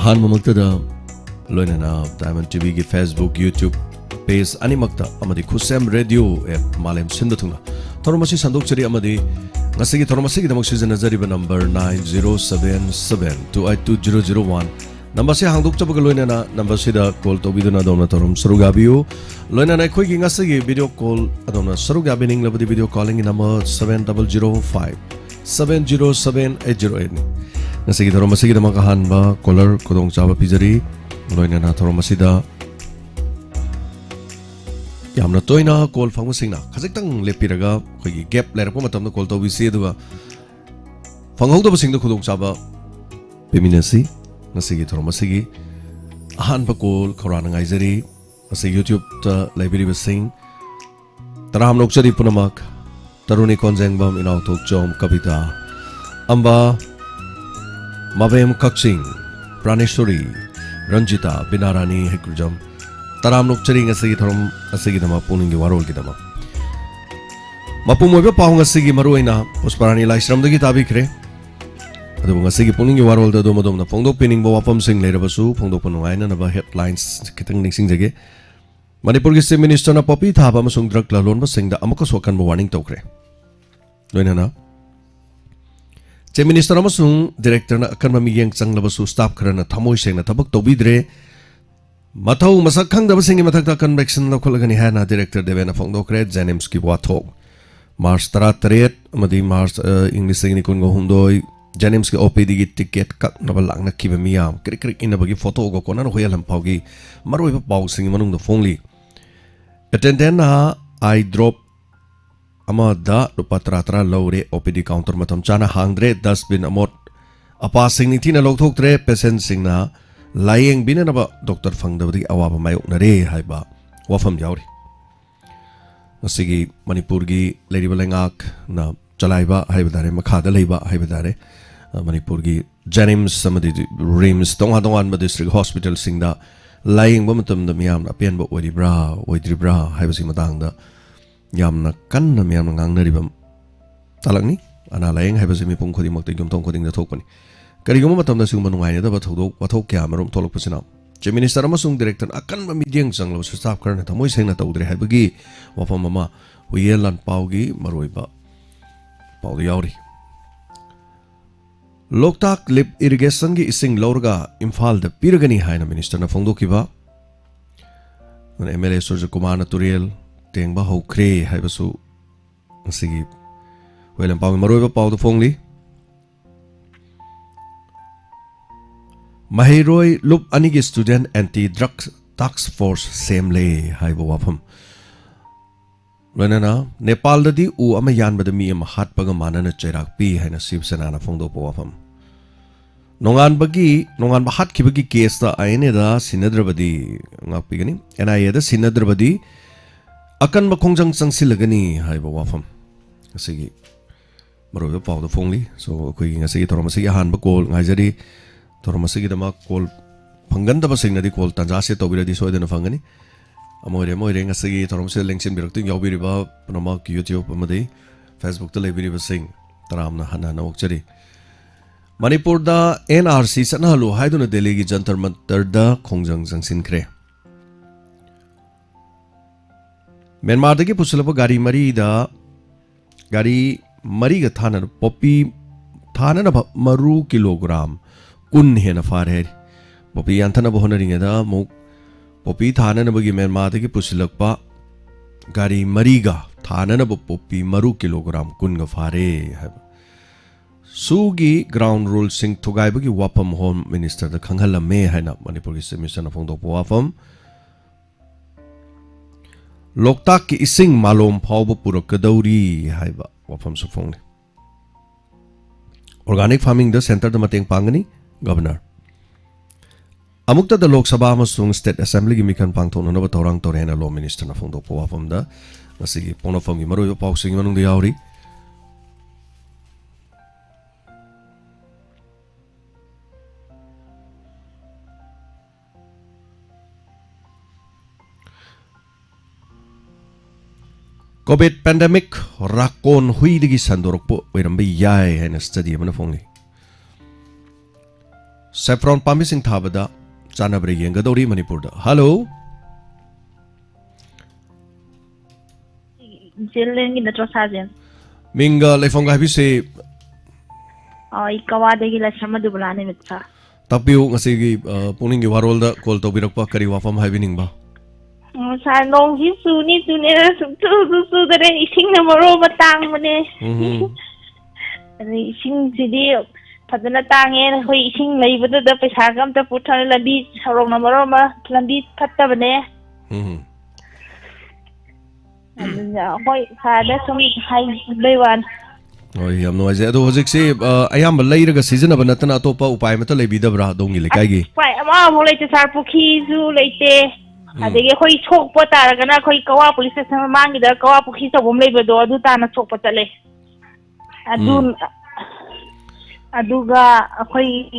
Han Mamaktada Loinana Diamond TV ki Facebook YouTube page animakta amadi khusem radio app malem sindathuna thormasi sandok chari amadi ngasigi thormasi ki damak season nazari ba number 9077282001 number se hangdok chabaga loinana number sida call to biduna dona thorum sarugabiu loinana khoi gi ngasigi video call adona sarugabining labadi video calling number 7005707808 ngasigi thormasi ki damak hanba caller kodong chaba pijari loinana thormasida yamna toina call phang singna khajitang lepiraga khoi gap lerapma matamda call to bisi aduga phanghauda basingda khudong chaba peminasi ngasigi thormasigi ahan pa call khorana ngaijari ase YouTube ta library basing taram nokchari punamak taruni konjengbam inaw thok chom kavita amba mavem kakching praneshwari Ranjita Binarani Hekrujam Taram Nokcharing Asigi Thorum Asigidama Pukning Warol Gidama Mapumoy Pahong Asigi Maruina Usparani Laisram the Gitabikre Adunga Sigi Pukning Warol the Domadom the Fondo Pinning Bawapam Sing later Basu Fondo Punuaina and about headlines Kitang Nixing Jage Manipur Minister na Popi Taba Masung Drug Lalon was saying the Amakoswakan warning Tokre Doinana Minister amasung director na akan mamigeng changlabasu staff kharana thamoi sengna thabak tobidre mathau masak khangdaba singi mathakta convection lokholagani hana director devena phongdokre janims ki wathok March 38 amadi March English singni kungo hundoi janims ki OPD gi ticket kak nabal langna kiba miyam krik krik inabagi photo go konan hoyalam paugi maroi pa pau singi manung do phongli attendant na I drop Amada Lupatra Lore OPD counter matam chana hangdre dustbin amot apa singni thina lokthok tre patient singna lying binanaba doctor phangdabadi awaba mayok nare haiba wafam yauri asigi Manipur gi leribalengak na chalaiba haibadare makhada leiba haibadare Manipur gi Janims samadi Rims tongan ba district hospital singda lying ba matam da miyam na pian ba oidribra haibasi matangda yamna kanna miyamna ngangnaribam talakni ana layeng haibasimi pung khodi makte yumtong khoding da thokpani karigoma matamda sung manungai da ba thodok wathok kya marom tholok pasina che minister amasung director akan ba midyeng changlo staff karna thamoi sengna tawdre haibagi wafam mama huyelan paugi maroiba pau yauri Loktak lip irrigation gi ising lorga Imphal da pirgani haina minister na phongdokiba MLA Surja Kumar na Turiel Tengba Hokre Haibasu Sigi William Pau Maroiba Pau the Fongli Mahiroi Lup Anigi student anti-drug task force same lay Haiba Wapam Renana Nepal dadi u amayan badami am hat pagamana na cherak pi haina sibsana na Fongdo Wapam Nongan bahat kibagi case da aine da sinadrabadi ngapigani NIA da sinadrabadi akan makongjang changsilagani haiba wafam asigi maroba pau da phongli so koi ngasigi thormasigi hanba call ngaijari thormasigi dama call phanganda ba singnadi call tanja se tobiradi soidena phangani amoire ngasigi thormasigi lengsin biraktu yawbiriba panama YouTube amadi Facebook ta lebiriba sing taramna hana nawchari Manipur da NRC sanhalu haiduna Delhi gi jantar mantar da khongjang jangsin kre Myanmar dagi pusulaba gari mari ga thana popi thana na maru kilogram kun hena far hai popi anthana bohona ringa da mo popi thana na bagi Myanmar dagi pusulakpa gari mari ga thana na popi maru kilogram kun ga fare sugi ground rule sing thugai bagi wapam home minister da khanghala me haina Manipur gi semission na phongdok wapam Loktak ki ising malom phawba purakadauri haiba wafam sufongni Organic farming da center da mateng pangani governor Amukta da Lok Sabha amasung state assembly gi mikan pangthona na batorang torena law minister na phongdo wafam da ngasigi ponofam gi maroi paw sing manung da yauri COVID pandemic rakon hui digi sandorok po wirambi yai hena study mana phongli saffron pamising thabada chanabre yengadori Manipurda. Hello. Jilling in the Trosajan. Minga lefonga habise I Kawadagi Lashama Dublani with her. Tapiu ngasigi Pukning Warol da call to birakpa kari wafam habining ba. Long his soon to near so that anything number over tang money. And the sing the deal. Padana tang and hoising labor the Pishagam to put on a beach, Roma, Lambi Patabane. And that's only high bay one. Oh, I am no idea. Those say I am a later season of Natana Topa Upamata Lebida Dongi Lekagi. Right, I'm all like to Sarpuki, late. I think a hoi choke potara, and I hoi kawa police among the kawa pukis of labor door, do tana chopotale. Aduga, a hoi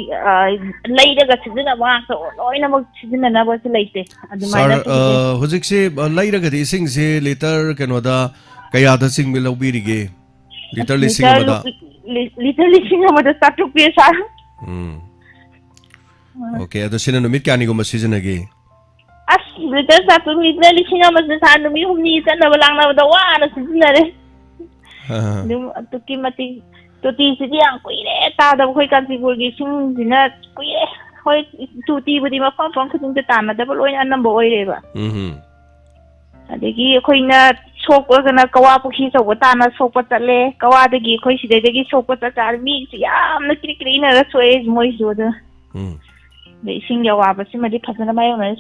later got season of one, so I never season and I was late. Hozik say later got these things later Canada Kayada sing below Birige. Literally sing about the start to pay. Okay, the Sinan Mechanical season again. As little start to meet the Lishingamas the time to me who needs another lang of the one to Kimati to teach the young queen, out of quick and people giving dinner queer, to tea with him a phone from the time at double and number whatever. I think Queen choke was in a Kawapuki of Watana Sopatale, Kawadagi, Koshi, the Sopata meets, I'm the cleaner, that's why it's moist water. They sing your wabas in my department of my own.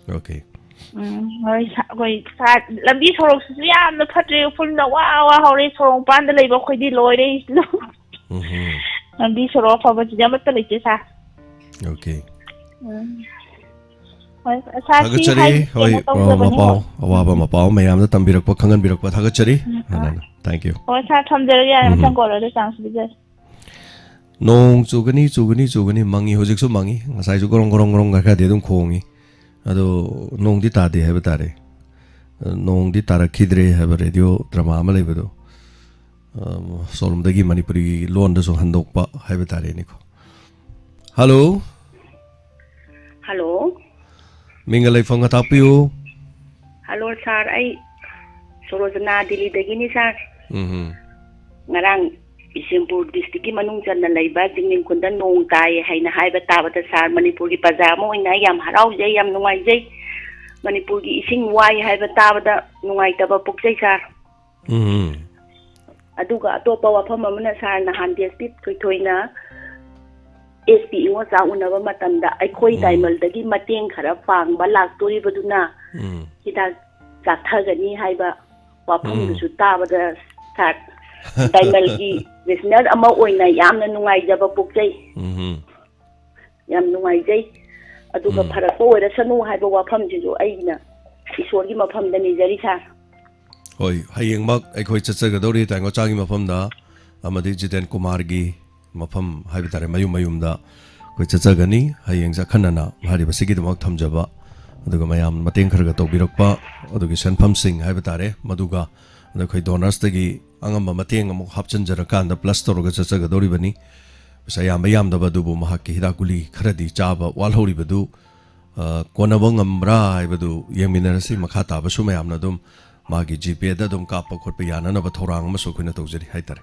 Okay. Wait, let me sort of see, I'm the country from the wow, how it's from Pandalay, but we did Lloyd. And these are all for what Yamata. Okay. Hagachari, Mapao, Awaba Mapao, Mayam the Tambirak Kangan Birak, but Hagachari. Thank you. What's that from the Tangola? Sounds good. No, Sugani, Mangi, Hosixo Mangi, as I go wrong, Gadum Kongi. Ado, non di tadi habitate. Non di Tara Kidre have a radio drama Malevedo. Solom the Manipuri, London, so Handokpa, habitate Nico. Hello. Hello. Mingalay from Atapu. Hello, sir. I Sorozana Dili the Guinea, sir. Narang Isimpur district Manunjan and Labor, Ding Kundan Nong Tai, Haina Haiba Tabata, Sar, Manipuri Pazamo, and I am Harau, I am Noise, Manipuri Ising, why Haiba Tabata, Noitaba Pukse, sir. Aduga, Topa of Mamana, Sar, Nahan, District, Twitoina. SP was out of Matanda, I quite diamond the game Mating Karafang, Balak to Ribaduna. He does that Tagani Haiba, Wapum to Taba the start. Diamond is not a more when I am the Nuaija Pukse. Yam Nuaija. I took a paraco, the Sanu Haiba Wapum to Aina. He saw him upon the Nizarita. Oi, Haying Mug, I quite a Sagadori, Tango Chagim upon the Amadijit and Kumargi. Mapam Habitare Mayumda, which is a Gani, Hayang Zakanana, Haribasiki the Moktam Java, the Gamayam, Matin Kargato Birokpa, or the Gishan Pumsing, Habitare, Maduga, the Koidonastagi, Angama Mating, Hapchan Jarakan, the Plaster of Gasagadori Bani, Sayam Bayam the Badubu Mahaki, Hidakuli, Kredi, Java, Walhori Badu, Konabongam Bra, Badu, Yaminasi, Makata, Basumayam Nadum, Magi GP, Dadum Kappa, Korpiana, Batorang, Masukunatozeri, Haitare.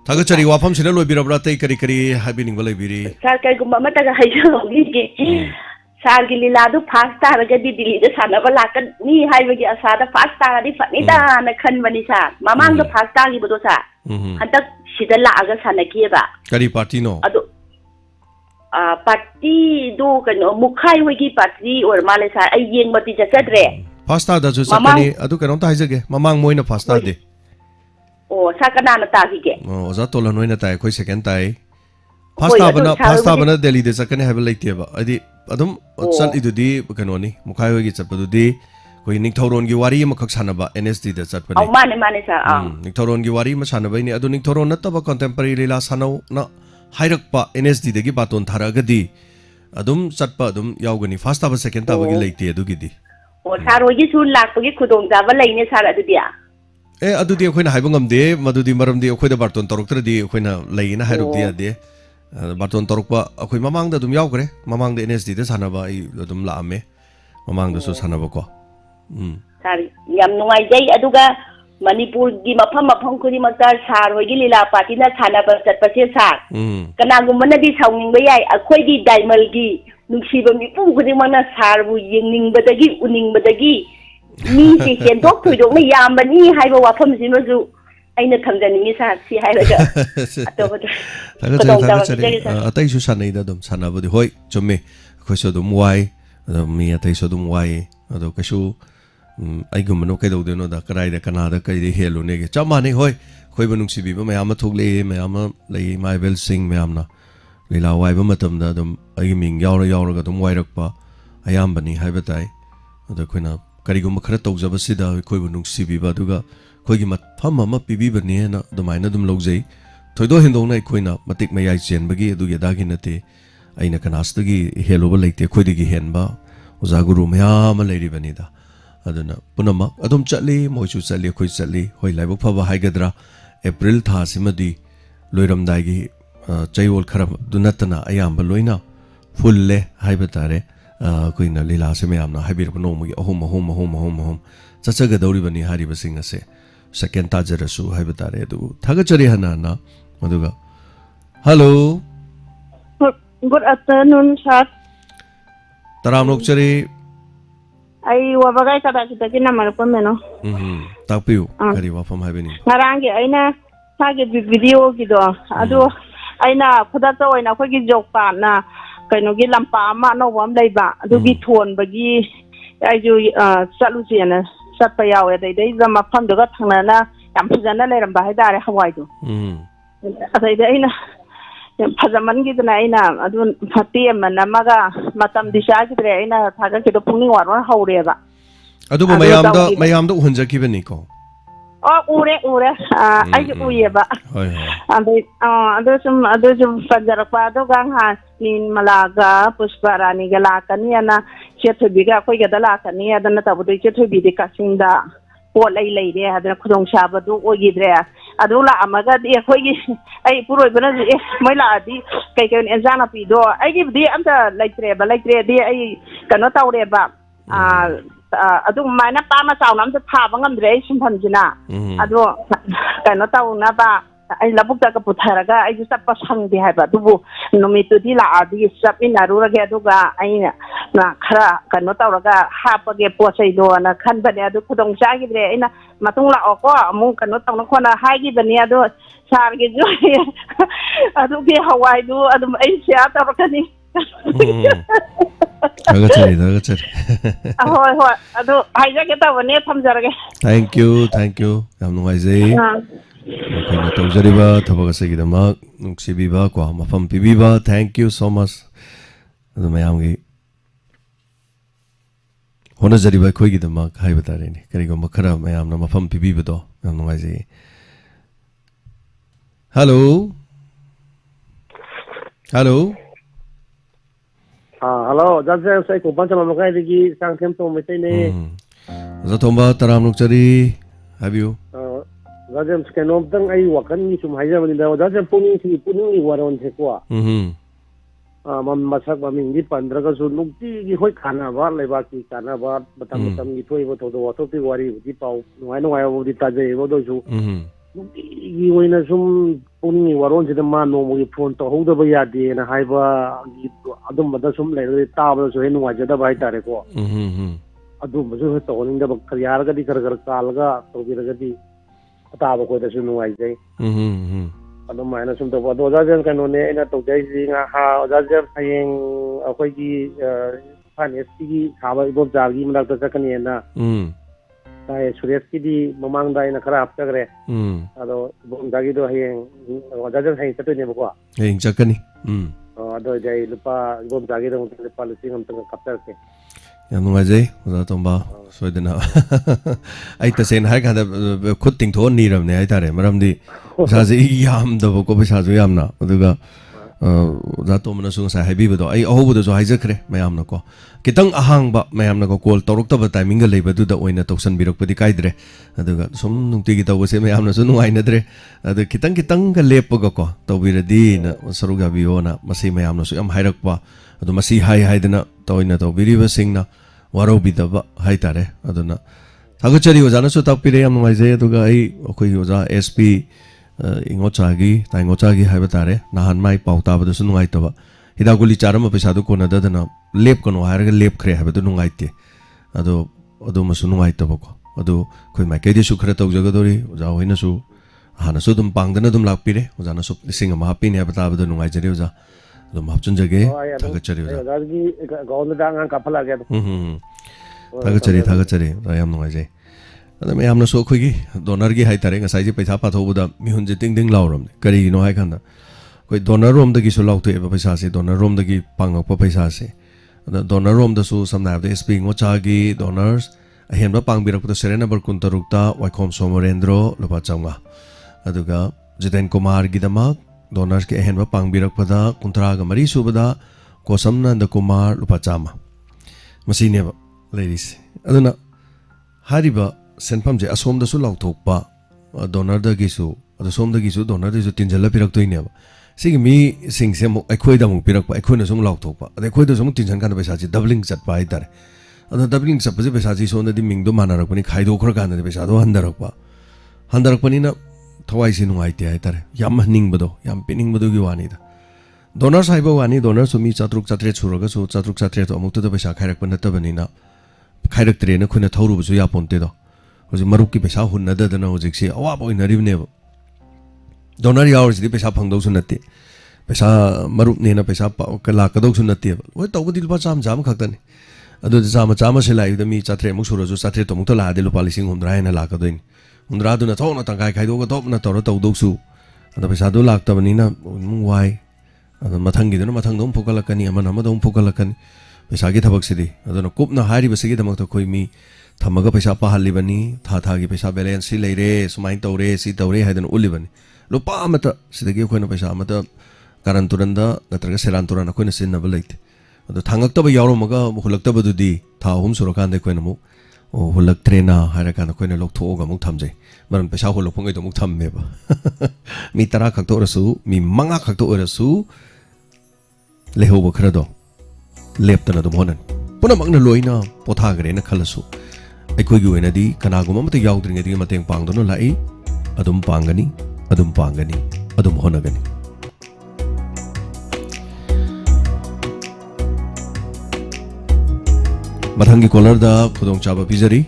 Tagachari Wapam Sinalo Birabra, Kari, Habining Valabiri. Sarkagumba Haja, Sargili Ladu pasta, Gadi, the son of a lakan, knee high with your sada pasta, the Fanita, and a Kanvanisa, Mamang the pasta, Ibudosa, and that she the Laga Sanakiva. Kari Partino. Party do Mukai Wiki Party or Malisa, a young Matija Sadre. Pasta does Sakani, Adukan Tizage, Mamang Moina Pasta. Oh, Sakana Taki. Oh, Zatola Noina Tai, quite second tie. Pasta Bana Delhi, the second have a late table. I did Adam, Sal Idudi, Bucanoni, Mukayo gets up to day. When Nictoron Giwari, Makoksanaba, NSD, that's at Oh, Manisa. Nictoron Giwari, Masanabani, Adonic Toron, not of a contemporary Lasano, no, Hirakpa, NSD, the Gibaton Taragadi. Adum Satpadum, Yaugani, fast of a second hour late, Dugidi. Oh, Saro, you should lack to get Kudong Zavalane Saradia. Adu dia kau nak haibung am dia, madu di maram dia kau dah barton torok tera dia kau nak lain na hairuk dia dia, baton torokpa akoi mamangda dum yaukre mamangda NSD de sanaba ai dum laame mamangda so sanaba ko sari yam nuai jai aduga Manipur gi mafam khudi makta sar hoigi lila party na thana ba chat pa se sar kana gumna di sawning ba yai akhoi gi daimal gi nungsiba mi pu khudi mana sar bu yingning badagi uning badagi mi se ken dok thoi dok na yam bani haiba wafam sin ju aina thamjani mi sa si haiba atoba atai su sanai da dum sanaba di hoi chomme khoi so dum wai mi atai so dum wai ado kasu aigumano kai do no da karai da kanada kai de helo ne ge chamani hoi khoi banung sibi ba mayam thokle mayam lei mai bel sing mayam na lila wai ba matam da dum ai ming yaw ga dum wai rak pa ayam bani hai ba tai da khoina kari gum khara tau jaba sida khoi banung sibi ba duga khoi gi mat pham ma pibi bani na dumai na dum logjei thoido hindong nai khoina matik mayai chen bagi du ge da gi nate aina kanas da gi helo ba leite khoi de gi hen ba uza guru mayam leiri bani da aduna punama adum chali moichu chali khoi chali hoi laibuk phaba haigadra April tha simadi loiram dai gi chaiwol kharam dunatana ayamba loina fulle haibatare koina lila se mayamna haibir pano mu ahum chachaga dauri bani hari basing ase second tajarasu haibatare du thagachari hanana aduga hello good afternoon sir taram lokchari ai wabagai kada kita kina malpon meno tapiu kari wafam habeni ngarangi aina sage video gido adu aina khoda to aina khogi jokpa na kaino gi lampa ma no wam leiba adu gi thon bagi ai ju chalu chena satpa yawe dai zama pham daga thangna na yam phujana leiram ba haidare hawai du adai dai aina fajaman gi dana aina adu phati amana maga matam disha gi dre aina thaga ki do pungning warwa haure ba adu mayam da hunjaki bani ko ure ai uye ba hoi adu sum fajara pa do gang ha nin malaga pusparani ga la kaniana chethubi ga koi ga dala kaniya dana tabu de chethubi de kasinda po lai de hadana khudong saba do ogi dre adu la amaga di khoi gi ai puroi bana e mai la di kai kai enjana pi do ai gi di amta laitre di ai kano tawre ba adu mana pa ma saw nam ta tha bangam dre sim phan jina adu kano taw na ba ai labuk ta ka putharaga ai ju sappa sang di ha ba dubu nomi tu di la adi sap in aru ra ge adu ga ai na khara kano tawraga ha pa ge po sai do na khan ba ne adu khudong cha gi dre ai na matung la ko amu kano taw na khona hai gi bani adu sar ge jo adu ge hawai du adu ai sia ta ka ni Agachari hoi adu hai ja ke ta bane thamjarage thank you yam nungai jai koina tawjariba thabaga segidama nuksibiba kwa mafam pibiba thank you so much adu mayam gi hona jariba khoi gi dama khai batare ni kari go makhara mayam na mafam pibiba do yam nungai jai hello hello jaje sai ko pancha makai digi sang them to metai ne zathomba taram nukchari habiu jaje skenom tang ai wakan ni sum haija mani da jaje puning waron se ko mam masak maming di 15 ka su nukti gi hoi khana ba leba ki kana ba batam gi thoi bo to do to pi wari di pau nuai bo di ta je bo do su gi oina sum puning waron je ma no mo gi phone to ho da ba ya de na hai ba gi adum da sum le ta ba so henu wa da ba tare ko adum ba so to ning da ba yar ga di kar kal ga to bi ga di ta ba ko da su nuai jai adum ma na sum to ba do ja jan kan no ne na to dai ji nga ha ja ja phayeng akhoi gi finance gi khaba ibom jar gi mnak ta kan ne na tai suresh ki di mamang dai na khara apta gre ado bom dagi do heng wajajan heng tato ne bako heng chakani ado jai lupa bom dagi do lupa lusi ngam tang kaptar ke yam nungai jai oza tomba soidana ai ta sen hai kada khut ting thon ni ram ne ai tare maram di sa ji yam da ko pesa ju yam na aduga zato mana sung sa happy bedo ai aho bedo jo haija kre mayam na ko kitang ahang ba mayam na ko call torok ta ba timing ga leiba du da oina toksan birok padi kai dre aduga sum nungti gi taw se mayam na su nuai na dre adu kitang ga lep ga ko taw biradi na saruga biyo na masi mayam na su yam hairak pa adu masi hai dena toina taw biri ba sing na waro bi da ba hai tare aduna thagachari ojana su tak pire yam nuai je aduga ai khoi oja SP ingochagi ta ingochagi haiba tare nahan mai pauta badu su nungai taba hidaguli charam paisa du kona dadana lep kono hairga lep khre haiba du nungai te ado masu nungai taba ko ado khoi mai kedi su khra tau jaga dori oja hoina su hana su dum pangdana dum lakpire ojana su singa ma hapi ne haiba ta badu nungai jare oja dum hapchun jage thagachari oja adaji gaon da ngang kapala ge thagachari rayam nungai jai ada me amna so khoi gi donor gi hai tare ngasai ji paisa pa thobu da mi hun ji ting ding lauram kari no hai khanda koi donor rom da gi so lau te ba paisa se donor rom da gi pangak pa paisa se ada donor rom da su samna da sp ngo cha gi donors ahen ba pang birak da serena bar kun taruk ta waikhom somorendro lopa changa aduga jiten kumar gi damak donors ki ahen ba pang birak pa da kuntra ga mari su ba da kosamna da kumar lopa chama masine ba ladies aduna hariba senpam je asom da su lauthokpa donor da gisu ado som da gisu donor da su tinjala pirak toine ba sigi mi sing se mo akhoi da mo pirak pa akhoi na sum lauthokpa ade akhoi da sum tinjan kan paisa ji doubling chat pa ai tare ado doubling chat pa je paisa ji so na di ming do manarak pani khai do khor kan da paisa do handarak pa ni na thawai si nungai te ai tare yam ning bado yam pining bado gi wani da donor saiba wani donor su mi chatruk chatre churaga su chatruk chatre to amuk da paisa khairak pa na ta bani na khairak tre na khuna thoru bu su ya ponte do hoji maruk ki pesa hun na da na hoji si awa boy na rib ne donor yaw ji pesa phang do su nate pesa maruk ne na pesa pa ka la ka do su nate oi to budil pa cham jam khak ta ni adu chama se lai da mi chatre muk sura ju chatre to muk to la de lu palising hundra na la ka do ni hundra du na thona tang kai khai do ka top na to to do su adu pesa do lak ta bani na mung wai adu mathang gi do na mathang dom phokala kani amana ma dom phokala kani pesa gi thabak sidi adu na kup na hari ba sigi damak to khoi mi thamaga paisa pa halibani tha gi paisa balance si leire sumain tore si tore hadan ulibani lupa amata sidagi khoina paisa amata karan turanda natraga seran turana khoina sinna balaite ado thangak taba yawro maga hulak taba dudi tha hum surakan de khoina mu hulak trena hara kana khoina lok thoga mu thamjai maran paisa holok pongai to mu thamme ba mi tara khak to rasu mi manga khak to rasu leho ba khra do leptana do monan puna magna loina potha gre na khalasu ꯑꯩꯈꯣꯏꯒꯤ ꯑꯣꯏꯅꯗꯤ ꯀꯅꯥꯒꯨꯝꯕ ꯑꯃꯠꯇ ꯌꯥꯎꯗ꯭ꯔꯤꯉꯩꯗꯒꯤ ꯃꯇꯦꯡ ꯄꯥꯡꯗꯨꯅ ꯂꯥꯛꯏ ꯑꯗꯨꯝ ꯄꯥꯡꯒꯅꯤ ꯑꯗꯨꯝ ꯍꯣꯠꯅꯒꯅꯤ ꯃꯊꯪꯒꯤ ꯀꯣꯂꯔꯗ ꯈꯨꯗꯣꯡꯆꯥꯕ ꯄꯤꯖꯔꯤ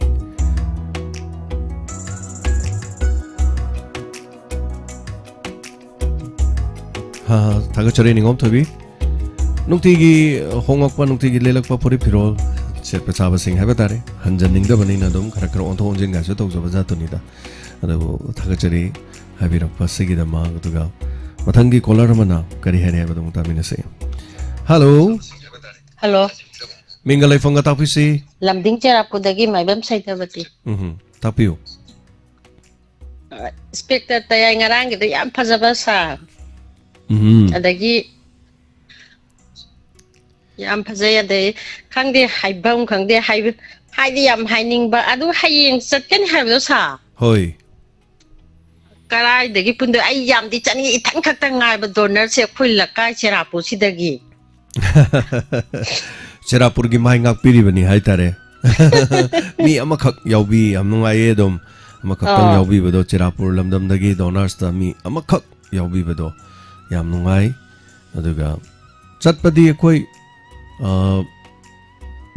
ꯊꯥꯒꯠꯆꯔꯤ ꯅꯤꯉꯣꯝ ꯊꯣꯏꯕꯤ ꯅꯨꯡꯇꯤꯒꯤ ꯍꯣꯡꯉꯛꯄ ꯅꯨꯡꯇꯤꯒꯤ ꯂꯩꯂꯛꯄ ꯐꯨꯔꯤꯠ ꯐꯤꯔꯣꯜ ꯁꯦꯠꯄ ꯆꯥꯕꯁꯤꯡ ꯍꯥꯏꯕ ꯇꯥꯔꯦ ꯍꯟꯖꯟꯅꯤꯡꯗꯕꯅꯤꯅ ꯑꯗꯨꯝ ꯈꯔ ꯑꯣꯟꯊꯣꯛ ꯑꯣꯟꯁꯤꯟꯒꯁꯨ ꯇꯧꯖꯕ ꯖꯥꯠꯇꯨꯅꯤꯗ ꯑꯗꯨꯕꯨ ꯊꯥꯒꯠꯆꯔꯤ ꯍꯥꯏꯕꯤꯔꯛꯄ ꯁꯤꯒꯤꯗꯃꯛ ꯑꯗꯨꯒ ꯃꯊꯪꯒꯤ ꯀꯣꯂꯔ ꯑꯃꯅ ꯀꯔꯤ ꯍꯥꯏꯔꯤ ꯍꯥꯏꯕꯗꯨ ꯑꯃꯨꯛ ꯇꯥꯃꯤꯟꯅꯁꯤ ꯍꯜꯂꯣ ꯍꯜꯂꯣ ꯃꯤꯡꯒ ꯂꯩꯐꯝꯒ ꯇꯥꯛꯄꯤꯁꯤ ꯂꯝꯗꯤꯡ ꯆꯦꯔꯥꯄꯨꯔꯗꯒꯤ ꯃꯥꯏꯕꯝ ꯁꯩꯇꯕꯇꯤ ꯇꯥꯛꯄꯤꯌꯨ ꯏꯟꯁꯄꯦꯛꯇꯔ ꯇꯌꯥꯏ ꯉꯔꯥꯡꯒꯤꯗꯣ ꯌꯥꯝ ꯐꯖꯕ ꯁꯥꯔ ꯑꯗꯒꯤ ꯌꯥꯝ ꯐꯖꯩ ꯑꯗꯩ ꯈꯪꯗꯦ ꯍꯥꯏꯐꯝ ꯈꯪꯗꯦ ꯍꯥꯏꯗꯤ ꯌꯥꯝ ꯍꯥꯏꯅꯤꯡꯕ ꯑꯗꯨ ꯍꯌꯦꯡ ꯆꯠꯀꯅꯤ ꯍꯥꯏꯕꯗꯣ ꯁꯥ ꯍꯣꯏ ꯀꯔꯥꯏꯗꯒꯤ ꯄꯨꯟꯗꯣꯏ ꯑꯩ ꯌꯥꯝꯗꯤ ꯆꯠꯅꯤꯡꯉꯤ ꯏꯊꯟ ꯈꯛꯇ ꯉꯥꯏꯕ ꯗꯣꯅꯔꯁꯦ ꯑꯩꯈꯣꯏ ꯂꯩꯀꯥꯏ ꯆꯦꯔꯥꯄꯨꯔꯁꯤꯗꯒꯤ ꯆꯦꯔꯥꯄꯨꯔꯒꯤ ꯃꯥꯏ ꯉꯥꯛꯄꯤꯔꯤꯕꯅꯤ ꯍꯥꯏꯇꯥꯔꯦ ꯃꯤ ꯑꯃꯈꯛ ꯌꯥꯎꯕꯤ ꯌꯥꯝ ꯅꯨꯡꯉꯥꯏꯌꯦ ꯑꯗꯨꯝ ꯑꯃꯈꯛꯇꯪ ꯌꯥꯎꯕꯤꯕꯗꯣ ꯆꯦꯔꯥꯄꯨꯔ ꯂꯝꯗꯝꯗꯒꯤ ꯗꯣꯅꯔꯁꯇ ꯃꯤ ꯑꯃꯈꯛ ꯌꯥꯎꯕꯤꯕꯗꯣ ꯌꯥꯝ ꯅꯨꯡꯉꯥꯏ ꯑꯗꯨꯒ ꯆꯠꯄꯗꯤ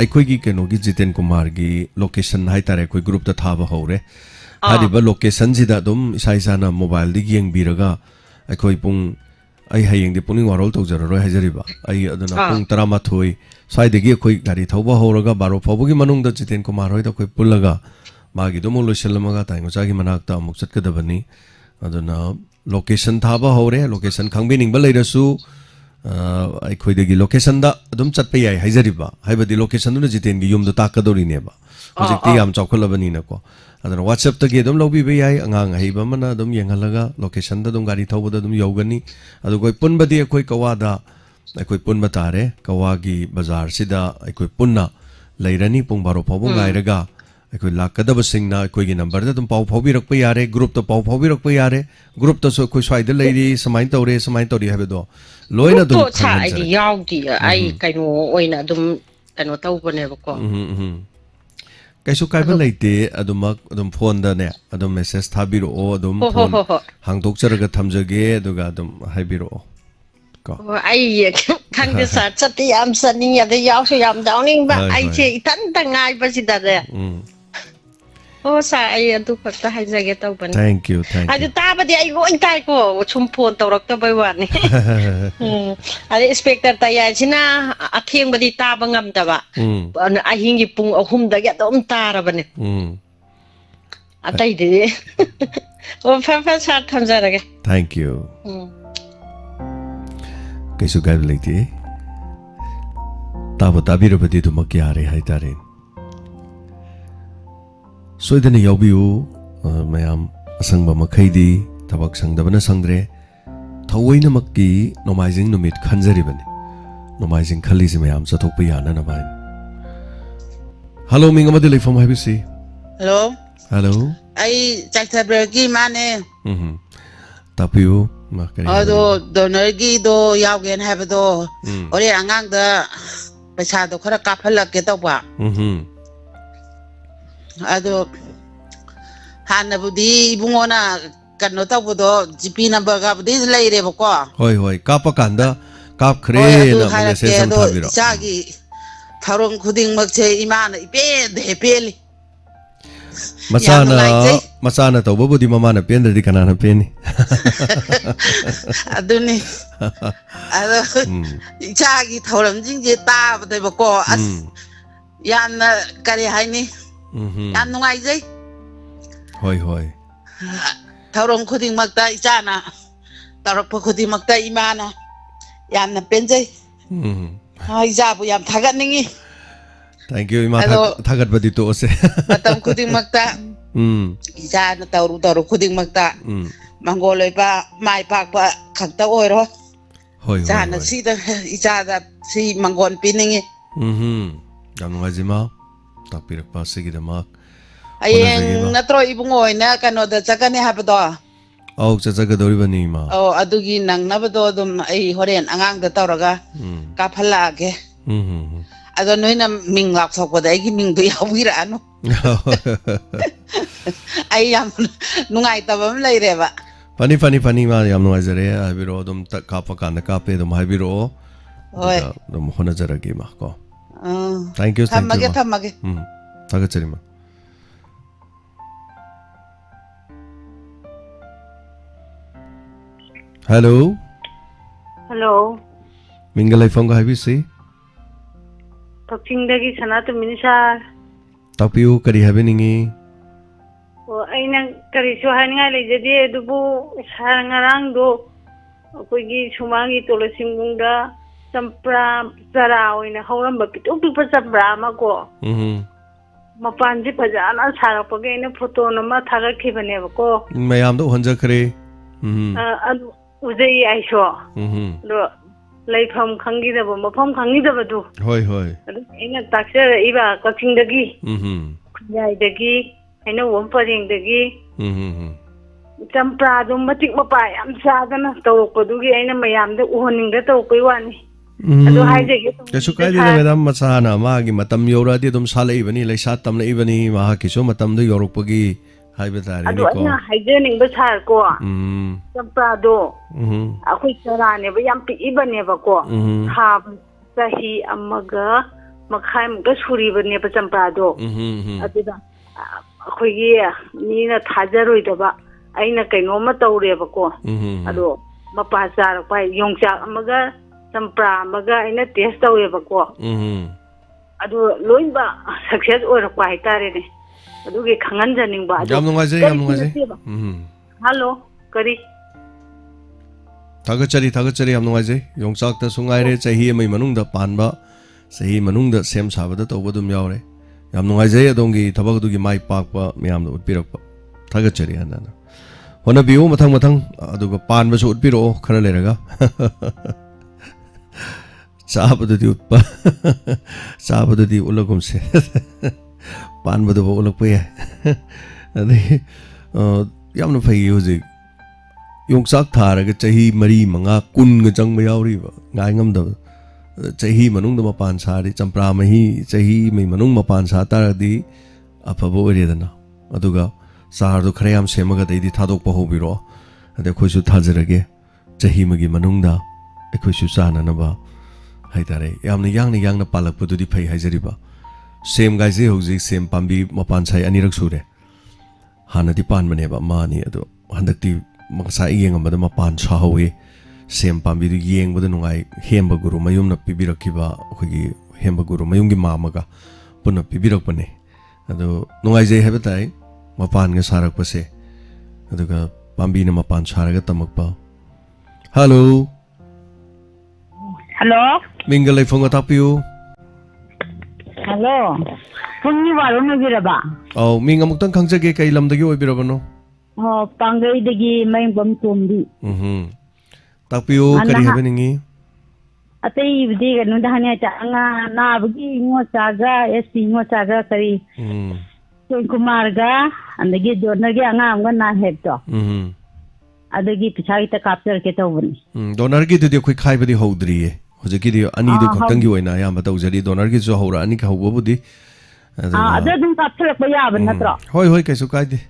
ꯑꯩꯈꯣꯏꯒꯤ ꯀꯩꯅꯣꯒꯤ ꯖꯤꯇꯦꯟ ꯀꯨꯃꯥꯔꯒꯤ ꯂꯣꯀꯦꯁꯟ ꯍꯥꯏꯇꯥꯔꯦ ꯑꯩꯈꯣꯏ ꯒ꯭ꯔꯨꯞꯇ ꯊꯥꯕ ꯍꯧꯔꯦ ꯍꯥꯏꯔꯤꯕ ꯂꯣꯀꯦꯁꯟꯁꯤꯗ ꯑꯗꯨꯝ ꯏꯁꯥꯅ ꯃꯣꯕꯥꯏꯜꯗ ꯌꯦꯡꯕꯤꯔꯒ ꯑꯩꯈꯣꯏ ꯑꯩ ꯍꯌꯦꯡꯗꯤ ꯄꯨꯛꯅꯤꯡ ꯋꯥꯔꯣꯜ ꯇꯧꯖꯔꯔꯣꯏ ꯍꯥꯏꯖꯔꯤꯕ ꯑꯩ ꯑꯗꯨꯅ ꯄꯨꯡ 11 ꯁ꯭ꯋꯥꯏꯗꯒꯤ ꯑꯩꯈꯣꯏ ꯒꯥꯔꯤ ꯊꯧꯕ ꯍꯧꯔꯒ 12 ꯐꯥꯎꯕꯒꯤ ꯃꯅꯨꯡꯗ ꯖꯤꯇꯦꯟ ꯀꯨꯃꯥꯔ ꯍꯣꯏꯗ ꯑꯩꯈꯣꯏ ꯄꯨꯜꯂꯒ ꯃꯥꯒꯤꯗꯣ ꯑꯃꯨꯛ ꯂꯣꯏꯁꯤꯜꯂꯝꯃꯒ ꯇꯥꯏꯉꯣꯆꯥꯒꯤ ꯃꯅꯥꯛꯇ ꯑꯃꯨꯛ ꯆꯠꯀꯗꯕꯅꯤ ꯑꯗꯨꯅ ꯂꯣꯀꯦꯁꯟ ꯊꯥꯕ ꯍꯧꯔꯦ ꯂꯣꯀꯦꯁꯟ ꯈꯪꯕꯤꯅꯤꯡꯕ ꯂꯩꯔꯁꯨ ꯑꯩꯈꯣꯏꯗꯒꯤ ꯂꯣꯀꯦꯁꯟꯗ ꯑꯗꯨꯝ ꯆꯠꯄ ꯌꯥꯏ ꯍꯥꯏꯖꯔꯤꯕ ꯍꯥꯏꯕꯗꯤ ꯂꯣꯀꯦꯁꯟꯗꯨꯅ ꯖꯤꯇꯦꯟꯒꯤ ꯌꯨꯝꯗꯣ ꯇꯥꯛꯀꯗꯧꯔꯤꯅꯦꯕ ꯍꯧꯖꯤꯛꯇꯤ ꯌꯥꯝ ꯆꯥꯎꯈꯠꯂꯕꯅꯤꯅꯀꯣ ꯑꯗꯨꯅ WhatsAppꯇꯒꯤ ꯑꯗꯨꯝ ꯂꯧꯕꯤꯕ ꯌꯥꯏ ꯑꯉꯥꯡ ꯑꯍꯩꯕ ꯑꯃꯅ ꯑꯗꯨꯝ ꯌꯦꯡꯍꯜꯂꯒ ꯂꯣꯀꯦꯁꯟꯗ ꯑꯗꯨꯝ ꯒꯥꯔꯤ ꯊꯧꯕꯗ ꯑꯗꯨꯝ ꯌꯧꯒꯅꯤ ꯑꯗꯨꯒ ꯄꯨꯟꯕꯗꯤ ꯑꯩꯈꯣꯏ ꯀꯋꯥꯗ ꯑꯩꯈꯣꯏ ꯄꯨꯟꯕ ꯇꯥꯔꯦ ꯀꯋꯥꯒꯤ ꯕꯖꯥꯔꯁꯤꯗ ꯑꯩꯈꯣꯏ ꯄꯨꯟꯅ ꯂꯩꯔꯅꯤ ꯄꯨꯡ 12 ꯐꯥꯎꯕ ꯉꯥꯏꯔꯒ ꯑꯩꯈꯣꯏ ꯂꯥꯛꯀꯗꯕꯁꯤꯡꯅ ꯑꯩꯈꯣꯏꯒꯤ ꯅꯝꯕꯔꯗ ꯑꯗꯨꯝ ꯄꯥꯎ ꯐꯥꯎꯕꯤꯔꯛꯄ ꯌꯥꯔꯦ ꯒ꯭ꯔꯨꯞꯇ ꯄꯥꯎ ꯐꯥꯎꯕꯤꯔꯛꯄ ꯌꯥꯔꯦ ꯒ꯭ꯔꯨꯞꯇꯁꯨ ꯑꯩꯈꯣꯏ ꯁ꯭ꯋꯥꯏꯗ ꯂꯩꯔꯤ ꯁꯨꯃꯥꯏꯅ ꯇꯧꯔꯤ ꯍꯥꯏꯕꯗꯣ ꯂꯣꯏꯅ ꯑꯗꯨꯝ ꯒ꯭ꯔꯨꯞꯇꯣ ꯁꯥ ꯑꯩꯗꯤ ꯈꯪꯍꯟꯖꯔꯒꯦ ꯌꯥꯎꯗꯦ ꯑꯩ ꯀꯩꯅꯣ ꯑꯣꯏꯅ ꯑꯗꯨꯝ ꯀꯩꯅꯣ ꯇꯧꯕꯅꯦꯕꯀꯣ ꯀꯩꯁꯨ ꯀꯥꯏꯕ ꯑꯗꯨ ꯂꯩꯇꯦ ꯑꯗꯨꯃꯛ ꯑꯗꯨꯝ ꯐꯣꯟꯗꯅꯦ ꯑꯗꯨꯝ ꯃꯦꯁꯦꯖ ꯊꯥꯕꯤꯔꯛꯑꯣ ꯑꯗꯨꯝ ꯍꯣ ꯍꯣ ꯐꯣꯟ ꯍꯣ ꯍꯣꯏ ꯍꯥꯡꯗꯣꯛꯆꯔꯒ ꯊꯝꯖꯒꯦ ꯑꯗꯨꯒ ꯑꯗꯨꯝ ꯍꯥꯏꯕꯤꯔꯛꯑꯣ ꯀꯣ ꯑꯣ ꯑꯩ ꯈꯪꯗꯦ ꯁꯥꯔ ꯆꯠꯇꯤ ꯌꯥꯝ ꯆꯠꯅꯤꯡꯉꯦ ꯑꯗꯩ ꯌꯥꯎꯁꯨ ꯌꯥꯝ ꯌꯥꯎꯅꯤꯡꯕ ꯍꯣꯏ ꯍꯣꯏ ꯑꯩꯁꯦ ꯏꯊꯟꯇ ꯉꯥꯏꯕꯁꯤꯗꯅꯦ ꯑꯣ ꯁꯥꯔ ꯑꯩ ꯑꯗꯨ ꯈꯛꯇ ꯍꯥꯏꯖꯒꯦ ꯇꯧꯕꯅꯤ ꯊꯦꯡꯛ ꯌꯨ ꯑꯗꯨ ꯇꯥꯕꯗꯤ ꯑꯩ ꯂꯣꯏ ꯇꯥꯏꯀꯣ ꯁꯨꯝ ꯐꯣꯟ ꯇꯧꯔꯛꯇꯕꯩ ꯋꯥꯅꯤ ꯑꯗꯩ ꯏꯟꯁꯄꯦꯛꯇꯔ ꯇꯌꯥꯏꯁꯤꯅ ꯑꯊꯦꯡꯕꯗꯤ ꯇꯥꯕ ꯉꯝꯗꯕ ꯑꯍꯤꯡꯒꯤ ꯄꯨꯡ 3ꯗꯒꯤ ꯑꯗꯨꯝ ꯇꯥꯔꯕꯅꯦ ꯑꯇꯩꯗꯤ ꯑꯣ ꯐꯔꯦ ꯐꯔꯦ ꯁꯥꯔ ꯊꯝꯖꯔꯒꯦ ꯊꯦꯡꯛ ꯌꯨ ꯀꯩꯁꯨ ꯀꯥꯏꯕ ꯂꯩꯇꯦ ꯇꯥꯕ ꯇꯥꯕꯤꯔꯕꯗꯤ ꯑꯗꯨꯃꯛ ꯌꯥꯔꯦ ꯍꯥꯏꯇꯥꯔꯦ ꯁꯣꯏꯗꯅ ꯌꯥꯎꯕꯤꯌꯨ ꯃꯌꯥꯝ ꯑꯁꯪꯕ ꯃꯈꯩꯗꯤ ꯊꯕꯛ ꯁꯪꯗꯕꯅ ꯁꯪꯗ꯭रे ꯊꯑꯣꯏꯅꯃꯛꯀꯤ ꯅꯣꯡꯃꯥꯏꯖꯤꯡ ꯅꯨꯃꯤꯠ ꯈꯟꯖꯔꯤꯕꯅꯤ ꯅꯣꯡꯃꯥꯏꯖꯤꯡ ꯈꯜꯂꯤꯁꯤ ꯃꯌꯥꯝ ꯆꯠꯊꯣꯛꯄ ꯌꯥꯅꯅꯕ ꯍꯥꯏꯅ ꯍꯜꯂꯣ ꯃꯤꯡ ꯑꯃꯗꯤ ꯂꯩꯐꯝ ꯍꯥꯏꯕꯤꯁꯤ ꯍꯜꯂꯣ ꯍꯜꯂꯣ ꯑꯩ ꯆꯥꯏꯊꯕ꯭ꯔꯒꯤ ꯃꯥꯅꯦ ꯇꯥꯛꯄꯤꯌꯨ ꯀꯔꯤ ꯑꯗꯣ ꯍꯥꯏꯕꯅꯣ ꯗꯣꯅꯔꯒꯤꯗꯣ ꯌꯥꯎꯒꯦꯅ ꯍꯥꯏꯕꯗꯣ ꯍꯣꯔꯦꯟ ꯑꯉꯥꯡꯗ ꯄꯩꯁꯥꯗꯣ ꯈꯔ ꯀꯥꯞꯍꯜꯂꯛꯀꯦ ꯇꯧꯕ ꯑꯗꯣ ꯍꯥꯟꯅꯕꯨꯗꯤ ꯏꯕꯨꯡꯉꯣꯅ ꯀꯩꯅꯣ ꯇꯧꯕꯗꯣ ꯖꯤꯄꯤ ꯅꯝꯕꯔꯒꯕꯨꯗꯤ ꯂꯩꯔꯦꯕꯀꯣ ꯍꯣꯏ ꯍꯣꯏ ꯀꯥꯞꯄ ꯀꯥꯟꯗ ꯍꯣꯏ ꯑꯗꯨ ꯀꯥꯞꯈ꯭ꯔꯦꯅ ꯑꯃꯨꯛ ꯍꯥꯏꯔꯛꯀꯦ ꯃꯦꯁꯦꯖ ꯑꯃ ꯑꯗꯣ ꯊꯥꯕꯤꯔꯛꯑꯣ ꯏꯆꯥꯒꯤ ꯊꯧꯔꯝ ꯈꯨꯗꯤꯡꯃꯛꯁꯦ ꯏꯃꯥꯅ ꯏꯄꯦꯟꯗ ꯍꯦꯛ ꯄꯦꯜꯂꯤ ꯌꯥꯝ ꯅꯨꯡꯉꯥꯏꯖꯩ ꯃꯆꯥꯅ ꯇꯧꯕꯕꯨꯗꯤ ꯃꯃꯥꯅ ꯄꯦꯟꯗ꯭ꯔꯗꯤ ꯀꯅꯥꯅ ꯄꯦꯟꯅꯤ ꯑꯗꯨꯅꯤ ꯑꯗꯣ ꯏꯆꯥꯒꯤ ꯊꯧꯔꯝꯁꯤꯡꯁꯦ ꯇꯥꯕꯗꯕꯀꯣ ꯑꯁ ꯌꯥꯝꯅ ꯀꯔꯤ ꯍꯥꯏꯅꯤ ꯌꯥꯝ ꯅꯨꯡꯉꯥꯏꯖꯩ ꯍꯣꯏ ꯍꯣꯏ ꯊꯧꯔꯝ ꯈꯨꯗꯤꯡꯃꯛꯇ ꯏꯆꯥꯅ ꯇꯧꯔꯛꯄ ꯈꯨꯗꯤꯡꯃꯛꯇ ꯏꯃꯥꯅ ꯌꯥꯝꯅ ꯄꯦꯟꯖꯩ ꯏꯆꯥꯕꯨ ꯌꯥꯝ ꯊꯥꯒꯠꯅꯤꯡꯉꯤ ꯊꯦꯡꯛ ꯌꯨ ꯏꯃꯥ ꯑꯗꯣ ꯊꯥꯒꯠꯄꯗꯤ ꯇꯣꯛꯑꯁꯦ ꯃꯇꯝ ꯈꯨꯗꯤꯡꯃꯛꯇ ꯏꯆꯥꯅ ꯇꯧꯔꯨ ꯈꯨꯗꯤꯡꯃꯛꯇ ꯃꯪꯒꯣꯜ ꯑꯣꯏꯕ ꯃꯥꯏ ꯄꯥꯛꯄ ꯈꯛꯇ ꯑꯣꯏꯔꯣ ꯍꯣꯏ ꯍꯣꯏ ꯏꯆꯥꯅ ꯍꯣꯏ ꯁꯤꯗ ꯏꯆꯥꯗ ꯁꯤ ꯃꯪꯒꯣꯜ ꯄꯤꯅꯤꯡꯉꯤ ꯌꯥꯝ ꯅꯨꯡꯉꯥꯏꯖꯩ ꯏꯃꯥ ꯇꯥꯛꯄꯤꯔꯛꯄ ꯑꯁꯤꯒꯤꯗꯃꯛ ꯍꯌꯦꯡ ꯍꯣꯠꯅꯖꯒꯦ ꯏꯃꯥ ꯅꯠꯇ꯭ꯔꯣ ꯏꯕꯨꯡꯉꯣ ꯍꯣꯏꯅ ꯀꯩꯅꯣꯗ ꯆꯠꯀꯅꯤ ꯍꯥꯏꯕꯗꯣ ꯑꯧ ꯆꯠꯆꯒꯗꯧꯔꯤꯕꯅꯤ ꯏꯃꯥ ꯑꯧ ꯑꯗꯨꯒꯤ ꯅꯪꯅꯕꯗꯣ ꯑꯗꯨꯝ ꯑꯩ ꯍꯣꯔꯦꯟ ꯑꯉꯥꯡꯗ ꯇꯧꯔꯒ ꯀꯥꯞꯍꯜꯂꯛꯑꯒꯦ ꯑꯗꯣ ꯅꯣꯏꯅ ꯃꯤꯡ ꯂꯥꯎꯊꯣꯛꯄꯗ ꯑꯩꯒꯤ ꯃꯤꯡꯗꯣ ꯌꯥꯎꯕꯤꯔꯛꯑꯅꯨ ꯑꯩ ꯌꯥꯝ ꯅꯨꯡꯉꯥꯏꯇꯕ ꯑꯃ ꯂꯩꯔꯦꯕ ꯐꯅꯤ ꯏꯃꯥ ꯌꯥꯝ ꯅꯨꯡꯉꯥꯏꯖꯔꯦ ꯍꯥꯏꯕꯤꯔꯛꯑꯣ ꯑꯗꯨꯝ ꯀꯥꯞꯄ ꯀꯥꯟꯗ ꯀꯥꯞꯄꯦ ꯑꯗꯨꯝ ꯍꯥꯏꯕꯤꯔꯛꯑꯣ ꯍꯣꯏ ꯑꯗꯨꯒ ꯑꯗꯨꯝ ꯍꯣꯠꯅꯖꯔꯒꯦ ꯏꯃꯥ ꯀꯣ ꯊꯦꯡꯛ ꯌꯨ ꯊꯝꯃꯒꯦ ꯏꯃꯥ ꯊꯝꯃꯒꯦ ꯊꯥꯒꯠꯆꯔꯤ ꯏꯃꯥ ꯍꯜꯂꯣ ꯍꯜꯂꯣ ꯃꯤꯡꯒ ꯂꯩꯐꯝꯒ ꯍꯥꯏꯕꯤꯁꯤ ꯀꯛꯆꯤꯡꯗꯒꯤ ꯁꯅꯥꯇꯣꯝꯕꯤꯅꯤ ꯁꯥꯔ ꯇꯥꯛꯄꯤꯌꯨ ꯀꯔꯤ ꯍꯥꯏꯕꯤꯅꯤꯡꯉꯤ ꯑꯣ ꯑꯩꯅ ꯀꯔꯤꯁꯨ ꯍꯥꯏꯅꯤꯡꯉꯥꯏ ꯂꯩꯖꯗꯦ ꯑꯗꯨꯕꯨ ꯁꯥꯔ ꯉꯔꯥꯡꯗꯣ ꯑꯩꯈꯣꯏꯒꯤ ꯁꯨꯃꯥꯡꯒꯤ ꯇꯣꯂꯣꯏꯁꯤꯡꯕꯨꯡꯗ ꯆꯝꯄ꯭ꯔꯥ ꯆꯔꯥ ꯑꯣꯏꯅ ꯍꯧꯔꯝꯕ ꯄꯤꯛꯇꯨꯛ ꯄꯤꯛꯄ ꯆꯝꯄ꯭ꯔꯥ ꯑꯃ ꯀꯣ ꯃꯄꯥꯟꯁꯤ ꯐꯖꯅ ꯁꯥꯔꯛꯄꯒꯤ ꯑꯩꯅ ꯐꯣꯇꯣ ꯑꯃ ꯊꯥꯒꯠꯈꯤꯕꯅꯦꯕꯀꯣ ꯃꯌꯥꯝꯗ ꯎꯍꯟꯖꯈ꯭ꯔꯦ ꯑꯗꯨ ꯎꯖꯩ ꯑꯩꯁꯨ ꯑꯗꯣ ꯂꯩꯐꯝ ꯈꯪꯈꯤꯗꯕ ꯃꯐꯝ ꯈꯪꯈꯤꯗꯕꯗꯨ ꯍꯣꯏ ꯍꯣꯏ ꯑꯗꯨ ꯑꯩꯅ ꯇꯥꯛꯆꯔꯛꯏꯕ ꯀꯛꯆꯤꯡꯗꯒꯤ ꯈꯨꯟꯌꯥꯏꯗꯒꯤ ꯍꯩꯅꯧꯕꯣꯝ ꯄꯔꯦꯡꯗꯒꯤ ꯆꯝꯄ꯭ꯔꯥꯗꯣ ꯃꯇꯤꯛ ꯃꯄꯥ ꯌꯥꯝ ꯆꯥꯗꯅ ꯇꯧꯔꯛꯄꯗꯨꯒꯤ ꯑꯩꯅ ꯃꯌꯥꯝꯗ ꯎꯍꯟꯅꯤꯡꯗ ꯇꯧꯔꯛꯄꯩ ꯋꯥꯅꯤ ꯑꯗꯨ ꯍꯥꯏꯖꯒꯦ ꯀꯩꯁꯨ ꯀꯥꯏꯗꯦꯗ ꯃꯦꯗꯥꯝ ꯃꯁꯥꯅ ꯃꯥꯒꯤ ꯃꯇꯝ ꯌꯧꯔꯛꯑꯗꯤ ꯑꯗꯨꯝ ꯁꯥꯠꯂꯛꯏꯕꯅꯤ ꯂꯩꯁꯥ ꯇꯝꯂꯛꯏꯕꯅꯤ ꯃꯍꯥꯛꯀꯤꯁꯨ ꯃꯇꯝꯗꯨ ꯌꯧꯔꯛꯄꯒꯤ ꯍꯥꯏꯕ ꯑꯗꯣ ꯇꯥꯔꯦꯅꯦꯀꯣ ꯑꯩꯅ ꯍꯥꯏꯖꯅꯤꯡꯕ ꯁꯥꯔꯀꯣ ꯆꯝꯄ꯭ꯔꯥꯗꯣ ꯑꯩꯈꯣꯏ ꯆꯔꯥꯅꯦꯕ ꯌꯥꯝ ꯄꯤꯛꯏꯕꯅꯦꯕꯀꯣ ꯊꯥꯕ ꯆꯍꯤ 1.5 ꯃꯈꯥꯏꯃꯨꯛꯇ ꯁꯨꯔꯤꯕꯅꯦꯕ ꯆꯝꯄ꯭ꯔꯥꯗꯣ ꯑꯗꯨꯗ ꯑꯩꯈꯣꯏꯒꯤ ꯃꯤꯅ ꯊꯥꯖꯔꯣꯏꯗꯕ ꯑꯩꯅ ꯀꯩꯅꯣꯝꯃ ꯇꯧꯔꯦꯕꯀꯣ ꯑꯗꯣ ꯃꯄꯥ ꯆꯥꯔꯛꯄ ꯌꯣꯡꯆꯥꯛ ꯑꯃꯒ ꯆꯝꯄ꯭ꯔꯥ ꯑꯃꯒ ꯑꯩꯅ ꯇꯦꯁ ꯇꯧꯋꯦꯕꯀꯣ ꯑꯗꯣ ꯂꯣꯏꯅꯃꯛ ꯁꯛꯁꯦꯁ ꯑꯣꯏꯔꯛꯄ ꯍꯥꯏꯇꯥꯔꯦꯅꯦ ꯑꯗꯨꯒꯤ ꯈꯪꯍꯟꯖꯅꯤꯡꯕ ꯑꯗꯣ ꯌꯥꯝ ꯅꯨꯡꯉꯥꯏꯖꯩ ꯌꯥꯝ ꯅꯨꯡꯉꯥꯏꯖꯩ ꯍꯜꯂꯣ ꯀꯔꯤ Thagachari am nuai Yongsak ta sungai re chahi mai manung da panba sahi manung da sem sabada tawbadum yaure yam nuai adongi thabak du gi mai pakpa myam da utpirakpa thagachari anana hona biu mathang aduga panba su utpiro khara leraga sabada di utpa sabada di ulagum se panba du ulakpa ya ani yam na phai hoji Yongsak tharaga chahi mari manga kun ga chang ma yauri ba ngai ngam da chahi manung da mapan sari champra mahi chahi mai manung mapan sa ta di afabo ore dana aduga sahar do khare am semaga dei di thadok pa hobiro ade khoi su thajrage chahi magi manung da khoi su sana na ba haitare yamna yang na palak pu di phai haijari ba sem gai je hoji sem pambi mapan sai anirak sure hana di pan mane ba mani ado handakti Mangsa iyeng amada mapan sahawi sem pambi du yeng bada nungai hemba guru mayum na pibirakiba khogi hemba guru mayum gi mamaga punna pibirak pane ado nungai jai habatai mapan ga sarak pase aduga pambi na mapan saraga tamakpa Hello Mingal lai phonga tapiu Hello Pungni Warol no giraba Minga muktang khangjage kai lamdagi oibirabano Pangai dagi main bom tumbi. Tapiu kari habe ningi. Atai bidi kan dah hanya canga na bagi ngosaga SP ngosaga kari. So kumarga andagi donor ge anga amga na hebto. Adagi pichai ta capture ke tawni. Donor ge de khoi khai badi hodri e. Hojeki di ani du khotang gi oina ya ma tawjari donor ge jo hora ani ka hobo budi. Ada dum capture pa ya ban natro. Hoi kaisu kaide.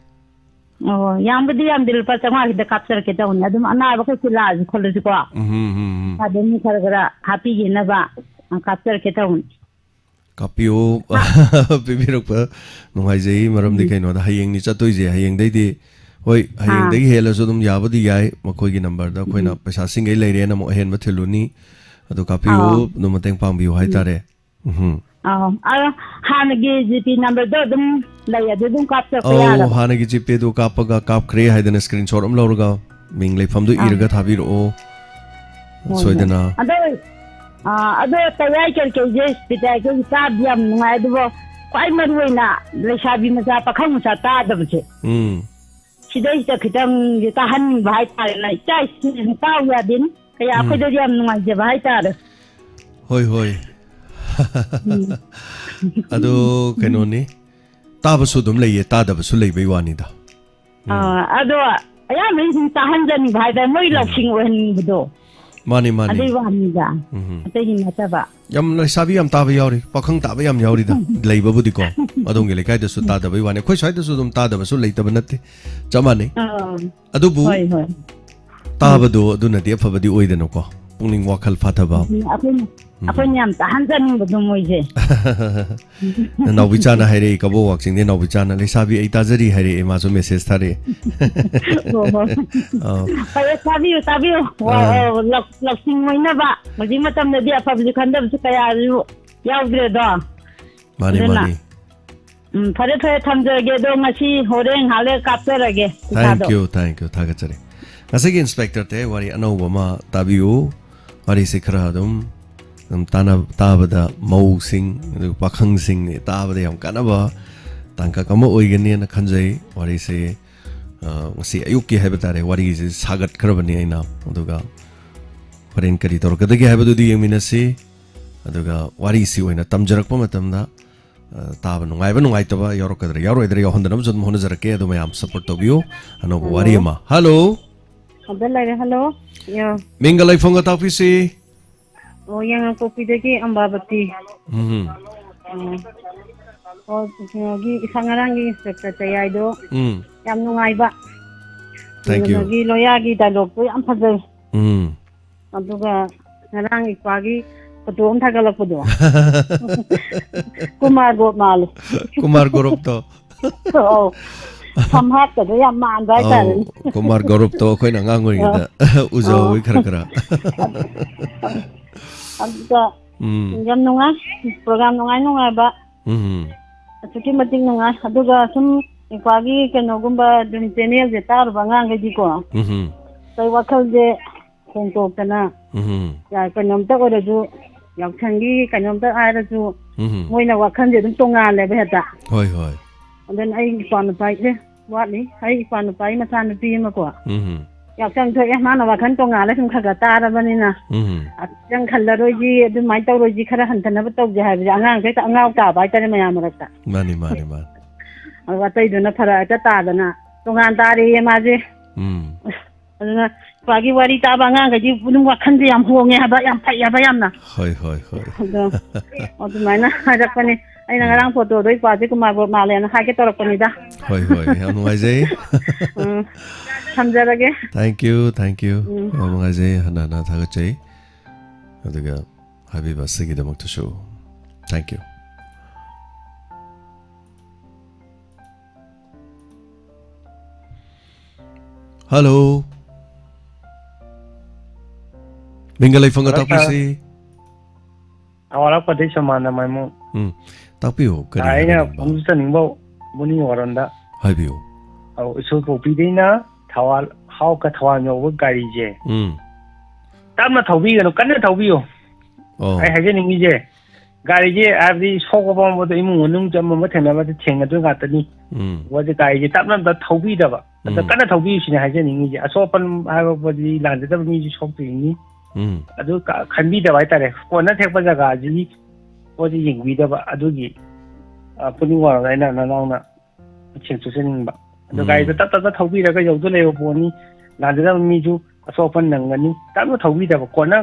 Yang bedi yang dil pa sama kita capture kita unya adum ana ba ko silaj kholle ko adum kara happy gina ba capture kita un kapio bibirok pa nungai jai maram de kaino da hayeng ni chatoi je hayeng dai di hoi hayeng dai hela so dum yabadi yai makoi gi number da khoina paisa singai leire na mo hen ma theluni adu kapio no mateng pangbiu hai tare Hanagi GP number do dum laya dum capture pa ya Hanagi GP do kapaga kap khre hai dana screenshot am lawraga ming leifam do iraga thabir o soidana ado tayai ker ke je pita ke tab yam ngai do kwai marwina le shabi maza pakhang sa ta da bche sidai ta khitang ta han bhai ta na chai sin ta ya din kaya ko do yam ngai je bhai ta hoi Ado kanoni tabasu dum leye tadabasu lei wani da ado aya min tahan jan bhai da moi laksing wen budo mani adi wani da ate hin mata ba yam la sabi yam taba yauri pakhang taba yam yauri da leiba budi ko adong ge lekai da su tadabai wani khoi sai da su dum tadabasu leitaba natte chamane adu bu tabado aduna de phawadi oidano ko pungning wakhal fathaba Apun yam tahan jan budo moi je Now bichana haire kabo watching de now bichana le sabi ai tajari haire e maso message thare Kaya sabi laksing moi na ba magi matam na dia public khandam su kaya yaw gre do mani phare thamjage do ngasi horeng hale kaptarage Thank you thagachare Ngasagi inspector te wari anobama tabiu wari sikhra dum Tana tabada mau sing pakhang sing tabada yam kanaba tangka kama oigani na khanjai wari se ngasi ayuki habatare wari se sagat khrabani aina aduga foreign kari tor kadagi habadu di yeminasi aduga wari si oina tamjarakpa matamda taba nungai taba yorokadra yoroidra yohandanam jodm hona jarake adu mayam support tobiu anobu wari ma hello hello yo mingalai fonga tapisi Oh, yang aku pidagi ambabati. Oh, gi isangarang gi inspector tayay do. Yam nungay ba? Thank you. Gi loya gi dialogue po yam phajay. Aduga narang ipagi patum thagalak po do. Kumar Gorop to. Oh. Samhat ka do yam man ba ta. Kumar Gorop to khoi na ngangoi da uzo khara Aduga yam nungay program nungay ba? Asuki mating nungay aduga sum ipagi kanogumba dum channel je tar bangang gi ko. Sai wakal je ꯍꯣꯡꯇꯣꯛꯇꯅ ꯀꯩꯅꯣꯝꯇ ꯑꯣꯏꯔꯁꯨ ꯌꯥꯎꯁꯪꯒꯤ ꯀꯩꯅꯣꯝꯇ ꯍꯥꯏꯔꯁꯨ ꯃꯣꯏꯅ ꯋꯥꯈꯜꯁꯦ ꯑꯗꯨꯝ ꯇꯣꯡꯉꯥꯜꯂꯦꯕ ꯍꯦꯛꯇ ꯍꯣꯏ ꯍꯣꯏ ꯑꯗꯨꯅ ꯑꯩ ꯏꯄꯥ ꯅꯨꯄꯥꯁꯦ ꯋꯥꯠꯂꯤ ꯑꯩ ꯏꯄꯥ ꯅꯨꯄꯥꯒꯤ ꯃꯆꯥꯅꯨꯄꯤ ꯑꯃꯀꯣ ꯌꯥꯎꯁꯪ ꯊꯣꯛꯑꯦ ꯃꯥꯅ ꯋꯥꯈꯜ ꯇꯣꯡꯉꯥꯜꯂꯦ ꯁꯨꯝ ꯈꯔ ꯇꯥꯔꯕꯅꯤꯅ ꯈꯤꯇꯪ ꯈꯜꯂꯔꯣꯏꯁꯤ ꯑꯗꯨꯃꯥꯏꯅ ꯇꯧꯔꯣꯏꯁꯤ ꯈꯔ ꯍꯟꯊꯅꯕ ꯇꯧꯁꯦ ꯍꯥꯏꯕꯁꯦ ꯑꯉꯥꯡꯁꯦ ꯍꯦꯛꯇ ꯑꯉꯥꯎ ꯇꯥꯕ ꯍꯥꯏꯇꯥꯔꯦ ꯃꯌꯥꯝ ꯃꯔꯛꯇ ꯃꯥꯅꯤ ꯃꯥꯅꯤ ꯃꯥꯅꯤ ꯑꯗꯨꯒ ꯑꯇꯩꯗꯨꯅ ꯐꯔꯛ ꯍꯦꯛꯇ ꯇꯥꯗꯅ ꯇꯣꯉꯥꯟ ꯇꯥꯔꯦꯌꯦ ꯃꯥꯁꯦ ꯑꯗꯨꯅ ꯏꯄꯥꯒꯤ ꯋꯥꯔꯤ ꯇꯥꯕ ꯑꯉꯥꯡꯈꯩꯗꯤ ꯑꯗꯨꯝ ꯋꯥꯈꯜꯁꯦ ꯌꯥꯝ ꯍꯣꯡꯉꯦ ꯍꯥꯏꯕ ꯌꯥꯝ ꯐꯩ ꯍꯥꯏꯕ ꯌꯥꯝꯅ ꯍꯣꯏ ꯍꯣꯏ ꯍꯣꯏ ꯑꯗꯣ ꯑꯗꯨꯃꯥꯏꯅ ꯍꯥꯏꯔꯛꯄꯅꯤ ꯑꯩꯅ ꯉꯔꯥꯡ ꯐꯣꯇꯣꯗꯣ ꯏꯄꯥꯁꯦ ꯀꯨꯃꯥꯔ ꯃꯥꯜꯂꯦꯅ ꯍꯥꯏꯒꯦ ꯇꯧꯔꯛꯄꯅꯤꯗ ꯍꯣꯏ ꯍꯣꯏ ꯌꯥꯝ ꯅꯨꯡꯉꯥꯏꯖꯩ ꯊꯝꯖꯔꯒꯦ ꯊꯦꯡꯛ ꯌꯨ ꯌꯥꯝ ꯅꯨꯡꯉꯥꯏꯖꯩ ꯍꯟꯅ ꯍꯟꯅ ꯊꯥꯒꯠꯆꯩ ꯑꯗꯨꯒ ꯍꯥꯏꯕꯤꯕ ꯑꯁꯤꯒꯤꯗꯃꯛꯇꯁꯨ ꯊꯦꯡꯛ ꯌꯨ ꯍꯜꯂꯣ ꯃꯤꯡꯒ ꯂꯩꯐꯝꯒ ꯇꯥꯛꯄꯤꯁꯤ ꯑꯋꯥꯔꯛꯄꯗꯩ ꯁꯃꯥꯟꯅ ꯃꯥꯏꯃꯨ ꯇꯥꯛꯄꯤꯌꯨ ꯀꯔꯤ ꯑꯩꯅ ꯐꯣꯡꯖꯅꯤꯡꯕ ꯃꯨꯅꯤ ꯋꯥꯔꯣꯟꯗ ꯍꯥꯏꯕꯤꯌꯨ ꯏꯁꯨ ꯄꯣꯛꯄꯤꯗꯩꯅ ꯊꯋꯥꯜ ꯍꯥꯎꯀ ꯊꯋꯥꯜ ꯌꯧꯕ ꯒꯥꯔꯤꯁꯦ ꯇꯞꯅ ꯊꯧꯕꯤꯒꯅꯨ ꯀꯟꯅ ꯊꯧꯕꯤꯌꯨ ꯑꯩ ꯍꯥꯏꯖꯅꯤꯡꯉꯤꯁꯦ ꯒꯥꯔꯤꯁꯦ ꯍꯥꯏꯕꯗꯤ ꯁꯣꯛꯄ ꯄꯝꯕꯗ ꯏꯃꯨꯡ ꯃꯅꯨꯡ ꯑꯃ ꯊꯦꯡꯅꯕꯗ ꯊꯦꯡꯅꯗꯣꯏ ꯉꯥꯛꯇꯅꯤ ꯋꯥꯁꯦ ꯒꯥꯔꯤꯁꯦ ꯇꯞꯅ ꯑꯝꯇ ꯊꯧꯕꯤꯗꯕ ꯑꯗ ꯀꯟꯅ ꯊꯧꯕꯤꯌꯨꯁꯤꯅꯦ ꯍꯥꯏꯖꯅꯤꯡꯉꯤꯁꯦ ꯑꯁꯣꯛꯄꯟ ꯍꯥꯏꯕꯗꯤ ꯂꯥꯟꯖꯗꯕ ꯃꯤꯁꯨ ꯁꯣꯛꯇꯣꯏꯅꯤ ꯑꯗꯨ ꯈꯟꯕꯤꯗꯕ ꯍꯥꯏꯇꯥꯔꯦ ꯀꯣꯟꯅ ꯊꯦꯛꯄ ꯖꯒꯥꯁꯤ ꯄꯣꯠꯁꯤ ꯌꯦꯡꯕꯤꯗꯕ ꯑꯗꯨꯒꯤ ꯄꯨꯛꯅꯤꯡ ꯋꯥꯔꯒ ꯑꯩꯅ ꯅꯅꯥꯎꯅ ꯁꯦꯡꯇꯣꯛꯆꯅꯤꯡꯕ ꯑꯗꯣ ꯒꯥꯔꯤꯗꯣ ꯇꯞ ꯇꯞꯅ ꯊꯧꯕꯤꯔꯒ ꯌꯧꯗ ꯂꯩꯕ ꯄꯣꯠꯅꯤ ꯂꯥꯟꯖꯗꯕ ꯃꯤꯁꯨ ꯑꯁꯣꯛ ꯑꯄꯟ ꯅꯪꯒꯅꯤ ꯇꯞꯅ ꯊꯧꯕꯤꯗꯕ ꯀꯣꯟꯅ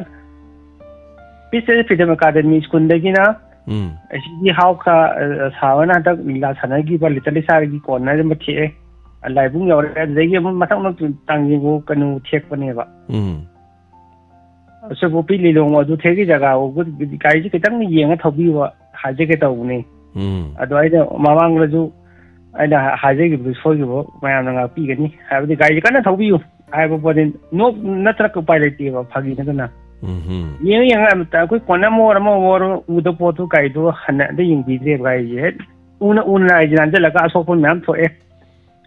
ꯄꯤꯁ ꯐ꯭ꯔꯤꯗꯝ ꯑꯦꯀꯥꯗꯃꯤ ꯁ꯭ꯀꯨꯜꯗꯒꯤꯅ ꯑꯁꯤꯒꯤ ꯍꯥꯎꯈ ꯁꯥꯕꯅ ꯍꯟꯗꯛ ꯂꯤꯂꯥ ꯁꯥꯟꯅꯈꯤꯕ ꯂꯤꯇꯜ ꯏꯁꯥꯔꯒꯤ ꯀꯣꯟꯅꯔ ꯑꯃ ꯊꯦꯛꯑꯦ ꯂꯥꯏꯕꯨꯡ ꯌꯧꯔꯦ ꯑꯗꯨꯗꯒꯤ ꯑꯃꯨꯛ ꯃꯊꯪ ꯇꯥꯡꯖꯤꯡꯕꯨ ꯀꯩꯅꯣ ꯊꯦꯛꯄꯅꯦꯕ ꯁꯨꯄꯣꯄꯤ ꯂꯤꯂꯣꯡ ꯑꯗꯨ ꯊꯦꯛꯒꯤ ꯖꯒꯥ ꯒꯥꯔꯤꯁꯦ ꯈꯤꯇꯪ ꯌꯦꯡꯉ ꯊꯧꯕꯤꯕ ꯍꯥꯏꯖꯒꯦ ꯇꯧꯕꯅꯦ ꯑꯗꯣ ꯑꯩꯅ ꯃꯃꯥꯡꯗꯁꯨ ꯑꯩꯅ ꯍꯥꯏꯖꯈꯤꯕꯗꯨ ꯁꯣꯏꯈꯤꯕ ꯃꯌꯥꯝꯅ ꯉꯥꯛꯄꯤꯒꯅꯤ ꯍꯥꯏꯕꯗꯤ ꯒꯥꯔꯤꯁꯦ ꯀꯟꯅ ꯊꯧꯕꯤꯌꯨ ꯍꯥꯏꯕ ꯄꯣꯠꯇꯤ ꯅꯠꯇ꯭ꯔꯒ ꯎꯄꯥꯏ ꯂꯩꯇꯦꯕ ꯐꯥꯒꯤ ꯅꯠꯇꯅ ꯌꯦꯡꯉ ꯑꯩꯈꯣꯏ ꯀꯣꯟꯅ ꯑꯃ ꯑꯣꯏꯔꯣ ꯎꯗꯕ ꯄꯣꯠꯇꯨ ꯒꯥꯔꯤꯗꯣ ꯍꯟꯅꯗ ꯌꯦꯡꯕꯤꯗ꯭ꯔꯦꯕ ꯒꯥꯔꯤꯁꯦ ꯍꯦꯛ ꯎꯅ ꯑꯩꯁꯦ ꯅꯥꯟꯁꯤꯜꯂꯒ ꯑꯁꯣꯛꯄ ꯃꯌꯥꯝ ꯊꯣꯛꯑꯦ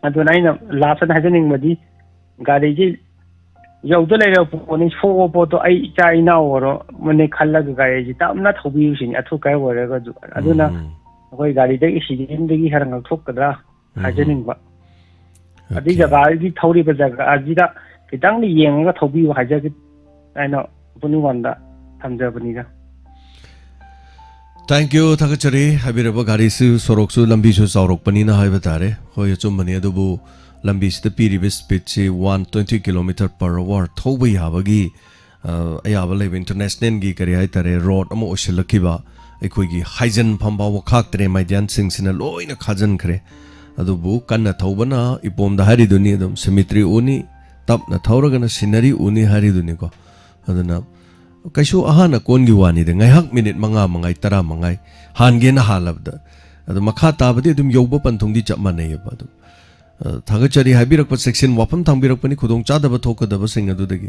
ꯑꯗꯨꯅ ꯑꯩꯅ ꯂꯥꯁꯇ ꯍꯥꯏꯖꯅꯤꯡꯕꯗꯤ ꯒꯥꯔꯤꯁꯦ ꯌꯧꯗ ꯂꯩꯔꯕ ꯄꯣꯠꯅꯤ ꯁꯣꯛꯕ ꯄꯣꯠꯇꯣ ꯑꯩ ꯏꯆꯥ ꯏꯅꯥꯎ ꯑꯣꯏꯔꯣ ꯃꯅꯦ ꯈꯜꯂꯒ ꯒꯥꯔꯤꯁꯦ ꯇꯞꯅ ꯊꯧꯕꯤꯌꯨꯁꯤꯅꯤ ꯑꯊꯨ ꯀꯥꯏ ꯑꯣꯏꯔꯒꯁꯨ ꯑꯗꯨꯅ ꯑꯩꯈꯣꯏ ꯒꯥꯔꯤꯗꯒꯤ ꯑꯦꯛꯁꯤꯗꯦꯟꯗꯒꯤ ꯈꯔ ꯉꯥꯛꯊꯣꯛꯀꯗ꯭ꯔꯥ ꯍꯥꯏꯖꯅꯤꯡꯕ ꯑꯗꯨꯒꯤ ꯖꯒꯥꯒꯤ ꯊꯧꯔꯤꯕ ꯖꯒꯥꯁꯤꯗ ꯈꯤꯇꯪ ꯌꯦꯡꯉꯒ ꯊꯧꯕꯤꯌꯨ ꯍꯥꯏꯖꯒꯦ ꯑꯩꯅ ꯄꯨꯛꯅꯤꯡ ꯋꯥꯟꯗ ꯊꯝꯖꯕꯅꯤꯗ ꯊꯦꯡꯛ ꯌꯨ ꯊꯥꯒꯠꯆꯔꯤ ꯍꯥꯏꯕꯤꯔꯕ ꯒꯥꯔꯤꯁꯨ ꯁꯣꯔꯣꯛꯁꯨ ꯂꯝꯕꯤꯁꯨ ꯆꯥꯎꯔꯛꯄꯅꯤꯅ ꯍꯥꯏꯕ ꯇꯥꯔꯦ ꯍꯣꯏ ꯑꯆꯨꯝꯕꯅꯤ ꯑꯗꯨꯕꯨ ꯂꯝꯕꯤꯁꯤꯗ ꯄꯤꯔꯤꯕ ꯁ꯭ꯄꯤꯗꯁꯤ 120 km/h ꯊꯧꯕ ꯌꯥꯕꯒꯤ ꯑꯌꯥꯕ ꯂꯩꯕ ꯏꯟꯇꯔꯅꯦꯁꯅꯦꯜꯒꯤ ꯀꯔꯤ ꯍꯥꯏꯇꯥꯔꯦ ꯔꯣꯗ ꯑꯃ ꯑꯣꯏꯁꯤꯜꯂꯛꯈꯤꯕ ꯑꯩꯈꯣꯏꯒꯤ ꯍꯥꯏꯖꯟꯐꯝ ꯐꯥꯎꯕ ꯈꯥꯛꯇ꯭ꯔꯦ ꯃꯥꯏꯗꯥꯟꯁꯤꯡꯁꯤꯅ ꯂꯣꯏꯅ ꯈꯥꯖꯤꯟꯈ꯭ꯔꯦ ꯑꯗꯨꯕꯨ ꯀꯟꯅ ꯊꯧꯕꯅ ꯏꯄꯣꯝꯗ ꯍꯥꯏꯔꯤꯗꯨꯅꯤ ꯑꯗꯨꯝ ꯁꯤꯃꯤꯇ꯭ꯔꯤ ꯎꯅꯤ ꯇꯞꯅ ꯊꯧꯔꯒꯅ ꯁꯤꯅꯔꯤ ꯎꯅꯤ ꯍꯥꯏꯔꯤꯗꯨꯅꯤꯀꯣ ꯑꯗꯨꯅ ꯀꯩꯁꯨ ꯑꯍꯥꯟꯅ ꯀꯣꯟꯒꯤ ꯋꯥꯅꯤꯗ ꯉꯥꯏꯍꯥꯛ ꯃꯤꯅꯤꯠ 5 10 ꯍꯥꯟꯒꯦꯅ ꯍꯥꯜꯂꯕꯗ ꯑꯗꯨ ꯃꯈꯥ ꯇꯥꯕꯗꯤ ꯑꯗꯨꯝ ꯌꯧꯕ ꯄꯟꯊꯨꯡꯗꯤ ꯆꯞ ꯃꯥꯟꯅꯩꯌꯦꯕ ꯑꯗꯨꯝ ꯊꯥꯒꯠꯆꯔꯤ ꯍꯥꯏꯕꯤꯔꯛꯄ ꯆꯦꯛꯁꯤꯟ ꯋꯥꯐꯝ ꯊꯝꯕꯤꯔꯛꯄꯅꯤ ꯈꯨꯗꯣꯡ ꯆꯥꯗꯕ ꯊꯣꯛꯀꯗꯕꯁꯤꯡ ꯑꯗꯨꯗꯒꯤ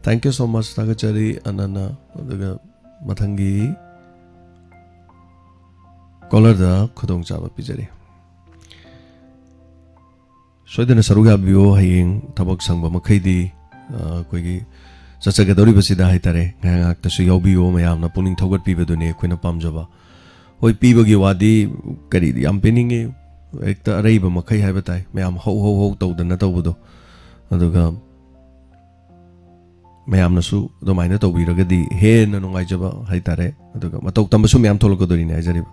ꯊꯦꯡꯛ ꯌꯨ ꯁꯣ ꯃꯆ ꯊꯥꯒꯠꯆꯔꯤ ꯑꯅꯅ ꯑꯗꯨꯒ ꯃꯊꯪꯒꯤ ꯀꯣꯂꯔꯗ ꯈꯨꯗꯣꯡ ꯆꯥꯕ ꯄꯤꯖꯔꯤ ꯁꯣꯏꯗꯅ ꯁꯔꯨꯛ ꯌꯥꯕꯤꯌꯣ ꯍꯌꯦꯡ ꯊꯕꯛ ꯁꯪꯕ ꯃꯈꯩꯗꯤ ꯑꯩꯈꯣꯏꯒꯤ ꯆꯠꯆꯒꯗꯧꯔꯤꯕꯁꯤꯗ ꯍꯥꯏꯇꯥꯔꯦ ꯉꯥꯏꯍꯥꯛꯇꯁꯨ ꯌꯥꯎꯕꯤꯌꯣ ꯃꯌꯥꯝꯅ ꯄꯨꯛꯅꯤꯡ ꯊꯧꯒꯠꯄꯤꯕꯗꯨꯅꯤ ꯑꯩꯈꯣꯏꯅ ꯄꯥꯝꯖꯕ ꯍꯣꯏ ꯄꯤꯕꯒꯤ ꯋꯥꯗꯤ ꯀꯔꯤꯗꯤ ꯌꯥꯝ ꯄꯤꯅꯤꯡꯉꯤ ꯍꯦꯛꯇ ꯑꯔꯩꯕ ꯃꯈꯩ ꯍꯥꯏꯕ ꯇꯥꯏ ꯃꯌꯥꯝ ꯍꯧ ꯇꯧꯗꯅ ꯇꯧꯕꯗꯣ ꯑꯗꯨꯒ ꯃꯌꯥꯝꯅꯁꯨ ꯑꯗꯨꯃꯥꯏꯅ ꯇꯧꯕꯤꯔꯒꯗꯤ ꯍꯦꯟꯅ ꯅꯨꯡꯉꯥꯏꯖꯕ ꯍꯥꯏꯇꯥꯔꯦ ꯑꯗꯨꯒ ꯃꯇꯧ ꯇꯝꯕꯁꯨ ꯃꯌꯥꯝ ꯊꯣꯛꯂꯛꯀꯗꯣꯔꯤꯅꯤ ꯍꯥꯏꯖꯔꯤꯕ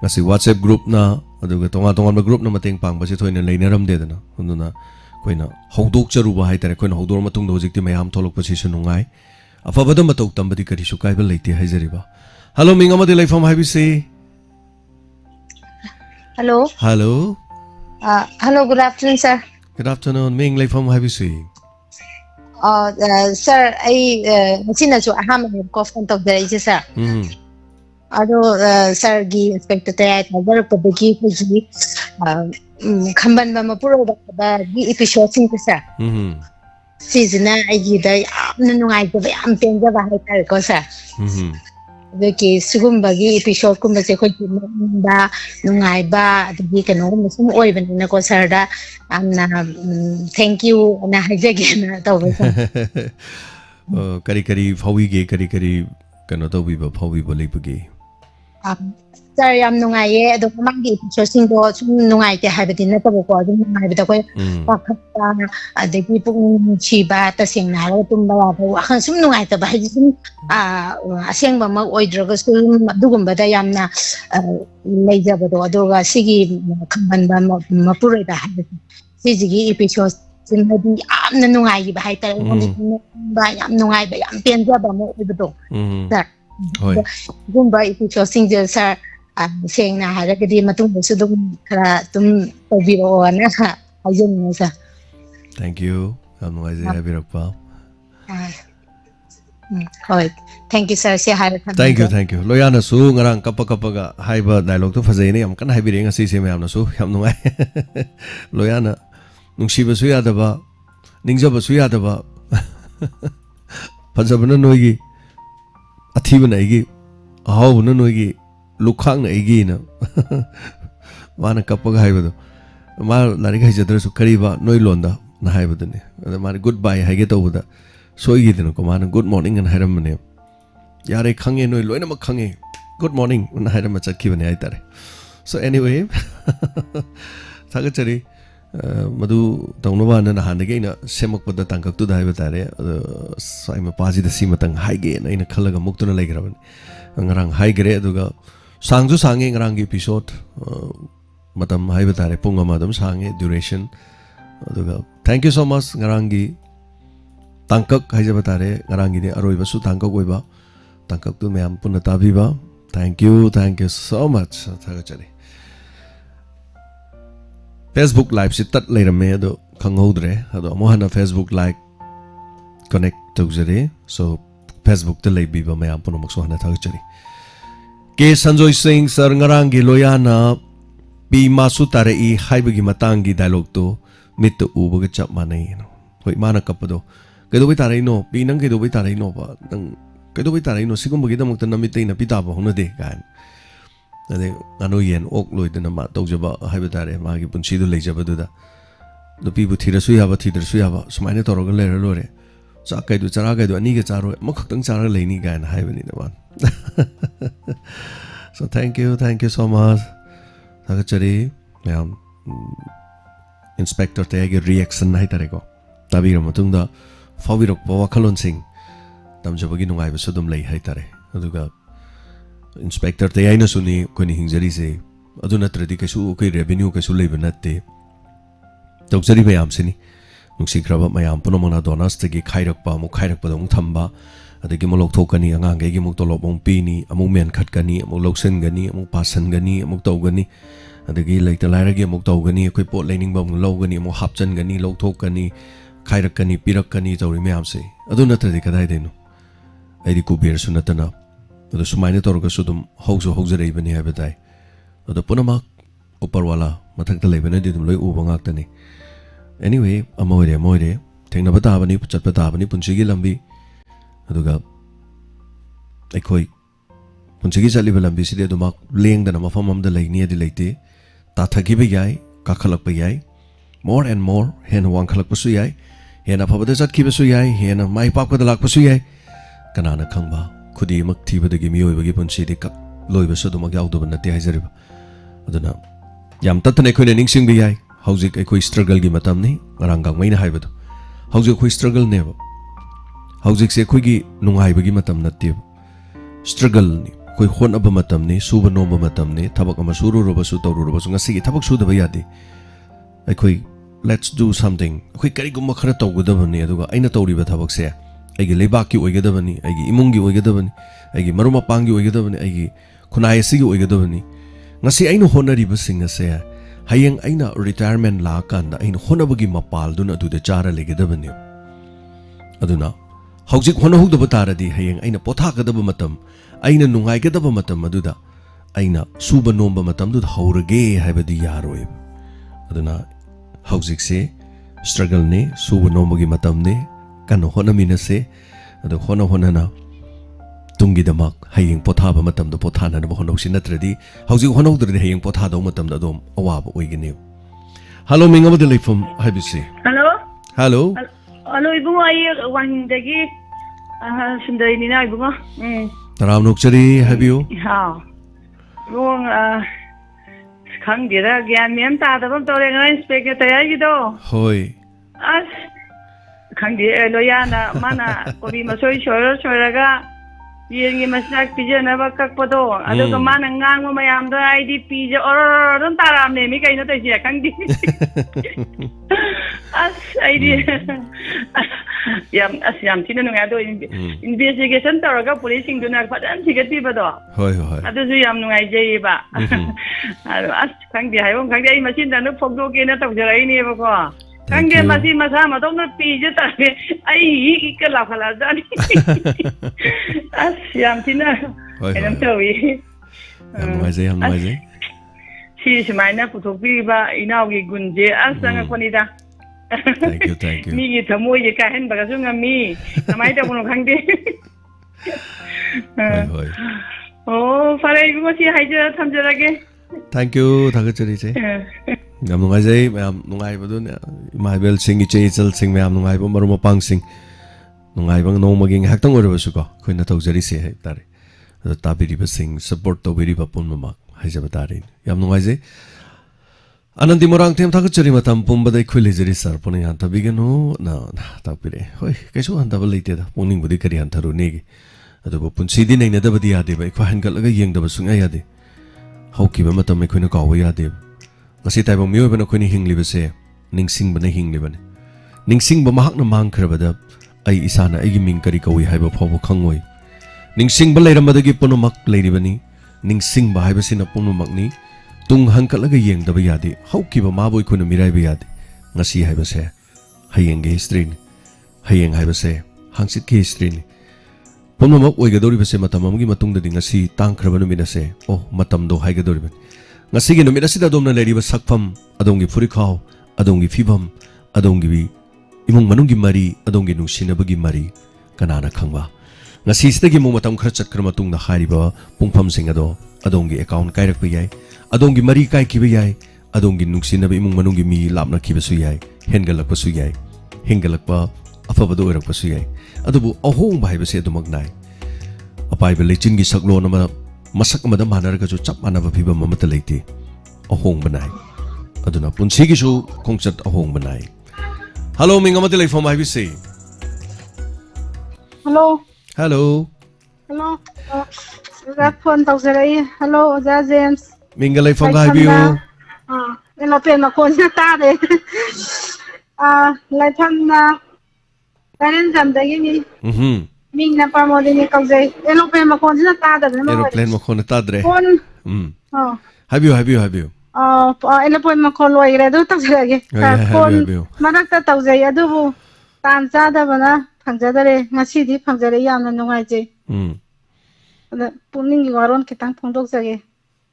ꯉꯁꯤ ꯋꯥꯠꯁꯑꯦꯞ ꯒ꯭ꯔꯨꯞꯅ ꯑꯗꯨꯒ ꯇꯣꯉꯥꯟ ꯇꯣꯉꯥꯟꯕ ꯒ꯭ꯔꯨꯞꯅ ꯃꯇꯦꯡ ꯄꯥꯡꯕꯁꯤ ꯊꯣꯏꯅ ꯂꯩꯅꯔꯝꯗꯦꯗꯅ ꯑꯗꯨꯅ ꯑꯩꯈꯣꯏꯅ ꯍꯧꯗꯣꯛꯆꯔꯨꯕ ꯍꯥꯏꯇꯥꯔꯦ ꯑꯩꯈꯣꯏꯅ ꯍꯧꯗꯣꯛꯑ ꯃꯇꯨꯡꯗ ꯍꯧꯖꯤꯛꯇꯤ ꯃꯌꯥꯝ ꯊꯣꯛꯂꯛꯄꯁꯤꯁꯨ ꯅꯨꯡꯉꯥꯏ ꯑꯐꯕꯗ ꯃꯇꯧ ꯇꯝꯕꯗꯤ ꯀꯔꯤꯁꯨ ꯀꯥꯏꯕ ꯂꯩꯇꯦ ꯍꯥꯏꯖꯔꯤꯕ ꯍꯜꯂꯣ ꯃꯤꯡ ꯑꯃꯗꯤ ꯂꯩꯐꯝ ꯍꯥꯏꯕꯤꯁꯤ Hello. Hello. Hello. Good afternoon, sir. Good afternoon. Ming Leifam Habisi. Sir, I sina jo aham ko phone to there is sir. Ado sir gi inspector tay cover padagi ji khamban ma puro ba gi episode sing sir. Sisina ai gi da yamna nungai ba yam tenja ba hai tar ko sir. ꯑꯗꯨꯒꯤ ꯁꯤꯒꯨꯝꯕꯒꯤ episode ꯀꯨꯝꯕꯁꯦ ꯑꯩꯈꯣꯏꯒꯤ ꯃꯅꯨꯡꯗ ꯅꯨꯡꯉꯥꯏꯕ ꯑꯗꯒꯤ ꯀꯩꯅꯣꯒꯨꯝꯕ ꯁꯨꯝ ꯑꯣꯏꯕꯅꯤꯅꯀꯣ ꯁꯔꯗ ꯌꯥꯝꯅ ꯊꯦꯡꯛ ꯌꯨ ꯑꯅ ꯍꯥꯏꯖꯒꯦꯅ ꯇꯧꯕ kari fawi ge kari kano to bi ba fawi ba lei pagi sir yam nungai ye ado mangi sosing do sum nungai te habati na tabo ko adu nungai bita ko pakha adegi pung chi ba ta sing na ro tum ba ba khan sum nungai ta ba ji sum aseng ba ma oidroga sum dugum ba da yamna leja ba do adoga sigi khamban ba mapure da habati sigi episode sinadi yamna nungai ba hai ta ba yam nungai ba yam penja ba mo ido sir gumba episode sing sir saying na haragadi matung so dum kara tum tobiro na ajun sa thank you am wise habirakpa hoy thank you sir se har thank you loyana su ngarang kapaka ga haiba dialogue to fazai ne am kan haibire ngasi se mayam na su yam nungai loyana nungsiba su yadaba ningjaba su yadaba fazabana noigi athibana igi ahawna noigi lukhang na igi na mana kapaga haibado ma larik haijadra su kariba noi londa na haibado ne ada mari goodbye haige tawda soigi dinu ko mana good morning an hairam ne yare khange noi loina ma khange good morning na hairam chakki bane ai tare so anyway thagachari madu tawnoba na handage ina semak pada tangkak tu dai batare sai ma paji da si matang haige na ina khalaga muktuna legraban ngarang haigre aduga sangju sange ngarang episode matam hai batare punga madam sange duration aduga thank you so much ngarang gi tangkak hai ja batare ngarang gi de aroi basu tangkak oiba tangkak tu meam punna tabiba thank you so much thagachari Facebook live sit tat leirame ado khanghodre ado mohana Facebook live connect tawjare so Facebook te leibiba meam punna makso hana thagachari ke Sanjoy Singh sir ngarang gi loyana pi masu tare I haibagi matang gi dialogue to mit to ubaga chap manai no hoi mana kapado kedo bai tare no pi nang kedo bai tare no ba nang kedo bai tare no sigum bagi damok tan namit na pita ba hona de kan ade anu yen ok loi de na ma tawjaba haiba tare ma gi punchi du leijaba du da do pi bu thira su ya ba thidra su ya ba sumaina toroga lera lore sa kai du chara kai du ani ge charo ma khak chara leini gan haibani na ban so thank you so much thagachari ma'am inspector te age reaction nai tare ko tabira matung da fawirok pa wakhalon sing tamjabagi nungai ba sudum lei hai tare aduga inspector te aina suni koni hingjari se aduna tradi kesu kai revenue kesu lei banatte tawjari mayam sini nungsi kraba mayam punomana donas te gi khairak pa mu khairak pa dong thamba adagi mo lokthokani angang ge gi muk tolop ong pini amuk men khatkani amuk loksen gani amuk pasan gani amuk tawgani adagi leita laira gi amuk tawgani koi pot lening bam logani amuk hapchan gani lokthokani khairakani pirakani tawri mayam se aduna tradi kadai denu aidi kubir sunatana ado sumaina torga sudum haujarei bani habatai ado punama uparwala mathakta leibana didum loi uba ngaktani anyway amoire thengna bata bani chatpa ta bani punchigi lambi aduga aikoi punchigi chaliba lambi sidi aduma lengdana mafam amda leini adi leite ta thagi ba yai ka khalak ba yai more and more hen wang khalak pa su yai hen aphabada chatki ba su yai hen mai pak pa dalak pa su yai kanana khangba khudi mak thibadagi miyoi bagi punchi de kak loiba su duma yaw do banate haijariba aduna yam tatne khoine ningsing bi yai haujik aikoi struggle gi matam ni ngarang gang maina haibadu haujik khoi struggle ne ba haujik se khoi gi nungai bagi matam natte struggle ni khoi khon aba matam ni suba nomba matam ni thabak ama suru roba su tawru roba su ngasi gi thabak su da ba yadi aikoi let's do something khoi kari gumma khara tawgadabani aduga aina tawriba thabak se aigi leibak ki oigadabani aigi imung gi oigadabani aigi maruma pang gi oigadabani aigi khunai si gi oigadabani ngasi aina honariba singa se hayeng aina retirement la kanda aina honabagi mapal duna adu de chara legedabani aduna haujik hona hugdaba taradi hayeng aina potha gadaba matam aina nungai gadaba matam aduda aina suba nomba matam du haurage haibadi yaroi aduna haujik se struggle ne suba nomba gi matam ne kan hona mina se adu hona na tungi damak hayeng potha ba matam do potha na ba hono sinatradi haujik hono dradi hayeng potha do matam da dom awaba oigini hello minga delay from habisi Hello hello ibung ay wahindagi Sundarinina ibungo. Taram nukchari habiyo. Ha. Yung khangdira gyan mem ta da bam tore ngai inspector tayai gido. Hoi. As khangdi loyana mana kobi masoi shoraga yengi masak pijana ba kakpado aduga mana ngang ma yam da IDP je don taram ne mi kai no te je khangdi. As ID yam tina nunga do investigation taraga police sing duna padan sigati bado. Hoi hoi. Adu su yam nungai je ba. As khangdi hayo khangdi ai machine da no phogdo ke na tok jarai ni ba ko. Khangdi masi masa ma dong no pije ta ai ka la khala jani. As yam tina. Enam tawi. Yam nungai je. Si sumaina puthok bi ba inaw gi gunje as nga konida. Thank you. Mi gi thamoy je ka hen baga su ngami. Samai ta buno khangdi. Hoi. Oh, fare ibungo si haija thamjarage. Thank you. Thagachari je. Yam nungai je mayam nungai badun Maibel sing iche chal sing mayam nungai ba maru mapang sing nungai bang no maging haktang ore basu ko khoina thaujari se hai tare tabiri ba sing support to biri ba pun mama haija batari yam nungai je Anandi morang tem thagachari matam pumbadai khulejari sar pone han tabigeno na tapire hoi kaisu han tabal leite da puning budi kari han tharu negi adu punsi di nei na da badi ade ba khwa han galaga yeng da basunga yade hauki ba matam me khoina kawa yade ngasi taibang miyo bana khoini hingliba se ningsing bana hingliba ne ningsing ba mahak na mang khrabada ai isana ai gi ming kari kawi haiba phawo khangoi ningsing ba leiramada punumak leiribani ningsing ba haiba sina punumak ni tung hankalaga yeng da ba yade hauki ba maboi khuna mirai ba yade ngasi haiba se hayeng ge history ni hayeng haiba se hangsit ge history ni punumak oigadori ba se matam amgi matung da ngasi tang khrabanu mina se oh matam do haigadori ba Ngasigi numit asida domna leri ba sakpam adongi furikhaw adongi fibam adongi imung manunggi mari adongi nungsinabagi mari kanana khangba ngasi sidagi mu matam khara chatkhra matungna hariba pungpham sing ado adongi account kairak ba yai adongi mari kai kiba yai adongi nungsinaba imung manunggi mi lapna kiba su yai hengalak ba su yai hengalak ba afabado orak ba su yai adubu ahong ba haiba se adumak nai apai ba lechin gi saklo na masak amada manaraga jo chap manaba phiba mamata leite ahong banai aduna punsi gi su khongchat ahong banai hello minga mate lei phom bi se Hello. hello That phone tawjarai. Hello, Oja James. minga lei phom ga bi yo Elo pen ma kon na ta de. Lai pham na karen jam da gi ni. Ming na pa mo din ni kaujai aeroplane ma kon na ta da na aeroplane ma kon ta dre kon habiyo aeroplane ma kon loi re do ta jage kon manak ta taujai adu bu tan cha da bana phangja dare ngasi di phangja re yamna nungai je ada puning gi waron kitang phongdok jage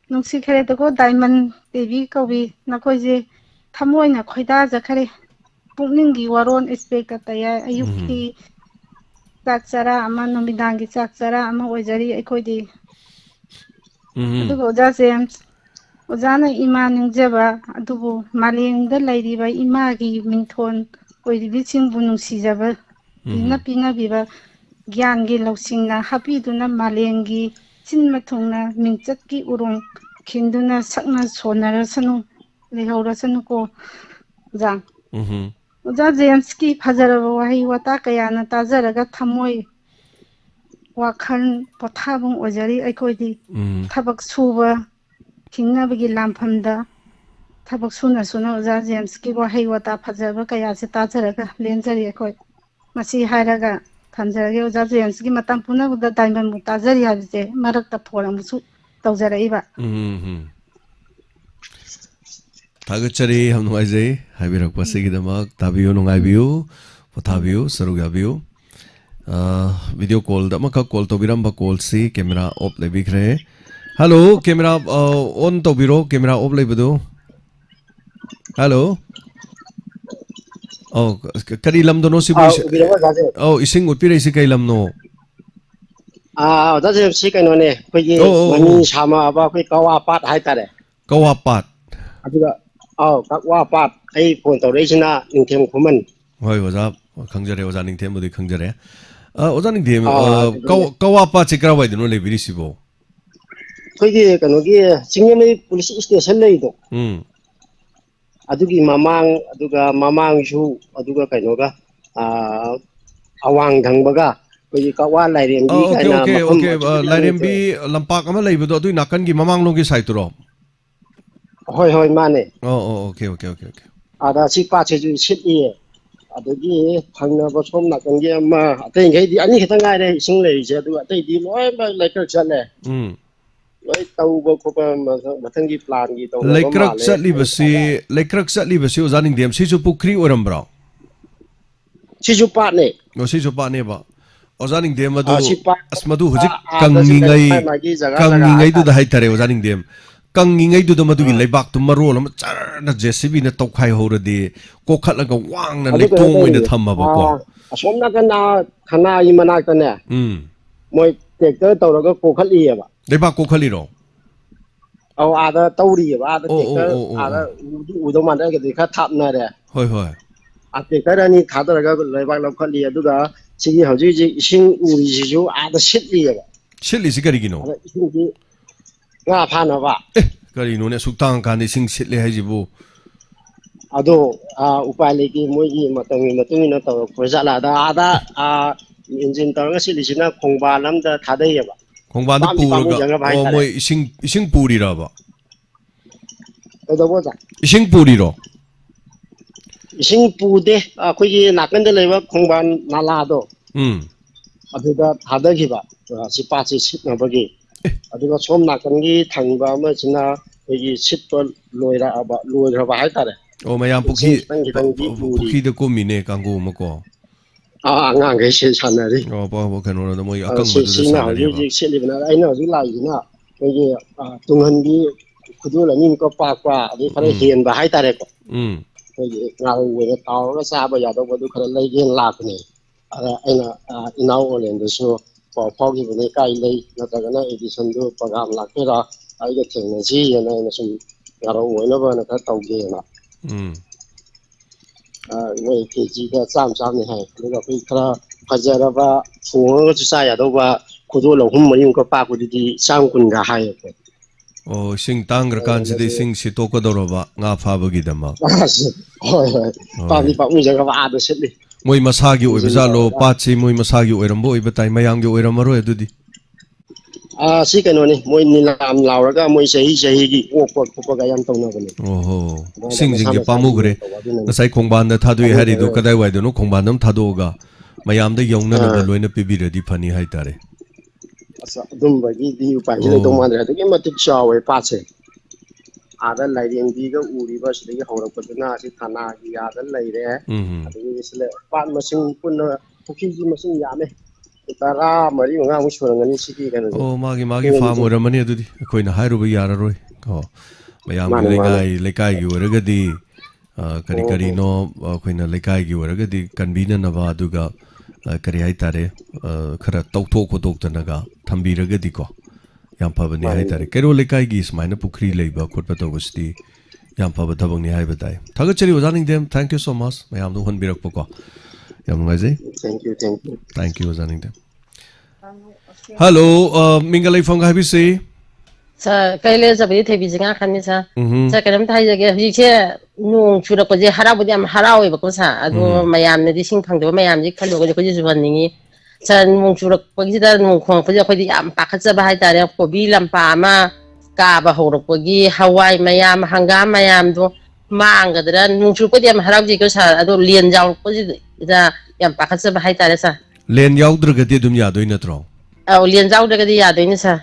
nungsi khare to ko diamond tv kawi na koi je thamoi na khoida ja khare puning gi waron expect ta ya ayukti Chakchara ama nomidangi chakchara ama oijari aikodi adugo Oja James Ojana ima ningjaba adugo malengda lairiba ima gi mingthon oiribi chingbu nungsijaba pina biba gyan gi lausingna happy duna malengi chinma thongna mingchat ki urong khinduna sakna sonara sanu lehora sanu ko jang Oja James ki phajaraba wahi wata kayana tajaraga thamoi wakhan pothabung ojari aikodi thabak suba thingnabagi lamphamda thabak suna Oja James ki wahi wata phajaba kaya se tajaraga lenjari aikoi masi hairaga thamjarage Oja James ki matam punaguda diamond mu tajari habje marakta phoramusu tawjaraiba Thagachari ham nungai je haibirak pasigi damak tabiyo nungai biyo pothabiyo sarugabiyo video call da maka call to biram ba call si camera off le bikre hello camera on to biro camera off le bado hello oh kari lam do no si oh ising utpire si kai lam no da je si kai no ne khoi mani sama ba khoi kawa pat hai ta de kawa pat aduga kakwa pat ai phone tawrei sina ningthem khuman hoi oja khangjare oja ningthem budi khangjare 오자님 님 까와빠 제가와이드노 레비리시보 거기 그노기 징념의 폴리스 스테이션 레이도 adugi mamang aduga mamang su aduga kainoga awang dhangbaga koi kawa lairembi kaina okay lairembi lampak ama leibudo adu nakan gi mamang longi site ro hoi mane okay ada si pa cheju sitye adugi thangna ba som nakan gi ama atei ngai di ani khitang ngai re sing lei je adu atei di loi ba laikar chale loi tau ba ko ba mathang gi plan gi tau laikrak satli basi ozaning dem si chu pukri oram bra si chu pa ne ba ozaning dem adu asmadu hujik kangingai du da haitare ozaning dem kangingai du da madu gi leibak tu marol am charna jcb na tokhai horadi ko khatlaga wangna lektong oina thamma ba ko asomna kana khana imana kana moi tractor tawraga ko khali ba leibak ko khali ro ada tauri ba ada tractor ada udo man da ke kha thapna re hoi a tractor ani thadaraga leibak lau khali aduga sigi hauji ji ising uri ji ju ada sitli ba sitli si kari gino ising ji nga phana ba kari no ne suktang kan ising sitli hajibu ado upai legi moi gi matang na taw projala da ada engine tawga sitli sina khongba lam da thadai ba khongba da puraga moi ising puri ra ba ado boja ising puri ro ising pude akhoi gi nakan da leba khongba nala do aduga thadagi ba sipa chi sitna bagi aduga som nakan gi thangba ma china gi sitpa loira ba hai tare mayam pukhi da ko mine kango mako ngang ge se sanari ba kano da moi akang ma da sanari ji selibna aina ji lai na gi tunghan gi khudu la nim ko pa adi khare hen ba hai tare ko ngau we taw ga sa ba ya do bu khare lai gen la ne aina inau olen de so pau gi ne kai lai na ta na edition do program la ke ra ai ga theng na ji ya na sum ngaro we na ba na ka taw ge na we ke ji ga sam ni hai le ga phi khara phajara ba phung ga chu sa ya do ba khudu lo hum mari ko pa ku di sang kun ga hai ko sing tang ra kan de sing si to ko do ba nga pha ba gi dama pa ni pa mu ja ga ba da setli moi masagi oi bezalo pachi moi masagi oiram bo iba tai mayang gi oiram ro edudi si kano ni moi nilam lauraga moi sahi gi ko ga yam tawna bani sing gi pamu gre sai khongban da thadui hari do kadai wai do no khongban dam thado ga mayam da yongna na loina pibi redi phani hai tare asa dum ba gi di upai ni to man ra de matik chawe pache ada lairem bi ga uri ba si de hawra ko na si thana gi ada laire adu isle pan masing punna pukhi ji masing yame tara mari nga mu shurangani sigi kana magi farm oramani adudi koina hairu ba yara roi mayam lekai gi oragadi kari no koina lekai gi oragadi kanbina na ba aduga kari hai tare khara tawtho ko tanaga thambiragadi ko yam phabani hai tare kero lekai gi smaina pukri leiba khotpa tawsti yam phaba thabang ni hai batai thagachari ojaning dem thank you so much mayam do honbirak ko yam ngai thank you ojaning dem hello mingalai phong hai bi se sa kaile jabi thebi jinga khani sa kadam thai jage hi che nung chura ko je hara budam harawi ba ko sa adu mayam ne di sing phang do mayam ji khalo ko ji juban ningi sa nung chura ko ji da nung khong ko je ko di am pa kha ba hai tare ko bi lam pa ma ka ba ho ro ko gi hawai mayam hangam mayam do mang ga da nung chura ko di am haraw ji ko sa adu lien jaw ko ji da yam pa kha ba hai tare sa len yaw dra ga de dum ya do ina tro lien jaw dra ga di ya do ina sa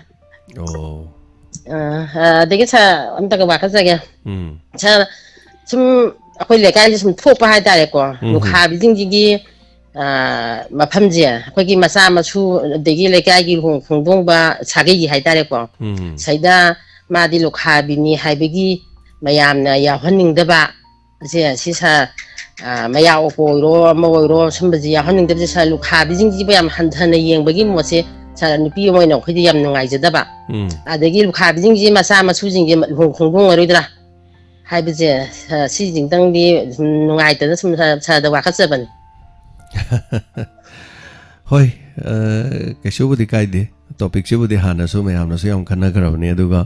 dege sa amta ka ba kha sa ga sa sum akhoi le kai sum thok pa hai tare ko lu kha bi jing ji gi mafam je akhoi gi masa masu degi le kai gi hong dong ba sa ge gi hai tare ko saida ma di lu kha bi ni hai bi gi mayam na ya honing da ba je si sa maya o ko ro mo ro sum ba ji ya honing da sa lu kha bi jing ji ba yam han than na yeng ba gi mo se sa nupi mo na khoi di yam ngai je da ba adegi lu kha bi jing ji masa masu jing ji hong dong ro dra hai bi je si jing dang di ngai ta sum sa da wa kha sa ban hoi kaisubudi kaide topic sibudi hana su mayamna su yam khanna karabani aduga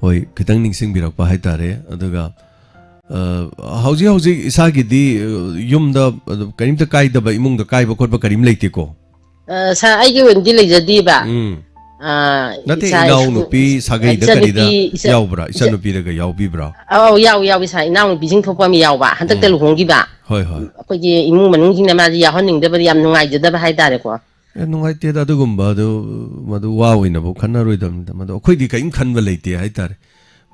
hoi kitang ningsing birakpa haitare aduga hauji hauji isagi di yumda karimta kaida ba imungda kaiba khotba karim leite ko sa aigi wendi leijadi ba nate inaw nupi sagai da karida yaubra isa nupi daga yaubi bra yaw isa inaw nupi jing thokpa mi yaw ba hantak te luhongi ba hoi hoi ko ge imu manung jing na ma ya honing da ba yam nungai jada ba haitare ko nungai te da dugumba do madu wawi na bo khanna roi dam da madu khoi di kaim khanba leite haitare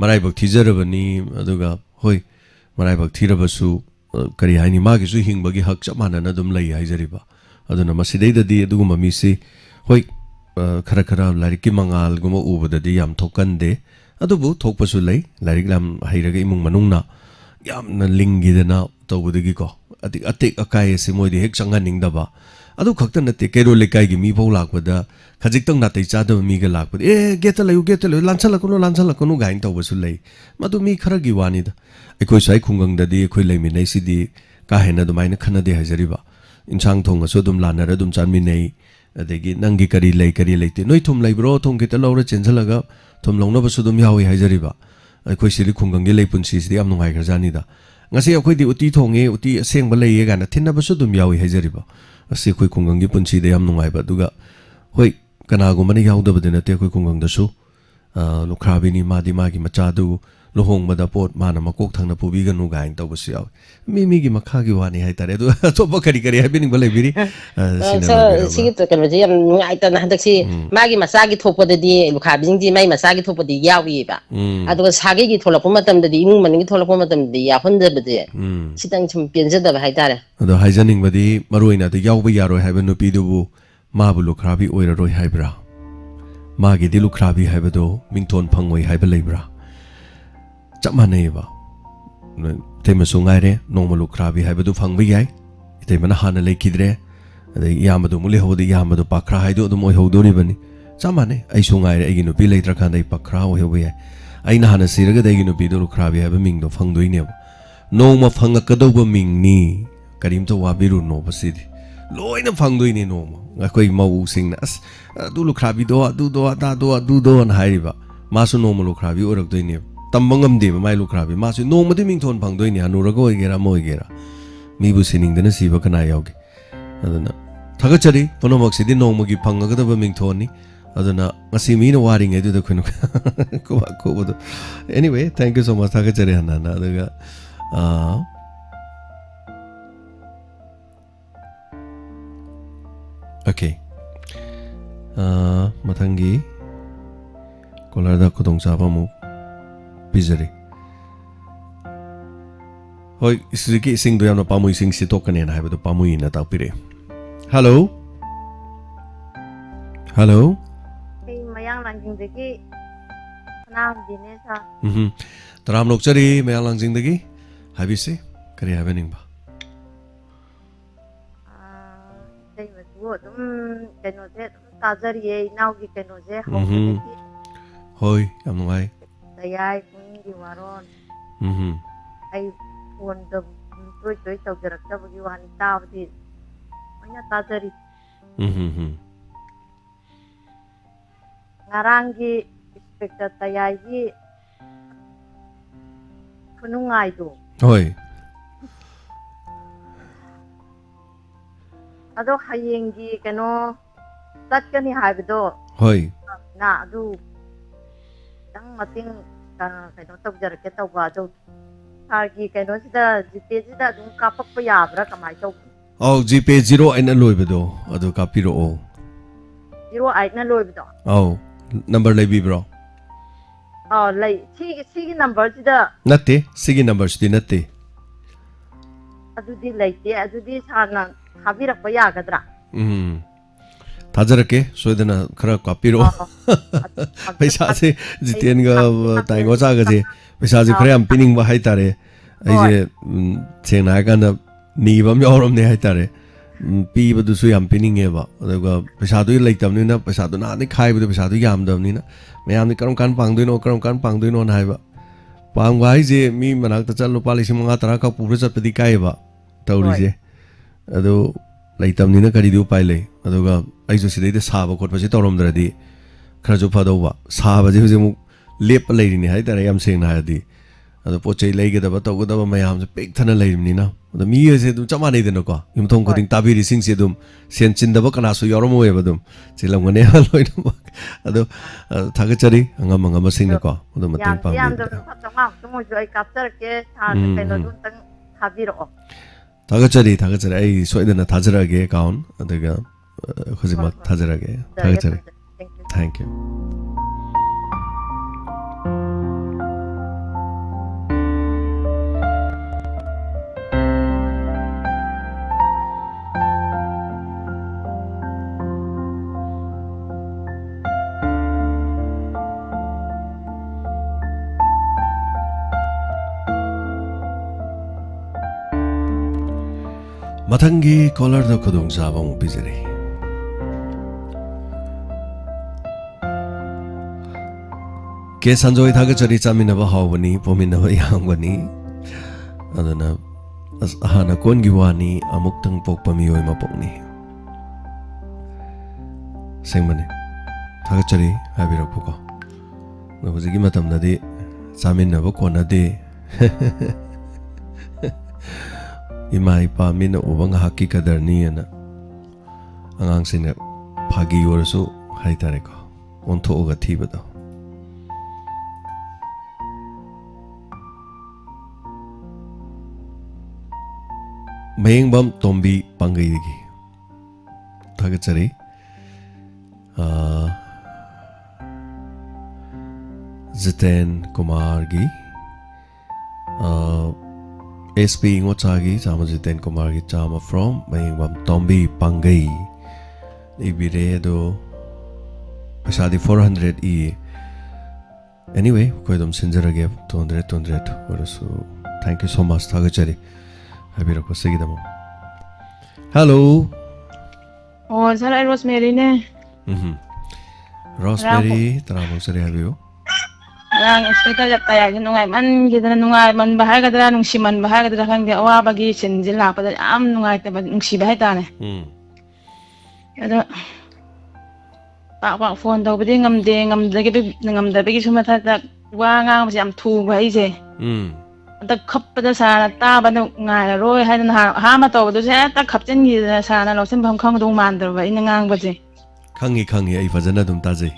marai bak thijarabani aduga hoi marai bak thirabasu kari haini magi su hingbagi hak chamana na dum lai haijariba aduna masidei da di dugumba mi si hoi khara khara larik ki mangal guma ubada di yam thokande adubu thokpasu lai larik lam hairaga imung manungna yamna lingi dana tawudagi ko atik akai se moi di hek changa ningdaba adu khakta nate kero lekai gi mi bau lakpada khajik tang natai chada mi ga lakpada geta layu lanchala kono gain tawbasu lai madu mi khara gi wani da ekoi sai khungang da di ekoi lai mi nei si di ka hena du maina khana de hajariba insang thong so dum lanara dum chan mi nei adegi nangi kari leite noi thum lai bro thong kita lawra chenjalaga thum lawna basu dum yawi hajariba ekoi sili khungang gi lei punsi si am nungai garjani da ngasi ekoi di uti thonge uti aseng ba lei ga na thinna basu dum yawi hajariba asi ekoi khungang gi punsi de am nungai ba duga hoi kana gu mani yaw da badena te ekoi khungang da su lukhrabi ni madi magi macha du lohong bada pot mana makok thangna pubi ga nu gain taw basu yaw mi gi makha gi wani hai tare du to ba kari hai bini balai biri sigi to kan je ngai ta na handak si magi masagi thokpa da di lukha bijing ji mai masagi thokpa di yawi ba adu sagi gi tholakpa matam da di imung maning gi tholakpa matam di ya honda ba de sitang chim penja da ba hai tare adu haijaning badi maroina da yaw ba yaroi hai ba nu pi du bu ma bu lukhrabi oira roi hai bra magi di lukhrabi hai ba do mingthon phangoi hai ba lai bra chamane ba tema sungai re normal lukhrabi hai ba du phang ba yai ite mana hana le kidre yamadu muli hodi yamadu pakra haidu dum oi hodori bani chamane ai sungai re ai nu pi leitra khan dai pakra oi hobi ai ai na hana siraga dai nu pi do lukhrabi hai ba ming do phang doi ne no ma phang ka do ba ming ni karim to wa biru no basidi loina phang doi ne no ma koi mau sing nas du lukhrabi do do an hai ba ma su no ma lukhrabi orak doi ne tambangam de mai lukhrabi ma su no ma de ming thon phang doi ne anu ra go gera mo gera mi bu sining dana siba kana yauge adana thagachari punamak sidi nongmagi phangagadaba mingthoni adana ngasi mi na waring edu da khunu ko bodo anyway thank you so much thagachari hanana adaga okay mathangi kolarda khudong chaba mu pizari hoi isiki sing do yamna pamui sing si tokane na haiba do pamui na ta pire hello hey mayang langjing degi na dine sa taram lok chari mayang langjing degi habi se kare happening ba dei ma dum keno je tajari ye naw gi keno je hoi yam ngai dayai kun di waron ai phone da toi tau jarak ta bagi wan ta di mana tajari ngarangi inspector tayaji kunungai do hoi ado hayengi kano tatkani haibdo hoi na adu tang mating kano tau jarak ta wa do Argi kano sida GP sida dum kapak pa yabra kamai tau oh GP 08 na loibedo adu kapiro o 08 na loibedo oh number lebi bro oh lai sigi number sida natte sigi number sidi natte adu di laite adu di sana habirak pa yagadra थाजरके सोइदना खरा कपिरो पैसा से जितेन गा ताइगो चागा जे पैसा जे खरा हम pinning बा high तारे आइजे सेना गान निबम यावरम ने हाइ तारे पी बदु सु हम पिनिंग ए बा अदगा पैसा दु लैतम नि ना पैसा दु ना नि खाइ बदु पैसा दु याम दम नि ना मयाम नि करम कान पांग दुइनो ना हाइ बा पांग वाइ जे मी मनाक त चल लुपा 5,000 का पुरे चपदि काइ बा तौरि जे अदो ꯂꯩꯇꯝꯅꯤꯅ ꯀꯔꯤꯗꯤ ꯎꯄꯥꯏ ꯂꯩ ꯑꯗꯨꯒ ꯑꯩꯁꯨ ꯁꯤꯗꯩꯗ ꯁꯥꯕ ꯈꯣꯠꯄꯁꯤ ꯇꯧꯔꯝꯗ꯭ꯔꯗꯤ ꯈꯔꯁꯨ ꯐꯗꯧꯕ ꯁꯥꯕꯁꯤ ꯍꯧꯖꯤꯛ ꯑꯃꯨꯛ ꯂꯦꯞꯄ ꯂꯩꯔꯤꯅꯤ ꯍꯥꯏꯇꯥꯔꯦ ꯌꯥꯝ ꯁꯦꯡꯅ ꯍꯥꯏꯔꯗꯤ ꯑꯗꯣ ꯄꯣꯠ ꯆꯩ ꯂꯩꯒꯗꯕ ꯇꯧꯒꯗꯕ ꯃꯌꯥꯝꯁꯦ ꯄꯤꯛ ꯊꯟꯅ ꯂꯩꯔꯤꯕꯅꯤꯅ ꯑꯗꯣ ꯃꯤ ꯑꯁꯦ ꯑꯗꯨꯝ ꯆꯞ ꯃꯥꯟꯅꯩꯗꯅꯀꯣ ꯌꯨꯝꯊꯣꯡ ꯈꯨꯗꯤꯡ ꯇꯥꯕꯤꯔꯤꯁꯤꯡꯁꯦ ꯑꯗꯨꯝ ꯁꯦꯟ ꯆꯤꯟꯗꯕ ꯀꯅꯥꯁꯨ ꯌꯥꯎꯔꯝꯃꯣꯏꯕ ꯑꯗꯨꯝ ꯆꯤꯜꯂꯝꯒꯅꯤ ꯂꯣꯏꯅꯃꯛ ꯑꯗꯣ ꯊꯥꯒꯠꯆꯔꯤ ꯑꯉꯝ ꯑꯉꯝꯕꯁꯤꯡꯅꯀꯣ ꯑꯗꯨ ꯃꯇꯦꯡ ꯄꯥꯡꯕꯤꯕꯗ ꯊꯥꯒꯠꯆꯔꯤ ꯑꯩ ꯁꯣꯏꯗꯅ ꯊꯥꯖꯔꯛꯑꯒꯦ ꯑꯦꯀꯥꯎꯟ ꯑꯗꯨꯒ ꯍꯧꯖꯤꯛꯃꯛ ꯊꯥꯖꯔꯛꯑꯒꯦ ꯊꯥꯒꯠꯆꯔꯤ ꯊꯦꯡꯛ ꯌꯨ ꯃꯊꯪꯒꯤ ꯀꯣꯂꯔꯗ ꯈꯨꯗꯣꯡꯆꯥꯕ ꯑꯃꯨꯛ ꯄꯤꯖꯔꯤ ꯀꯦ ꯁꯟꯖꯣꯏ ꯊꯥꯒꯠꯆꯔꯤ ꯆꯥꯃꯤꯟꯅꯕ ꯍꯥꯎꯕꯅꯤ ꯄꯣꯃꯤꯟꯅꯕ ꯌꯥꯡꯕꯅꯤ ꯑꯗꯨꯅ ꯍꯥꯟꯅ ꯀꯣꯟꯒꯤ ꯋꯥꯅꯤ ꯑꯃꯨꯛꯇꯪ ꯄꯣꯛꯄ ꯃꯤꯑꯣꯏ ꯃꯄꯣꯛꯅꯤ ꯁꯦꯡꯕꯅꯤ ꯊꯥꯒꯠꯆꯔꯤ ꯍꯥꯏꯕꯤꯔꯛꯄꯀꯣ ꯑꯗꯣ ꯍꯧꯖꯤꯛꯀꯤ ꯃꯇꯝꯗꯗꯤ ꯆꯥꯃꯤꯟꯅꯕ ꯀꯣꯟꯅꯗꯦ ꯏꯃꯥ ꯏꯄꯥ ꯃꯤꯅ ꯎꯕ ꯉꯥꯏꯍꯥꯛꯀꯤ ꯀꯗꯔꯅꯤꯅ ꯑꯉꯥꯡꯁꯤꯡꯅ ꯐꯥꯒꯤ ꯑꯣꯏꯔꯁꯨ ꯍꯥꯏꯇꯥꯔꯦꯀꯣ ꯑꯣꯟꯊꯣꯛꯑꯒ ꯊꯤꯕꯗꯣ ꯃꯌꯦꯡꯕꯝ ꯇꯣꯝꯕꯤ ꯄꯥꯡꯒꯩꯗꯒꯤ ꯊꯥꯒꯠꯆꯔꯤ Jiten ꯀꯨꯃꯥꯔꯒꯤ SP Ngochagi Chama Jiten Kumargi Chama from Mayingwam Tombi Pangai Ibiredo Pesadi 400 E anyway Koidum Sinjarage 200 so thank you so much Thagachari Habirako Sigidamo hello oh sir Rosemary ne Rosemary Taramo Sari Habiyo Lang expected at tayo nungai man kita nungai man bahaya kadra nung siman bahaya kadra kang dia awa bagi sinjil na pada am nungai ta nung si bahaya ta ne ada pak phone tau bedi ngam da bagi suma ta wa ngang ma jam thu bahai je ta khap pada sa ta ba ngai roi hai na ha ma tau du se ta khap chen gi sa na lo sem pham khang du man da ba in ngang ba je khangi ai fajana dum ta je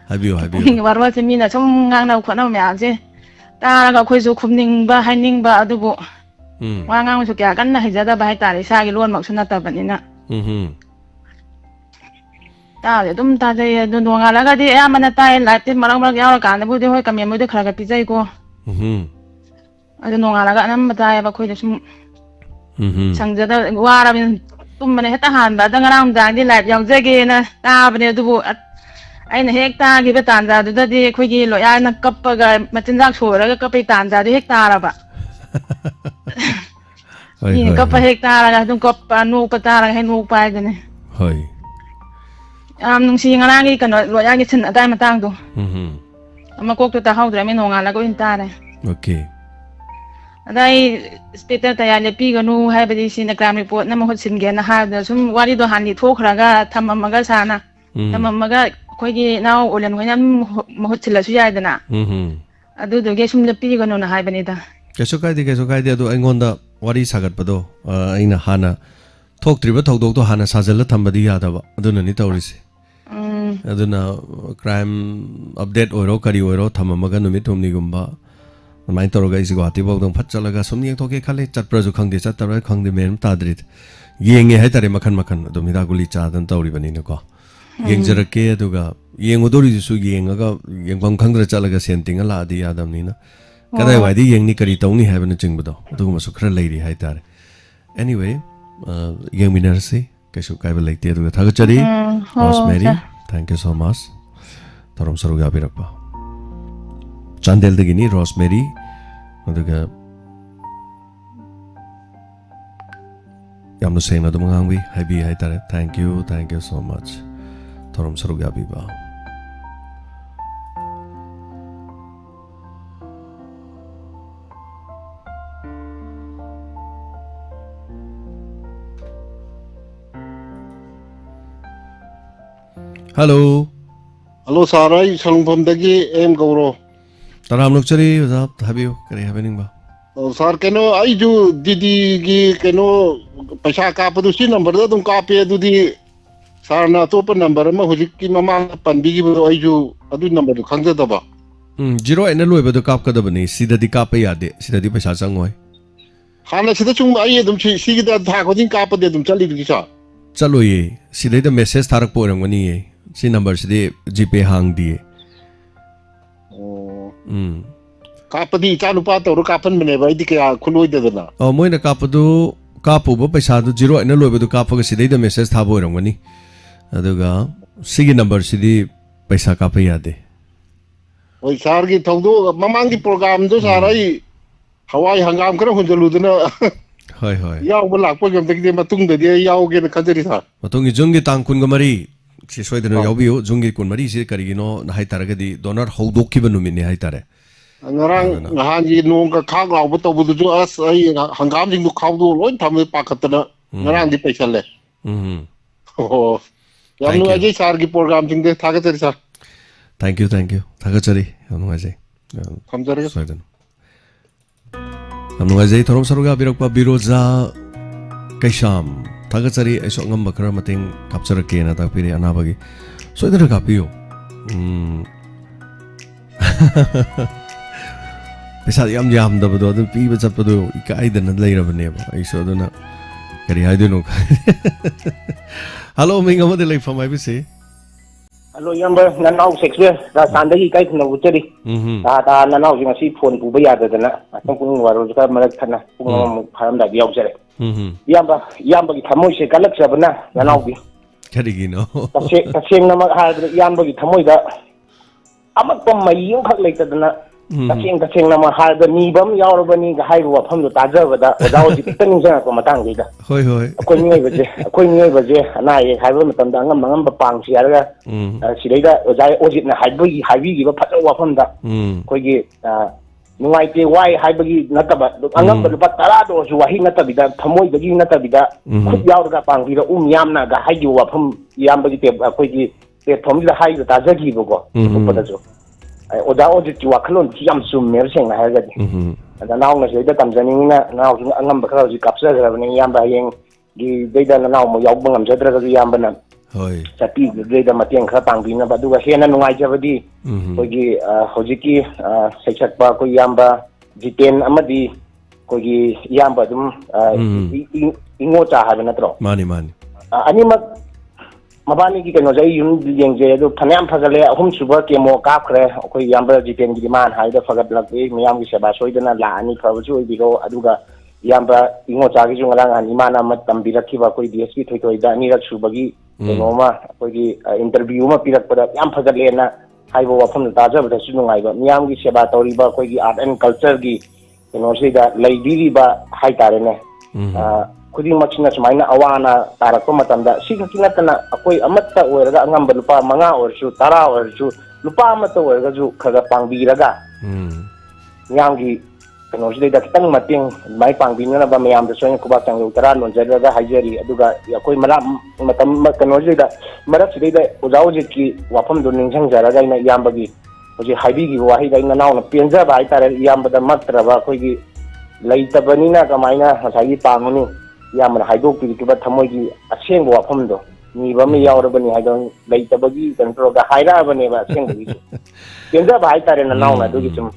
하비오 와르와 재미나 좀 ngang kho나 ꯃꯌꯥꯝꯁꯦ ꯇꯥꯔꯒ ꯑꯩꯈꯣꯏꯁꯨ ꯈꯨꯝꯅꯤꯡꯕ ꯍꯥꯏꯅꯤꯡꯕ ꯑꯗꯨꯕꯨ ꯋꯥ ꯉꯥꯡꯕꯁꯨ ꯀꯌꯥ ꯀꯟꯅ ꯍꯩꯖꯗꯕ ꯍꯥꯏꯇꯥꯔꯦ ꯏꯁꯥꯒꯤ ꯂꯣꯟꯃꯛꯁꯨ ꯅꯠꯇꯕꯅꯤꯅ ꯇꯥꯗꯤ ꯑꯗꯨꯝ ꯇꯥꯖꯩ ꯑꯗꯨ ꯅꯣꯡꯉꯥꯜꯂꯒꯗꯤ ꯑꯌꯥꯝꯕꯅ ꯇꯥꯏ ꯂꯥꯏꯐꯇꯤ ꯃꯔꯛ ꯌꯥꯎꯔꯀꯥꯟꯗꯕꯨꯗꯤ ꯍꯣꯏ ꯀꯃꯦꯟꯕꯨꯗꯤ ꯈꯔ ꯄꯤꯖꯩꯀꯣ ꯑꯗꯨ ꯅꯣꯡꯉꯥꯜꯂꯒ ꯑꯅꯝꯕ ꯇꯥꯏꯌꯦꯕ ꯑꯩꯈꯣꯏꯗ ꯁꯨꯝ ꯁꯪꯖꯗꯕ ꯋꯥꯔꯕꯅꯤꯅ ꯇꯨꯝꯕꯅ ꯍꯦꯛꯇ ꯍꯥꯟꯕ ꯑꯗ ꯉꯔꯥꯡ ꯅꯨꯡꯗꯥꯡꯗꯤ ꯂꯥꯏꯐ ꯌꯥꯎꯖꯒꯦꯅ ꯇꯥꯕꯅꯦ ꯑꯗꯨꯕꯨ ꯑꯩꯅ ꯍꯦꯛ ꯇꯥꯈꯤꯕ ꯇꯥꯟꯖꯥꯗꯨꯗꯗꯤ ꯑꯩꯈꯣꯏꯒꯤ ꯂꯣꯌꯥꯅ ꯀꯞꯄꯒ ꯃꯆꯤꯟꯖꯥꯛ ꯁꯣꯔꯒ ꯀꯞꯄꯩ ꯇꯥꯟꯖꯥꯗꯨ ꯍꯦꯛ ꯇꯥꯔꯕ ꯃꯤꯅ ꯀꯞꯄ ꯍꯦꯛ ꯇꯥꯔꯒ ꯑꯗꯨꯝ ꯀꯞꯄ ꯅꯣꯛꯄ ꯇꯥꯔꯒ ꯍꯦꯛ ꯅꯣꯛꯄ ꯍꯥꯏꯗꯨꯅꯦ ꯍꯣꯏ ꯌꯥꯝ ꯅꯨꯡꯁꯤ ꯉꯔꯥꯡꯒꯤ ꯀꯩꯅꯣ ꯂꯣꯌꯥꯒꯤ ꯁꯤꯟ ꯑꯗꯥꯏ ꯃꯇꯥꯡꯗꯣ ꯃꯀꯣꯛꯇꯨ ꯇꯥꯍꯧꯗ꯭ꯔꯃꯤ ꯅꯣꯡꯉꯥꯜꯂꯒ ꯑꯣꯏꯅ ꯇꯥꯔꯦ ꯑꯣꯀꯦ ꯑꯗ ꯑꯩ ꯏꯁꯄꯦꯛꯇꯔ ꯀꯌꯥ ꯂꯦꯞꯄꯤꯒꯅꯨ ꯍꯥꯏꯕꯗꯤ ꯁꯤꯅ ꯀ꯭ꯔꯥꯏꯝ ꯔꯤꯄꯣꯔꯠꯅ ꯃꯍꯨꯠ ꯁꯤꯟꯒꯦꯅ ꯍꯥꯏꯕꯗ ꯁꯨꯝ ꯋꯥꯔꯤꯗꯣ ꯍꯥꯟꯅ ꯊꯣꯛꯈ꯭ꯔꯒ ꯊꯝꯃꯝꯃꯒ ꯁꯥꯔꯅ ꯊꯝꯃꯝꯃꯒ ꯑꯩꯈꯣꯏꯒꯤ ꯏꯅꯥꯎ ꯑꯣꯂꯦꯟ ꯍꯣꯏꯅ ꯃꯍꯨꯠ ꯁꯤꯜꯂꯁꯨ ꯌꯥꯏꯗꯅ ꯑꯗꯨꯗꯨꯒꯤ ꯁꯨꯝ ꯂꯦꯞꯄꯤꯒꯅꯨꯅ ꯍꯥꯏꯕꯅꯤꯗ ꯀꯩꯁꯨ ꯀꯥꯏꯗꯦ ꯑꯗꯣ ꯑꯩꯉꯣꯟꯗ ꯋꯥꯔꯤ ꯁꯥꯒꯠꯄꯗꯣ ꯑꯩꯅ ꯍꯥꯟꯅ ꯊꯣꯛꯇ꯭ꯔꯤꯕ ꯊꯧꯗꯣꯛꯇꯣ ꯍꯥꯟꯅ ꯁꯥꯖꯜꯂ ꯊꯝꯕꯗꯤ ꯌꯥꯗꯕ ꯑꯗꯨꯅꯅꯤ ꯇꯧꯔꯤꯁꯦ ꯑꯗꯨꯅ ꯀ꯭ꯔꯥꯏꯝ ꯑꯞꯗꯦꯠ ꯑꯣꯏꯔꯣ ꯀꯔꯤ ꯑꯣꯏꯔോ ꯊꯝꯃꯝꯃꯒ ꯅꯨꯃꯤꯠ ꯍꯨꯝꯅꯤꯒꯨꯝꯕ ꯑꯗꯨꯃꯥꯏꯅ ꯇꯧꯔꯒ ꯑꯩꯁꯦ ꯒꯨꯋꯥꯍꯥꯇꯤ ꯐꯥꯎꯗꯪ ꯐꯠ ꯆꯠꯂꯒ ꯁꯨꯝ ꯌꯦꯡꯊꯣꯛꯀꯦ ꯈꯜꯂꯦ ꯆꯠꯄ꯭ꯔꯁꯨ ꯈꯪꯗꯦ ꯆꯠꯇꯕ꯭ꯔꯥ ꯈꯪꯗꯦ ꯃꯦꯟ ꯇꯥꯗ꯭ꯔꯤ ꯌꯦꯡꯉꯦ ꯍꯥꯏꯇꯥꯔꯦ ꯃꯈꯟ ꯑꯗꯨꯝ ꯍꯤꯗꯥꯛ ꯒꯨꯂꯤ ꯆꯥꯗꯅ ꯇꯧꯔꯤꯕꯅꯤꯅꯀோ ꯌꯦꯡꯖꯔꯛꯀꯦ ꯑꯗꯨꯒ ꯌꯦꯡꯉꯨꯗꯧꯔꯤꯗꯨꯁꯨ ꯌꯦꯡꯉꯒ ꯌꯦꯡꯐꯝ ꯈꯪꯗ꯭ꯔ ꯆꯠꯂꯒ ꯁꯦꯟ ꯇꯤꯡꯉ ꯂꯥꯛꯑꯗꯤ ꯌꯥꯗꯕꯅꯤꯅ ꯀꯗꯥꯏꯋꯥꯏꯗ ꯌꯦꯡꯅꯤ ꯀꯔꯤ ꯇꯧꯅꯤ ꯍꯥꯏꯕꯅꯆꯤꯡꯕꯗꯣ ꯑꯗꯨꯒꯨꯝꯕꯁꯨ ꯈꯔ ꯂꯩꯔꯤ ꯍꯥꯏꯇꯥꯔꯦ ꯑꯦꯅꯤꯋꯦ ꯌꯦꯡꯃꯤꯟꯅꯔꯁꯤ ꯀꯩꯁꯨ ꯀꯥꯏꯕ ꯂꯩꯇꯦ ꯑꯗꯨꯒ ꯊꯥꯒꯠꯆꯔꯤ ꯔꯣꯁꯃꯦꯔꯤ ꯊꯦꯡꯛ ꯌꯨ ꯁꯣ ꯃꯆ ꯊꯧꯔꯝ ꯁꯔꯨꯛ ꯌꯥꯕꯤꯔꯛꯄ ꯆꯥꯟꯗꯦꯜꯗꯒꯤꯅꯤ ꯔꯣꯁꯃꯦꯔꯤ ꯑꯗꯨꯒ ꯌꯥꯝꯅ ꯁꯦꯡꯅ ꯑꯗꯨꯝ ꯉꯥꯡꯕꯤ ꯍꯥꯏꯕꯤ ꯍꯥꯏꯇꯥꯔꯦ ꯊꯦꯡꯛ ꯌꯨ ꯁꯣ ꯃꯆ ꯊꯧꯔꯝ ꯁꯔꯨꯛ ꯌꯥꯕꯤꯕ Hello. Hello, sir. I Salungpamdagi M Gauro. Taram Lokchari, Uzab, Habiu, Kari happening ba? Sir, keno I do Didi gi keno Pasha Kapadu si number dum copy di Sarna top number ma hujiki mama pandigi I do adu number khangda daba. Zero and a low the cap kadabani, see the decapa yade, see the Pasha Sangoy. Hana Sidachum I dum see that Hakodin Kapa de dum Chali Gisa. Chaloye, see the message Tarakporam when ye, see numbers de GP hang die. Kapadi Chalupato or Kapan Meneva, Dika Kulu de Dana. Oh, Moina Capado, Capo, Pesado, zero and a low with the Capo, see the message Taboram when he. Aduga, see number CD Pesa Capayade. Oh, Sargi Tondo, Mamangi program, those are I Hawaii Hangam Karahujaludana. Hi, hi. Yaw will like Pogam take them a tung the day Yaw get a country. Matungi Jungi Tankungamari, she said the Yobio, Jungi Kunmari, Carino, Haitaragadi, Donor Hodoki Benumini Haitare. Ngarang Hanji Nunga Kaga, what would do us? I Hangam to Kaudo, one time with Pakatana, Narang the Peshale. Oh, Yamu Sargi program in the Tagata. Thank you. Tagachari, Anuaze. Come there. Anuaze, Torom Saruga, Biropa, Biroza, Kaisham, Tagachari, I saw Nambakamating, Capture Kena, Tapiri, Anabagi. So I did a capio. Beside Yam, the people up to do, I didn't later of a neighbor. I saw the not. I don't know. Hello, Minga, what the lake from IBC? Hello, Yamba, Nanau Shakespeare, that's under he guys in the Wuteri. Nanau, you must see phone Bubaya than I think Warol Maratana, Pam that the object. Yamba, Tamoshi, Galaxabana, Nanau. Carigino. The same number had Yamba Tamoida. I'm up on my young later than that. The same number had the Nibam, Yarobani, the high from the Taja without the Peninja from a tongue leader. Hoi, Queen Neighbor, and I have a number Pang Sierra. She later was I was in a high give a pattern from that. Quiggy, no idea why Hybrid not about a number but Tarados who are he not to be that, Tamoy the not to be that, could Yauga Pang, the Yamna, the high you up from Yambagi, Quiggy, from the high the Tazaki go. Oda audit you are clone, Yam Sum, Mersing, I had it. And now the Tanzania, now a number of captures of Yamba Yang, the data now, Yabum, Zedra, Yambana. Sati, the data Matian Krapangina, but do a Hena no Ijavadi, Hojiki, Sexak Bako Yamba, Jitin Amadi, Kogi Yamba, Ingota have another. Money. Anima. Mabani ki kano jai yun yang je do phanam phagale ahum suba ke mo kap khre koi yamba jipen gi man hai da phagat lak be miyam gi seba soidana la ani phabu oi biro aduga yamba ingo cha gi jung lang ani mana mat tambi rakhi ba koi DSP thoi da ani rak suba gi no ma koi gi interview ma pirak pada yam phagat le na hai bo wafam ta ja ba su ngai ba miyam gi seba tori ba koi gi art and culture gi no se da lai diri ba hai tare ne Kudi Machina China Awana, Tarakomatanda, Sikakinatana, Akoi Amata, or Angamba Lupa, Manga or Shu, Tara or Shu, Lupa Mata or Gazu, Kagapang Viraga. Yangi, Kanosli, that Tang Mating, my Pangina, Bamayam, the Sonia Kubatan, Utaran, Zeda, Hajeri, Aduga, Yakoi Maram, Matamakanosi, that Marasida, Uzauji, Wapam Duning Zaraga, Yambagi, which is Haibigi, Wahida in the noun of Pienza, Baita, Yamba the Matra, Koi, Later Banina, Kamina, Hasai Pamuni. Yaman Haido Pikiba Tamoji, a shame of Hondo. Nibami Yaurabani, I don't later buggy, and throw the Haida Baneva single. Kenza Baita and a noun, I do it some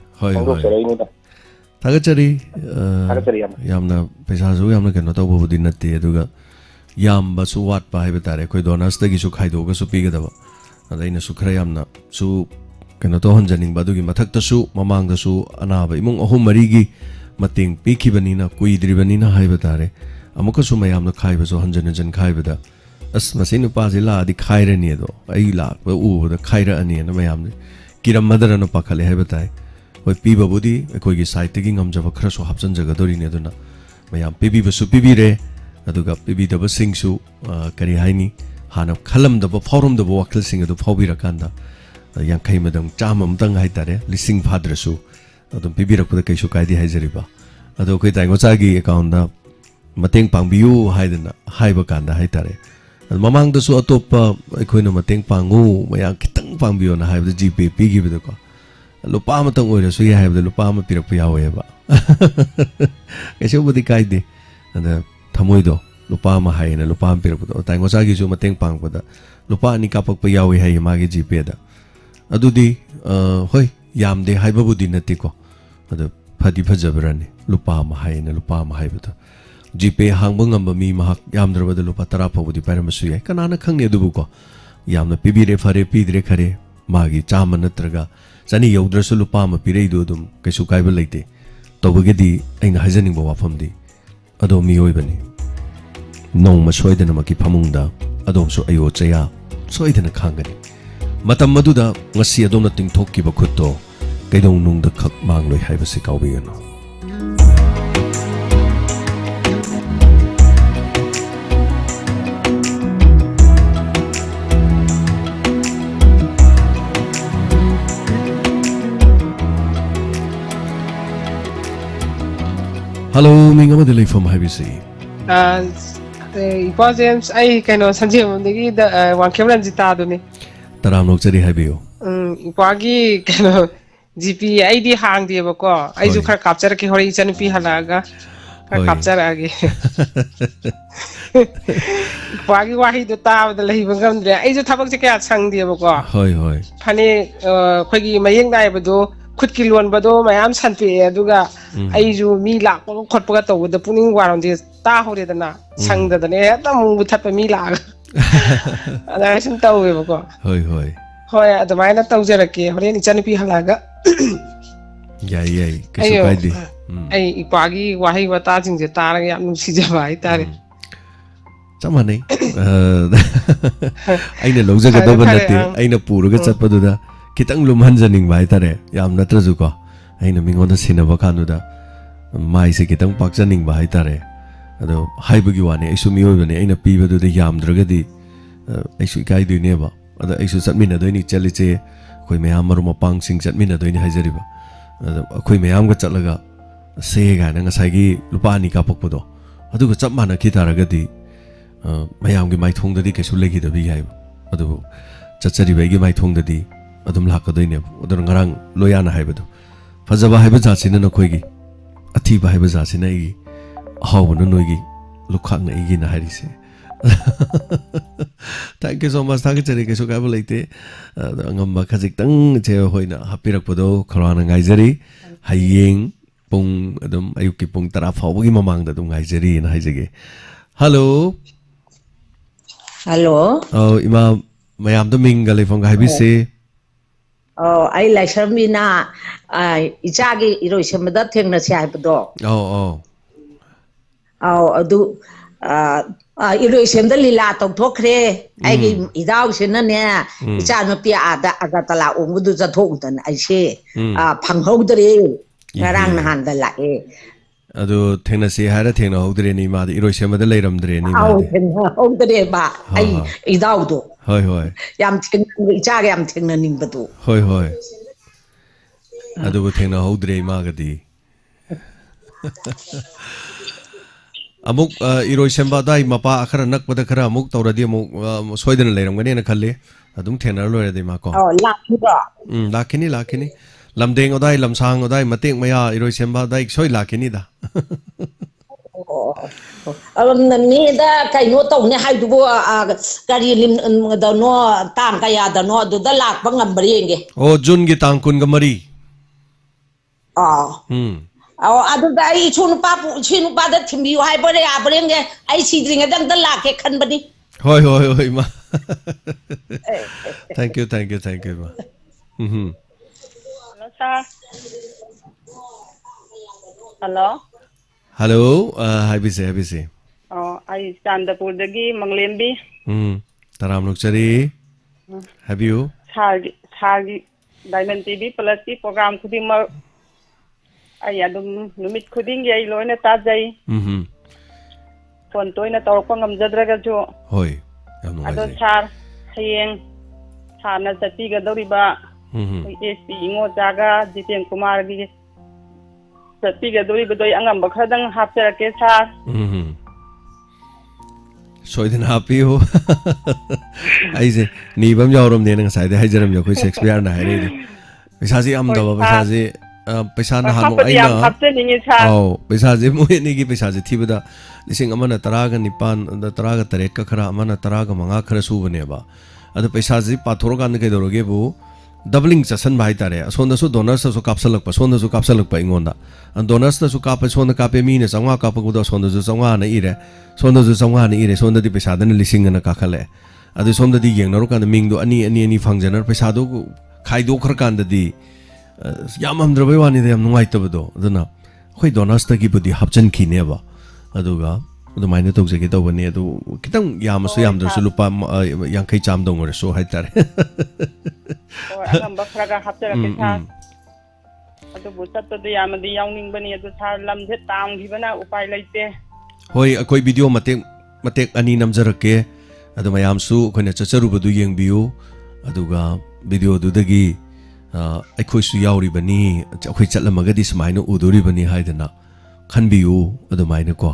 Tagachari Yamna Pesazu Yamaka within a theater. Yam Basu what by Betare, Kodonas, the Gishu Haidoga, so Pigadava, and then a Sukrayamna, so Kanaton Janing Badugi Matakta Su, Mamang the Su, Anaba, Imung Homarigi, Mating, Piki Banina, Kuidri Banina Haibatare. Amuka Sumayam Kai was 100 and Kaibada. As Masinu Pazila, the Kaira Nedo, Aila, the Kaira Ani and Mayam, Kira mother and a Pakale Habitai. With Piba Budi, a Kogi side taking Java Crash or Hapsan Jagadori Neduna. Mayam Pibi was Supibire, Aduga Pibi the Singsu, Karihaini, Hana Kalam the Forum the Wakal singer the Pobirakanda, a young Kaimadam Jamam Dang Haitare, Lissing Padrasu, Adam Pibira Kudakashu Kaidi Hazeriba. Adoke Tangosagi account. Mating Pangbiu Haidana, Haibakanda Haitare. ꯃꯃꯥꯡꯗꯁꯨ ꯑꯇꯣꯞꯄ ꯑꯩꯈꯣꯏꯅ ꯃꯇꯦꯡ ꯄꯥꯡꯉꯨ ꯃꯌꯥꯝ ꯈꯤꯇꯪ ꯄꯥꯡꯕꯤꯌꯣꯅ ꯍꯥꯏꯕꯗ ꯖꯤꯄꯦ ꯄꯤꯈꯤꯕꯗꯀꯣ ꯂꯨꯄꯥ ꯑꯃꯇꯪ ꯑꯣꯏꯔꯁꯨ ꯌꯥꯏ ꯍꯥꯏꯕꯗ ꯂꯨꯄꯥ ꯑꯃ ꯄꯤꯔꯛꯄ ꯌꯥꯎꯋꯦꯕ ꯀꯩꯁꯨꯕꯨꯗꯤ ꯀꯥꯏꯗꯦ ꯑꯗ ꯊꯃꯣꯏꯗꯣ ꯂꯨꯄꯥ ꯑꯃ ꯍꯥꯏꯌꯦꯅ ꯂꯨꯄꯥ ꯑꯃ ꯄꯤꯔꯛꯄꯗꯣ ꯇꯥꯏꯉꯣꯆꯥꯒꯤꯁꯨ ꯃꯇꯦꯡ ꯄꯥꯡꯕꯗ ꯂꯨꯄꯥ 2 ꯀꯥꯞꯄꯛꯄ ꯌꯥꯎꯋꯤ ꯍꯥꯏꯌꯦ ꯃꯥꯒꯤ ꯖꯤꯄꯦꯗ ꯑꯗꯨꯗꯤ ꯍꯣꯏ ꯌꯥꯝꯗꯦ ꯍꯥꯏꯕꯕꯨꯗꯤ ꯅꯠꯇꯦꯀꯣ ꯑꯗꯣ ꯐꯗꯤ ꯐꯖꯕꯔꯅꯤ ꯂꯨꯄꯥ ꯑꯃ ꯍꯥꯏꯌꯦꯅ ꯂꯨꯄꯥ ꯑꯃ ꯍꯥꯏꯕꯗꯣ ꯖꯤꯄꯦ ꯍꯥꯡꯕ ꯉꯝꯕ ꯃꯤ ꯃꯍꯥꯛ ꯌꯥꯝꯗ꯭ꯔꯕꯗ ꯂꯨꯄꯥ 10 ꯐꯥꯎꯕꯗꯤ ꯄꯥꯏꯔꯝꯕꯁꯨ ꯌꯥꯏ ꯀꯅꯥꯅ ꯈꯪꯅꯤ ꯑꯗꯨꯕꯨꯀꯣ ꯌꯥꯝꯅ ꯄꯤꯕꯤꯔꯦ ꯐꯔꯦ ꯄꯤꯗ꯭ꯔꯦ ꯈꯔꯦ ꯃꯥꯒꯤ ꯆꯥꯝꯃ ꯅꯠꯇ꯭ꯔꯒ ꯆꯅꯤ ꯌꯧꯗ꯭ꯔꯁꯨ ꯂꯨꯄꯥ ꯑꯃ ꯄꯤꯔꯛꯏꯗꯣ ꯑꯗꯨꯝ ꯀꯩꯁꯨ ꯀꯥꯏꯕ ꯂꯩꯇꯦ ꯇꯧꯕꯒꯤꯗꯤ ꯑꯩꯅ ꯍꯥꯏꯖꯅꯤꯡꯕ ꯋꯥꯐꯝꯗꯤ ꯑꯗꯣꯝ ꯃꯤꯑꯣꯏꯕꯅꯤ ꯅꯣꯡꯃ ꯁꯣꯏꯗꯅꯃꯛꯀꯤ ꯐꯃꯨꯡꯗ ꯑꯗꯣꯝꯁꯨ ꯑꯌꯣ ꯆꯌꯥ ꯁꯣꯏꯗꯅ ꯈꯥꯡꯒꯅꯤ ꯃꯇꯝ ꯑꯗꯨꯗ ꯉꯁꯤ ꯑꯗꯣꯝꯅ ꯇꯤꯡꯊꯣꯛꯈꯤꯕ ꯈꯨꯠꯇꯣ ꯀꯩꯗꯧꯅꯨꯡꯗ ꯈꯛ ꯃꯥꯡꯂꯣꯏ ꯍꯥꯏꯕꯁꯤ ꯀꯥꯎꯕꯤꯒꯅꯨ Hello, ming amada leifam haibisi. Ipa James, I kano sanjemundagi da wankemran jita aduni. Taram nokchari haibiyo. Ipagi kano GP ID hang diye bako. I ju khar capture ke hori ichanu pi halaga. Khar capture agi. Ipagi wahi do ta da lehi bangam dre. I ju thabak je kya sang diye bako. Hoi hoi. Phane khogi mayeng dai bado khut ki lon bado mayam sanpe aduga ai ju mi lak ko khot pa to da puning waram de ta hore da na sang da ne ta mu that pa mi lak ada sin taw we bako hoi hoi hoi adamai na taw jara ke hore ni chani pi halaga yai kaisu kaidi ai ipagi wahi wata jing je ta ra yam nu si je bai tare chamane aina lojga da banate aina puruga chatpaduda kitang lumhanjaning bai tare yam natrazu ko aina mingonda sinaba kanuda mai se kitang pakjaning bai tare ado haibagi wane aisu miyobane aina pibadu de yamdragadi aisu kai duine ba ada aisu chatmina doini chaliche koi mayam maru mapang sing chatmina doini haijariba ada koi mayam ga chatlaga se ga na ngasai gi lupa 2 ka pakpado adu ga chap mana khitaragadi mayam gi mai thongdadi kaisu legi da bi hai adu chachari bai gi mai thongdadi adum lakadoi udar ngarang loyana haibado fajaba haiba jasina na khoigi athiba haiba jasina igi hawna noigi lukhak na igi na harise thank you so much thank you ke so ka bolaite angamba khajik tang che hoina hapirak podo khorana ngaijari hayeng pung adum ayuki pung 10 fawgi mamang da dum ngaijari na haijege hello hello oh ima mayam do minga leifam ga haibise I like Shamina. Ichagi Hiroshima thing na siabdo. Do Hiroshima Lila to Tokre. I give it out in a near. Ichanopia Agatala Umudu Zatontan. I say, Panghodre, Narang Handala. Ado Tennessee had a thing of the anima, the Hiroshima the Latum drain. Oh, the day, but I is out. Hoi hoi. Yam Ichagam Tingling Badu. Hoi hoi. Ado would think a whole day magadi. Amuk Hiroshima dai mapa akaranak with the karamuk or the Sweden later when in a kale. I don't tell her the Mako. Oh, Lakini. Lamding odai lamsang odai mating maya Hiroshima dai soy lakinida. Nida kayo to ne hay dubo kari lim da no tam kaya da no do da lak bang ambringe. Oh Jun gi tang kun gamari. Adu da I chunu pa da timbi hay bore abrenge ai sidringa dang da lak ke khan bani. Hoi ma. Thank you ma. Hello. Hello, habisi. Oh, I stand up with the game, Manglembi. Taram Nukchari. Have you? Sagi Diamond TV Plus program Kudima. I had Numit Kuding, Yellow Tajay. Fontoina Torpangam Zadragajo. Hoi. Ado Char, Hayeng, Sana Satiga Doriba. SP Zaga, Jitian Kumar. Satiga Dori Bedoy Angam Bakadang Hapter Kesar. soidin happy ho aise ni bam jawrom ne nang sai de haijaram yo khoi Shakespeare na hai re paisa ji am da paisa ji paisa na han aina paisa ji mo ni gi paisa ji thibada lising amana taraga nipan da taraga taret ka khara amana taraga manga khara su bane ba adu paisa ji pathor kan ke doroge bu doubling chasan bhai tare sonda su donors su kapsalak pa sonda su kapsalak pa ingonda an donors su kap sonda kape mi ne sangwa kap ku do sonda su sangwa na ire sonda su sangwa na ire sonda di paisa dan lising na ka khale adu sonda di yeng naru kan ming do ani phangjanar paisa do khai do khar kan di yam am drabai wani de am nungai tabdo aduna khoi donors ta gi budi hapchan ki ne ba aduga adu maine tok jege do bani adu kitang yam su yam dar su lupa yang khai cham dong re so hai tare angamba khraga haptara ke sa adu butat to yam di yawning bani adu sa lam the tam gi bana upai laite hoi akoi video matek ani namjarake adu mayam su khoina chacharu badu yeng biu aduga video du dagi akhoi su yauri bani akhoi chatlamaga di smaina uduri bani haidana khanbiu adu maina ko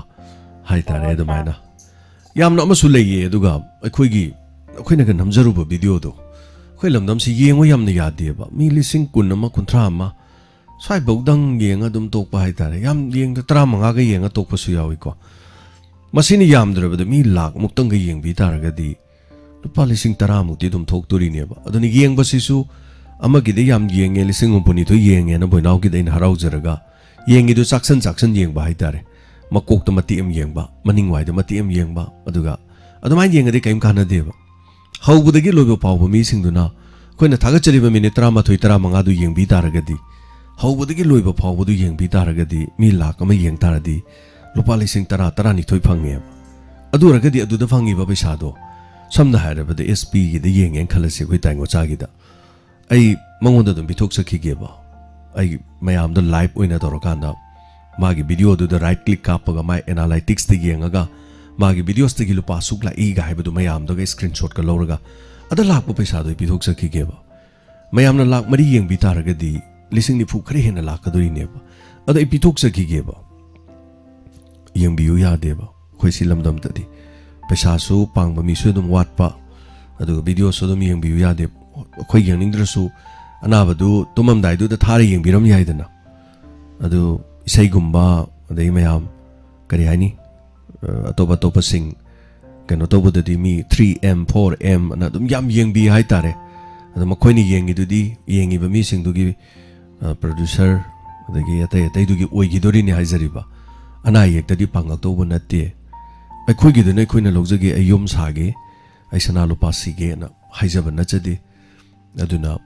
hai tare adu maina yamna amasu leye aduga akhoi na ga namjaru ba video do khoi lamdam si yengo yamna yade ba mi lising kun ama kunthra ama sai bogdang yeng adum tok pa hai tare yam yeng da 35 ga yeng tok pa su yawi ko masini yam dra ba mi lak muktang ga yeng bi tar ga di lupa lising 30 mukti dum thok turi ne ba aduni yeng ba sisu ama gi de yam yeng e lising umpuni to yeng e na boinaw gi de in harau jaraga yeng gi do saksan yeng ba hai tare makok ta mati em yeng ba maning wai da mati em yeng ba aduga adumai yeng de kaim kana de ba hawbudagi loibo pawba mi singduna koina thaga chaliba minute 13 35 du yeng bi taragadi hawbudagi loibo pawba du yeng bi taragadi mi lak ama yeng taradi lupa lising 10 ni thoi phange adu ragadi adu da phangi ba paisa do samna haira ba de SP gi de yeng en khalase koi taingo chagi da ai mangonda dum bithok sakhi ge ba ai mayam da live oina dorokanda magi video du da right click kapaga mai analytics de yengaga magi videos de gilu pasuk la e ga haibu mayam do ga screenshot ka lawraga ada lak pa paisa do bithok sakhi ge ba mayam na lak mari yeng bi taraga di lising ni phu khare hena lak ka do ne ba ada i bithok sakhi ge ba yeng biu ya de ba khoi silam dam ta di paisa su pang ba mi su dum wat pa adu video so dum yeng biu ya de khoi yeng ning dra su ana ba du tumam dai du da thari yeng biram yai dana adu isai gumba adai mayam kari hani atopa sing kano to bodadi mi 3M 4M na dum yam yeng bi hai tare adama khoini yeng du di yengi ba mi sing du gi producer adagi atai du gi oi gi dori ni haijari ba ana yek tadi pangak to bonate ai khoi gi du nei khoina logjagi ayum sage ai sana lupa sige na haijaba na chadi aduna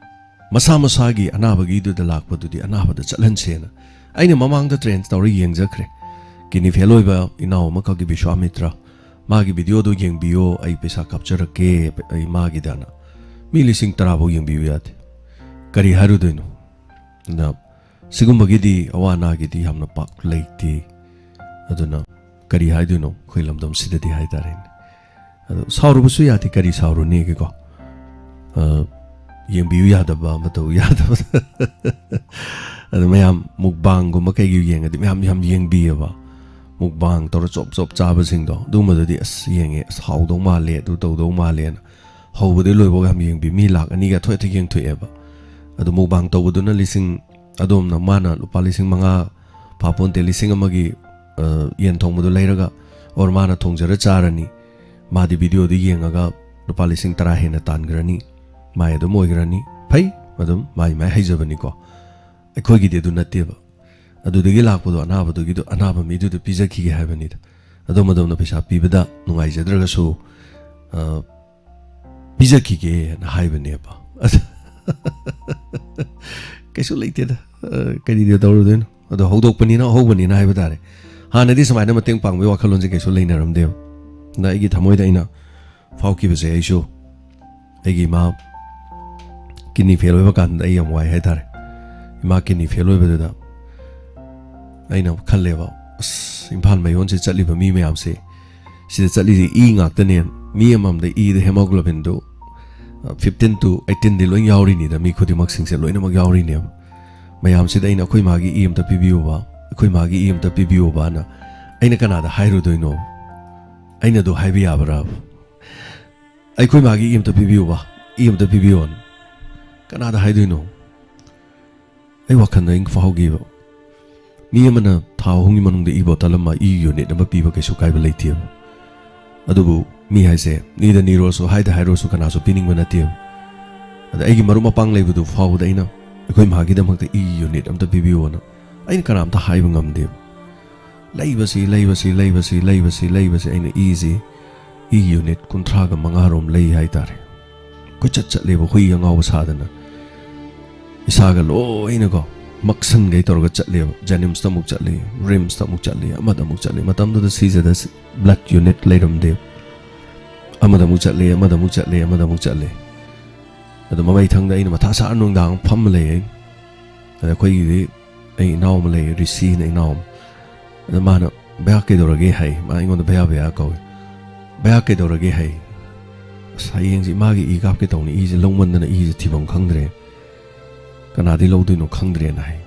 masa gi anaba gi du da lakpa du di anaba da chalan chena aina mamang da trend story yeng jakre kini feloi ba inaw maka gi Vishwamitra magi video do yeng bio ai pesa capture ke ai magi dana mili sing tarabo yeng bio yat kari haru doino na sigum bagi di awana gi di hamna pak leiti aduna kari hai doino khoilam dom sida di hai tare adu sauru busu yati kari sauru ne ke ko yeng bio yada ba mato yada adu mayam mukbang go makai gi yeng adi mayam yeng bio ba mukbang tor chop chaba sing do duma da di as yenge how do ma le du do ma le na how bu de loi bo gam yeng bi mi lak ani ga thoi thoi yeng thoi eba adu mukbang to bu na lising adom na mana lupa lising manga papon te lising amagi yen thong bu leiraga or mana thong jara charani ma di video di yeng aga lupa lising 10 hena tan grani mai adu moi grani phai adum mai haijabani ko akhoi gi de du na te ba adu degi lakpo do anaba do gido anaba mi do pizza ki ge habani da adu madam na pesa pibada nungai jadraga so pizza ki ge na haibani ba kesu leite da kadi de dawru den adu hodok pani na hobani na haiba tare ha na di samai na mateng pang we wakhalon je kesu leina ram de na igi thamoi da ina fau ki bese ai so igi ma kini feloi ba kan da yam wai hai tare ma kini feloi ba da aina khalle ba imphal mai on se chali ba mi mayam se sida chali ji e ngak ta ne mi amam da e the hemoglobin do 15 to 18 de loin yauri ni da mi khodi mak sing se loina mak yauri ne mayam se da ina khoi ma gi em ta pibiu ba khoi ma gi em ta pibiu ba na aina kana da hairu do no aina do hai bi abra ai khoi ma gi im ta pibiu ba im ta pibion kana da hai do no ai wa khan ing fa gi ba mi amana tha hongi manung de ibo talama I unit number pi ba ke su kai ba leitiam adubu mi hai se ni da ni ro so hai da hai ro so kana so pining ba na tiam ada ai gi maru ma pang leibu du fa da ina khoi ma gi da mak I unit am ta pibiu na ai kana am ta hai ba ngam de laibasi aina easy I unit kuntra ga mangarom lei hai tare ko chat lebo hui nga wa sadana isaga lo ina go maksan gai tor ga chat lebo janims ta muk chat le rims ta muk chat le amada muk chat le matam da size da blood unit leiram de amada muk chat le amada muk chat le amada muk chat le ada mamai thang da ina matha sa anung dang pham le ada koi gi ai naum le risi nei naum mana bea ke dorage hai ma ingon bea ko bea ke dorage hai sayeng ji magi I gap ke tawni I je longman na I je thibam khangdre kana di lo du no khangdre na hai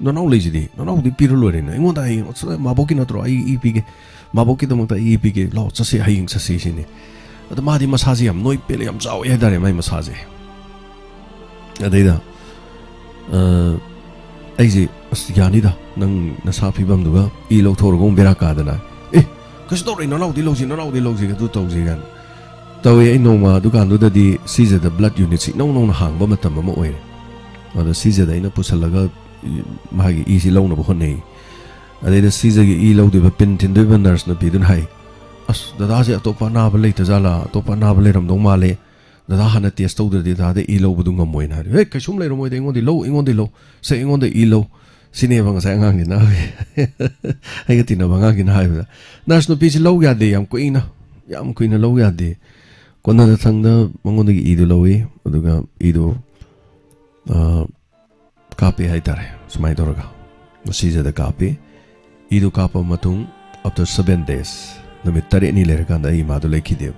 no no le ji di no no di piro lo re na ingon da hai ma boki na tro I pi ke ma boki to mta I pi ke lo cha se hai sa se ni ada ma di massage am noi pele am chaw ya dare mai massage adai da ai ji yani da nang nasa phibam duga I lo thor gong bera ka dana kas to no no di lo ji ka tu to ji gan taw ai no ma dukan du da di size the blood unit si no no hang ba matam ma oi ada size da ina pusalaga ma gi I si lo na bo nei ada da size gi I lo de ba pin tin de nurse na bi dun hai as da ja to pa na ba le ta jala to pa na ba le ram dong ma le da hana test to de da de I lo bu dung ngam moi na he ka sum le ro moi de ngon di lo se ngon de I lo sini bang sa ngang ni na ai ga tin bang ngang ni hai ba nas no pi si lo ya de yam kuin na lo ya de kon na thang da mangon de I do lo I aduga I do copy hai tare sumai doroga masi ja da copy I do copy matung after 7 days namit tare ni le kan da I ma do lekhi de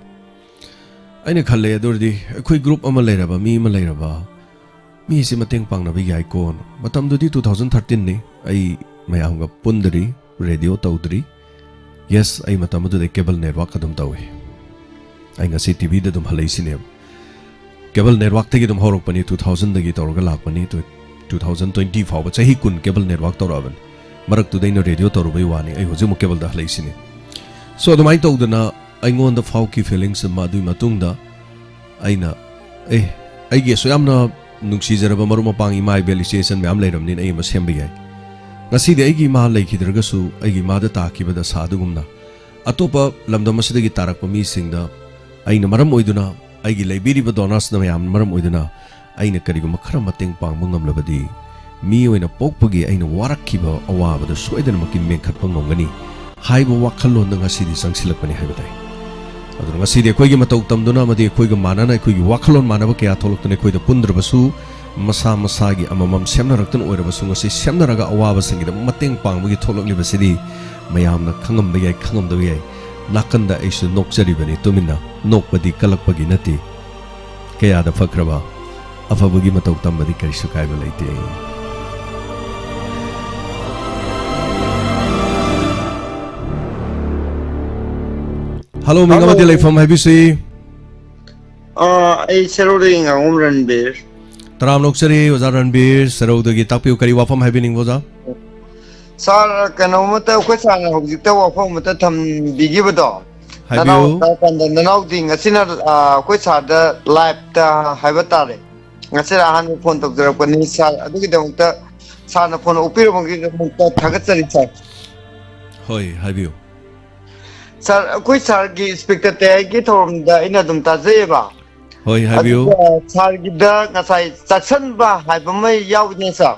aina khalle adur di khoi group ama le ra ba mi ma le ra ba mi si mateng pang na bi yai kon matam du di 2013 ni ai mayam ga pundri radio tawdri yes ai matam du de cable network kadum tawi ai nga CTV de dum halai sine cable network te gi dum horok pani 2000 dagi tor ga lak pani to 2020 faw ba chahi kun cable network tor aban marak tu deino radio tor bai wani ai hoje mu cable da halai sine so dumai to dana ai ngon da faw ki feelings ma du matung da aina ai ge so yamna nungsi jaraba maru mapang imai belisation me am leiram nin ai ma sem bi ai ngasi de ai gi ma lei khidrga su ai gi ma da ta ki bada sadu gumna atopa lamdam asida gi tarak pa mi singda aina maram oiduna ai gi leibiri ba donors na yam maram oiduna aina kari gum khara mateng pang bangam labadi mi oina pokpagi aina warak ki ba awa ba da soidan ma ki men khat pang ngani hai ba wakhallon na ngasi di sangsilak pani hai badai adun ngasi de koi gi matau tamduna ma de koi gi manana koi gi wakhallon manaba kya tholok tune koi da pundra basu masa masa gi amamam semna raktan oira basu ngasi semna raga awa ba singi da mateng pang gi tholok li basidi mayam na khangam ba yai khangam da yai nakanda aisu nokjari bani tumina nokpadi kalakpagi nati kaya da fakraba afabagi matau tambadi karisu kai ba leite Hello, minga mati leifam hai bisi. Ai serodi ngam Ranbir. Taram noksari oza Ranbir serodi gi tapiu kari wafam hai bining boza. Sar kano mata ko sang hojik ta wafam mata tham bigi bado. Hai biu. Ta kan da nau ding asina ko sa da live ta hai batare. Ngasira han phone tok jara ko ni sa adu gi dong ta sa na phone upir bang gi ta thagat chari cha. Hoi, hai biu. Sir, koi sir gi speaker te gi thom da ina dum ta je ba. Hoi, hai biu. Sir gi da ngasai saksan ba hai ba mai yaw ni sa.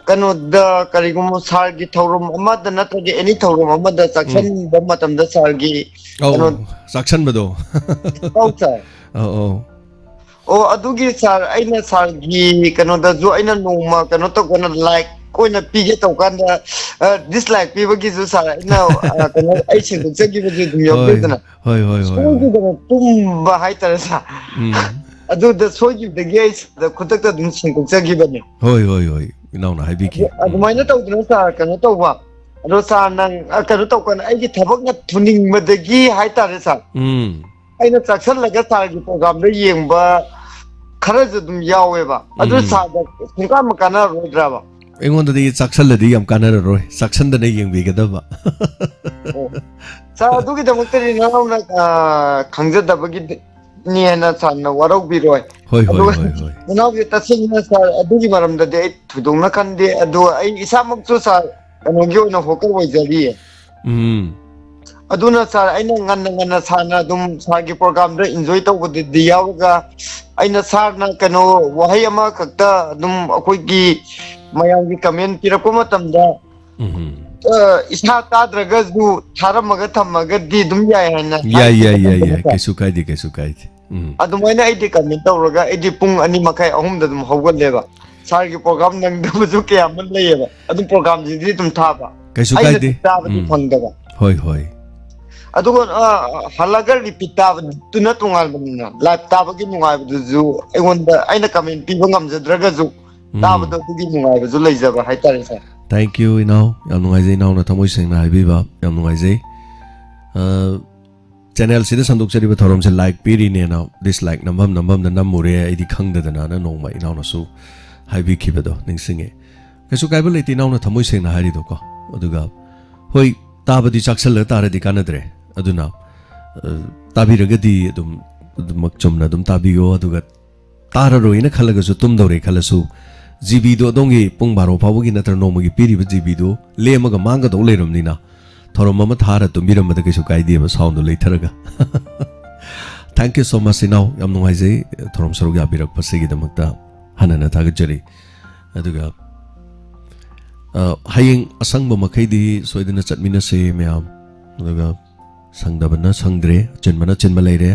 Kano da karigum sir gi thorum ama da na ta gi any thorum ama da saksan ba matam da sir gi. Oh, saksan ba do. Oh sir. Oh. Oh, adu gi sir aina sir gi kano da jo aina noma kano to kano like koina pige to kan da dislike people gi su sa na kana ai chin to chagi bi du yo pe na hoi so gi da tum ba hai tar sa adu da so gi da gi da khutak ta dun chin to chagi ba ne hoi inau na hai bi ki adu mai na to dun sa kana to ba ꯑꯗꯣ ꯁꯥꯔ ꯅꯪ ꯀꯩꯅꯣ ꯇꯧꯀꯥꯟꯗ ꯑꯩꯒꯤ ꯊꯕꯛꯅ ꯊꯨꯅꯤꯡꯕꯗꯒꯤ ꯍꯥꯏꯇꯥꯔꯦ ꯁꯥꯔ ꯑꯩꯅ ꯆꯥꯛꯁꯜꯂꯒ ꯁꯥꯔꯒꯤ ꯄ꯭ꯔꯣꯒꯥꯝꯗ ꯌꯦꯡꯕ ꯈꯔꯁꯨ ꯑꯗꯨꯝ ꯌꯥꯎꯋꯦꯕ ꯑꯗꯨ ꯁꯥꯔꯗ ꯁꯨꯡꯀꯥꯟ ꯀꯥꯟꯅꯔꯣꯏꯗ꯭ꯔꯕ ꯑꯩꯉꯣꯟꯗꯗꯤ ꯆꯥꯛꯁꯜꯂꯗꯤ ꯌꯥꯝ ꯀꯥꯟꯅꯔꯔꯣꯏ ꯆꯥꯛꯁꯟꯗꯅ ꯌꯦꯡꯕꯤꯒꯗꯕ ꯁꯥꯔ ꯑꯗꯨꯒꯤꯗꯃꯛꯇꯗꯤ ꯅꯪꯅ ꯈꯪꯖꯗꯕꯒꯤꯅꯦꯅ ꯁꯥꯔꯅ ꯋꯥꯔꯧꯕꯤꯔꯣꯏ ꯑꯗꯨꯒ ꯅꯅꯥꯎꯁꯦ ꯇꯁꯦꯡꯅ ꯁꯥꯔ ꯑꯗꯨꯒꯤ ꯃꯔꯝꯗꯗꯤ ꯑꯩ ꯊꯣꯏꯗꯣꯛꯅ ꯈꯟꯗꯦ ꯑꯗꯣ ꯑꯩ ꯏꯁꯥꯃꯛꯁꯨ ꯁꯥꯔ ꯀꯩꯅꯣꯒꯤ ꯑꯣꯏꯅ ꯍꯣꯀꯔ ꯑꯣꯏꯖꯔꯤꯌꯦ ꯑꯗꯨꯅ ꯁꯥꯔ ꯑꯩꯅ ꯉꯟꯅ ꯁꯥꯔꯅ ꯑꯗꯨꯝ ꯁꯥꯔꯒꯤ ꯄ꯭ꯔꯣꯒꯥꯝꯗ ꯏꯟꯖꯣꯏ ꯇꯧꯕꯗꯨꯗꯤ ꯌꯥꯎꯔꯒ ꯑꯩꯅ ꯁꯥꯔꯅ ꯀꯩꯅꯣ ꯋꯥꯍꯩ ꯑꯃꯈꯛꯇ ꯑꯗꯨꯝ ꯑꯩꯈꯣꯏꯒꯤ ꯃꯌꯥꯝꯒꯤ ꯀꯃꯦꯟ ꯄꯤꯔꯛꯄ ꯃꯇꯝꯗ ꯏꯁꯥ ꯇꯥꯗ꯭ꯔꯒꯁꯨ ꯊꯥꯔꯝꯃꯒ ꯊꯝꯃꯒꯗꯤ ꯑꯗꯨꯝ ꯌꯥꯏ ꯍꯥꯏꯅ ꯌꯥꯏ ꯀꯩꯁꯨ ꯀꯥꯏꯗꯦ ꯑꯗꯨꯃꯥꯏꯅ ꯑꯩꯗꯤ ꯀꯃꯦꯟ ꯇꯧꯔꯒ ꯑꯩꯗꯤ ꯄꯨꯡ 2:30 3ꯗ ꯑꯗꯨꯝ ꯍꯧꯒꯠꯂꯦꯕ ꯁꯥꯔꯒꯤ ꯄ꯭ꯔꯣꯒꯥꯝ ꯅꯪꯗꯕꯁꯨ ꯀꯌꯥ ꯑꯃ ꯂꯩꯌꯦꯕ ꯑꯗꯨꯝ ꯄ꯭ꯔꯣꯒꯥꯝꯁꯤꯗꯤ ꯑꯗꯨꯝ ꯊꯥꯕ ꯑꯩꯅꯗꯤ ꯇꯥꯕꯗꯤ ꯐꯪꯗꯕ ꯍꯣꯏ ꯑꯗꯨꯒ ꯍꯜꯂꯒ ꯔꯤꯄꯤꯠ ꯇꯥꯕꯗꯨꯅ ꯇꯣꯉꯥꯟꯕꯅꯤꯅ ꯂꯥꯏꯚ ꯇꯥꯕꯒꯤ ꯅꯨꯡꯉꯥꯏꯕꯗꯨꯁꯨ ꯑꯩꯉꯣꯟꯗ ꯑꯩꯅ ꯀꯃꯦꯟ ꯄꯤꯕ ꯉꯝꯖꯗ꯭ꯔꯒꯁꯨ ꯇꯥꯕꯗ ꯑꯗꯨꯒꯤ ꯅꯨꯡꯉꯥꯏꯕꯁꯨ ꯂꯩꯖꯕ ꯍꯥꯏꯇꯥꯔꯦ ꯁꯥꯔ ꯊꯦꯡꯛ ꯌꯨ ꯏꯅꯥꯎ ꯌꯥꯝ ꯅꯨꯡꯉꯥꯏꯖꯩ ꯏꯅꯥꯎꯅ ꯊꯃꯣꯏ ꯁꯦꯡꯅ ꯍꯥꯏꯕꯤꯕ ꯌꯥꯝ ꯅꯨꯡꯉꯥꯏꯖꯩ ꯆꯦꯅꯦꯜꯁꯤꯗ ꯁꯟꯗꯣꯛꯆꯔꯤꯕ ꯊꯧꯔꯝꯁꯦ ꯂꯥꯏꯛ ꯄꯤꯔꯤꯅꯦꯅ ꯗꯤꯁꯂꯥꯏꯛ ꯅꯝꯕꯝꯗ ꯅꯝꯃꯨꯔꯦ ꯑꯩꯗꯤ ꯈꯪꯗꯗꯅ ꯅꯣꯡꯃ ꯏꯅꯥꯎꯅꯁꯨ ꯍꯥꯏꯕꯤꯈꯤꯕꯗꯣ ꯅꯤꯡꯁꯤꯡꯉꯦ ꯀꯩꯁꯨ ꯀꯥꯏꯕ ꯂꯩꯇꯦ ꯏꯅꯥꯎꯅ ꯊꯃꯣꯏ ꯁꯦꯡꯅ ꯍꯥꯏꯔꯤꯗꯣꯀꯣ ꯑꯗꯨꯒ ꯍꯣꯏ ꯇꯥꯕꯗꯤ ꯆꯥꯛꯁꯜꯂꯒ ꯇꯥꯔꯗꯤ ꯀꯥꯟꯅꯗ꯭ꯔꯦ ꯑꯗꯨꯅ ꯇꯥꯕꯤꯔꯒꯗꯤ ꯑꯗꯨꯃꯛ ꯆꯨꯝꯅ ꯑꯗꯨꯝ ꯇꯥꯕꯤꯌꯣ ꯑꯗꯨꯒ ꯇꯥꯔꯔꯣꯏꯅ ꯈꯜꯂꯒꯁꯨ ꯇꯨꯝꯗꯧꯔꯦ ꯈꯜꯂꯁꯨ ꯖꯤꯕꯤꯗꯣ ꯑꯗꯣꯝꯒꯤ ꯄꯨꯡ 12 ꯐꯥꯎꯕꯒꯤ ꯅꯠꯇ꯭ꯔꯒ ꯅꯣꯡꯃꯒꯤ ꯄꯤꯔꯤꯕ ꯖꯤꯕꯤꯗꯣ ꯂꯦꯝꯃꯒ ꯃꯥꯡꯒꯗꯧ ꯂꯩꯔꯕꯅꯤꯅ ꯊꯧꯔꯝ ꯑꯃ ꯊꯥꯔ ꯇꯨꯝꯕꯤꯔꯝꯕꯗ ꯀꯩꯁꯨ ꯀꯥꯏꯗꯦꯕ ꯁꯥꯎꯟꯗꯣ ꯂꯩꯊꯔꯒ ꯊꯦꯡꯛ ꯌꯨ ꯁꯣ ꯃꯆ ꯏꯅꯥꯎ ꯌꯥꯝ ꯅꯨꯡꯉꯥꯏꯖꯩ ꯊꯧꯔꯝ ꯁꯔꯨꯛ ꯌꯥꯕꯤꯔꯛꯄꯁꯤꯒꯤꯗꯃꯛꯇ ꯍꯟꯅ ꯊꯥꯒꯠꯆꯔꯤ ꯑꯗꯨꯒ ꯍꯌꯦꯡ ꯑꯁꯪꯕ ꯃꯈꯩꯗꯤ ꯁꯣꯏꯗꯅ ꯆꯠꯃꯤꯟꯅꯁꯦ ꯃꯌꯥꯝ ꯑꯗꯨꯒ ꯁꯪꯗꯕꯅ ꯁꯪꯗ꯭ꯔꯦ ꯆꯤꯟꯕꯅ ꯆꯤꯟꯕ ꯂꯩꯔꯦ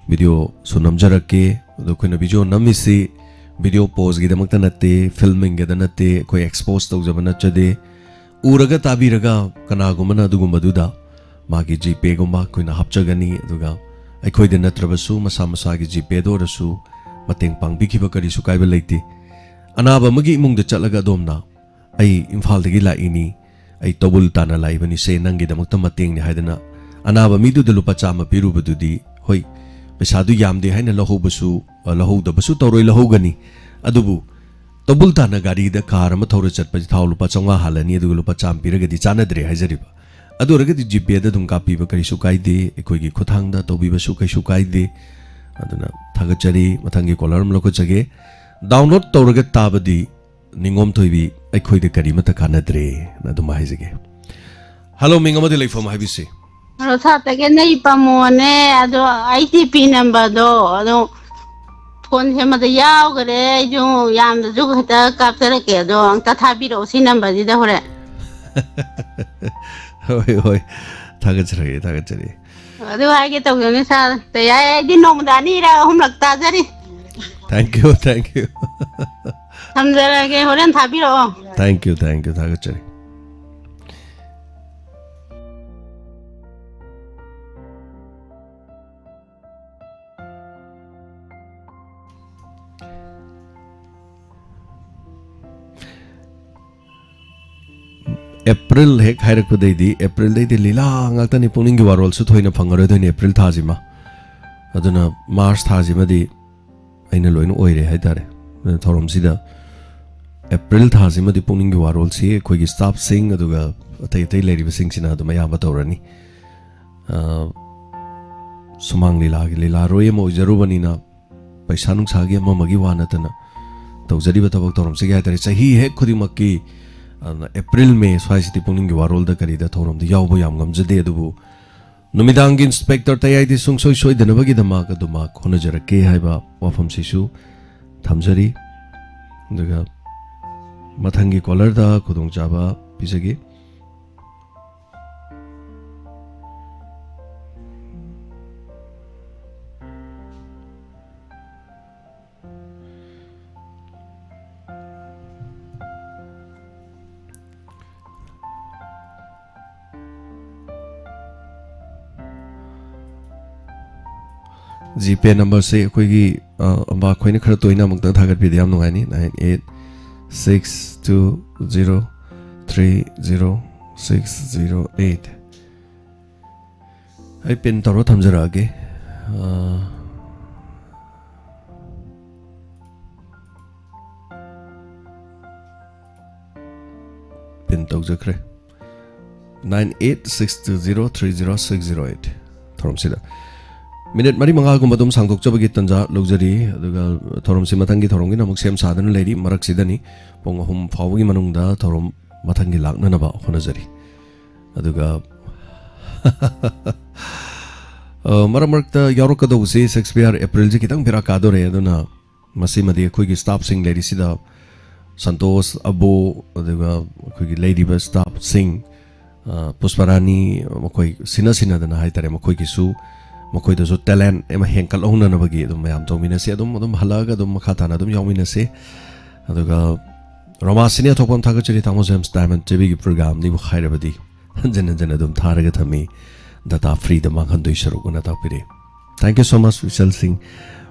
ꯚꯤꯗꯤꯑꯣꯁꯨ ꯅꯝꯖꯔꯛꯀꯦ ꯑꯗꯣ ꯑꯩꯈꯣꯏꯅ ꯚꯤꯗꯤꯑꯣ ꯅꯝꯃꯤꯁꯤ ꯚꯤꯗꯤꯑꯣ ꯄꯣꯖꯒꯤꯗꯃꯛꯇ ꯅꯠꯇꯦ ꯐꯤꯜꯃꯤꯡꯒꯤꯗ ꯅꯠꯇꯦ ꯑꯩꯈꯣꯏ ꯑꯦꯛꯁꯄꯣꯖ ꯇꯧꯖꯕ ꯅꯠꯆꯗꯦ ꯎꯔꯒ ꯇꯥꯕꯤꯔꯒ ꯀꯅꯥꯒꯨꯝꯕꯅ ꯑꯗꯨꯒꯨꯝꯕꯗꯨꯗ ꯃꯥꯒꯤ ꯖꯤꯄꯦꯒꯨꯝꯕ ꯑꯩꯈꯣꯏꯅ ꯍꯥꯞꯆꯒꯅꯤ ꯑꯗꯨꯒ ꯑꯩꯈꯣꯏꯗ ꯅꯠꯇ꯭ꯔꯕꯁꯨ ꯃꯁꯥ ꯃꯁꯥꯒꯤ ꯖꯤꯄꯦꯗ ꯑꯣꯏꯔꯁꯨ ꯃꯇꯦꯡ ꯄꯥꯡꯕꯤꯈꯤꯕ ꯀꯔꯤꯁꯨ ꯀꯥꯏꯕ ꯂꯩꯇꯦ ꯑꯅꯥꯕ ꯑꯃꯒꯤ ꯏꯃꯨꯡꯗ ꯆꯠꯂꯒ ꯑꯗꯣꯝꯅ ꯑꯩ ꯏꯝꯐꯥꯜꯗꯒꯤ ꯂꯥꯛꯏꯅꯤ ꯑꯩ ꯇꯧꯕꯨꯜ ꯇꯥꯅ ꯂꯥꯛꯏꯕꯅꯤ ꯁꯦ ꯅꯪꯒꯤꯗꯃꯛꯇ ꯃꯇꯦꯡꯅꯤ ꯍꯥꯏꯗꯅ ꯑꯅꯥꯕ ꯃꯤꯗꯨꯗ ꯂꯨꯄꯥ 100 ꯄꯤꯔꯨꯕꯗꯨꯗꯤ ꯍꯣꯏ ꯄꯩꯁꯥꯗꯨ ꯌꯥꯝꯗꯦ ꯍꯥꯏꯅ ꯂꯧꯍꯧꯗꯕꯁꯨ ꯇꯧꯔꯣꯏ ꯂꯧꯍꯧꯒꯅꯤ ꯑꯗꯨꯕꯨ ꯇꯧꯕꯨꯜ ꯇꯥꯅ ꯒꯥꯔꯤꯗ ꯀꯥꯔ ꯑꯃ ꯊꯧꯔ ꯆꯠꯄꯁꯤ ꯊꯥꯎ ꯂꯨꯄꯥ 500 ꯍꯥꯜꯂꯅꯤ ꯑꯗꯨꯒ ꯂꯨꯄꯥ 100 ꯄꯤꯔꯒꯗꯤ ꯆꯥꯟꯅꯗ꯭ꯔꯦ ꯍꯥꯏꯖꯔꯤꯕ ꯑꯗꯨ ꯑꯣꯏꯔꯒꯗꯤ ꯖꯤꯄꯦꯗ ꯑꯗꯨꯝ ꯀꯥꯞꯄꯤꯕ ꯀꯔꯤꯁꯨ ꯀꯥꯏꯗꯦ ꯑꯩꯈꯣꯏꯒꯤ ꯈꯨꯠꯊꯥꯡꯗ ꯇꯧꯕꯤꯕꯁꯨ ꯀꯩꯁꯨ ꯀꯥꯏꯗꯦ ꯑꯗꯨꯅ ꯊꯥꯒꯠꯆꯔꯤ ꯃꯊꯪꯒꯤ ꯀꯣꯂꯔ ꯑꯃ ꯂꯧꯈꯠꯆꯒꯦ ꯗꯥꯎꯟꯂꯣꯗ ꯇꯧꯔꯒ ꯇꯥꯕꯗꯤ ꯅꯤꯡꯉꯣꯝ ꯊꯣꯏꯕꯤ ꯑꯩꯈꯣꯏꯗ ꯀꯔꯤꯃꯠꯇ ꯀꯥꯟꯅꯗ꯭ꯔꯦ ꯑꯗꯨꯝ ꯍꯥꯏꯖꯒꯦ ꯍꯜꯂꯣ ꯃꯤꯡ ꯑꯃꯗꯤ ꯂꯩꯐꯝ ꯍꯥꯏꯕꯤꯁꯤ ꯍꯜꯂꯣ ꯁꯥꯇꯒꯦ ꯅꯩ ꯄꯥꯃꯣꯅꯦ ꯑꯗꯣ ITP ꯅꯝꯕꯔꯗꯣ ꯑꯗꯣ ꯐꯣꯟ ꯁꯦꯝꯕꯗ ꯌꯥꯎꯈꯔꯦ ꯑꯩꯁꯨ ꯌꯥꯝꯅꯁꯨ ꯈꯛꯇ ꯀꯥꯞꯆꯔꯛꯀꯦ ꯑꯗꯣ ꯑꯝꯇ ꯊꯥꯕꯤꯔꯛꯑꯣ ꯁꯤ ꯅꯝꯕꯔꯁꯤꯗ ꯍꯣꯔꯦꯟ ꯍꯣꯏ ꯊꯥꯒꯠꯆꯔꯤ ꯑꯗꯨ ꯍꯥꯏꯒꯦ ꯇꯧꯖꯕꯅꯤ ꯁꯥꯔ ꯌꯥꯏ ꯑꯩꯗꯤ ꯅꯣꯡꯃꯗ 2 3 ꯇꯥꯖꯔꯤ ꯊꯦꯡꯛ ꯌꯨ ꯊꯝꯖꯔꯒꯦ ꯍꯣꯔꯦꯟ ꯊꯥꯕꯤꯔꯛꯑꯣ ꯊꯦꯡꯛ ꯌꯨ ꯊꯥꯒꯠꯆꯔꯤ April hek hairapudaydi April daydi lila ngakta ni Pukning Warol su thoina phangaroidoni April thajima aduna March thajima di aina loina oire haitare thorom sida April thajima di Pukning Warol si khoigi staff sing aduga atai leriba sing sina aduma yaba tawrani sumang lila roye mo jarubani na paisa nungsagi amamagi wanatana tawjariba tabak thorom sigi haitare chahi hek khudimaki April May Swahili Pukning Warol da karida thorom di yawbo yam ngamjade adubu numidangi inspector tayai di sungsoi soi danabagi dama kaduma khonajarake haiba wafam sisu thamjari daga mathangi caller da khudong chaba pisagi GPay number se koigi amba khoina khara toina mukta thagat bi yam nungai ni 98620306 608 ai pin taro thamjarage pin tawjakre 9862030608 thorom sida minute mari mangal gum badum sangdok chabagi tanja luxury aduga thorom si mathangi thorom gi namuk sem sadana lady marak sidani pong hum fawgi manungda thorom mathangi lakna naba honajari aduga maramarta yarokado usi Shakespeare April ji kitang bira kadore aduna masi madi khoi gi staff sing lady sida Santos Abo aduga khoi gi lady ba staff sing Pusparani makoi sina sina dana haitare makoi gi su makoi da so talent ema henkal ongna na bagi dum mayam tawmina se dum halaga dum makhatana dum yawmina se aduga Roma senior thopam thaga chiri tamo James Diamond TV gi program ni bu khairabadi jana jana dum tharaga thami data free da makhan doi sharu guna ta pire thank you so much Vishal Singh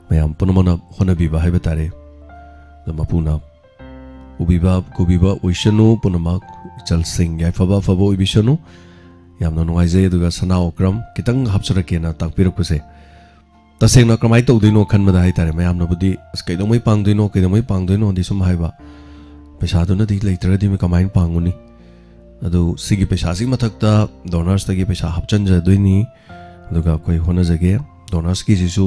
mayam punamana honabi ba haibatare da mapuna ubiba kubiba uishanu punama Vishal Singh yai faba faba ubishanu yamna nuaise aduga sana okram kitang hapsarake na takpiruk puse tasengna kramai tawdino khanmada haitare mayamna budi skaidamai pangdoino di sum haiba पैसा तो नदी letter दी में कमाइन पांगुनी अदो सिगी पैसा सिग मथक्ता donors तगी पैसा हपचन जदुइनी अदुगा कोई होना जगे डोनर्स की जिसु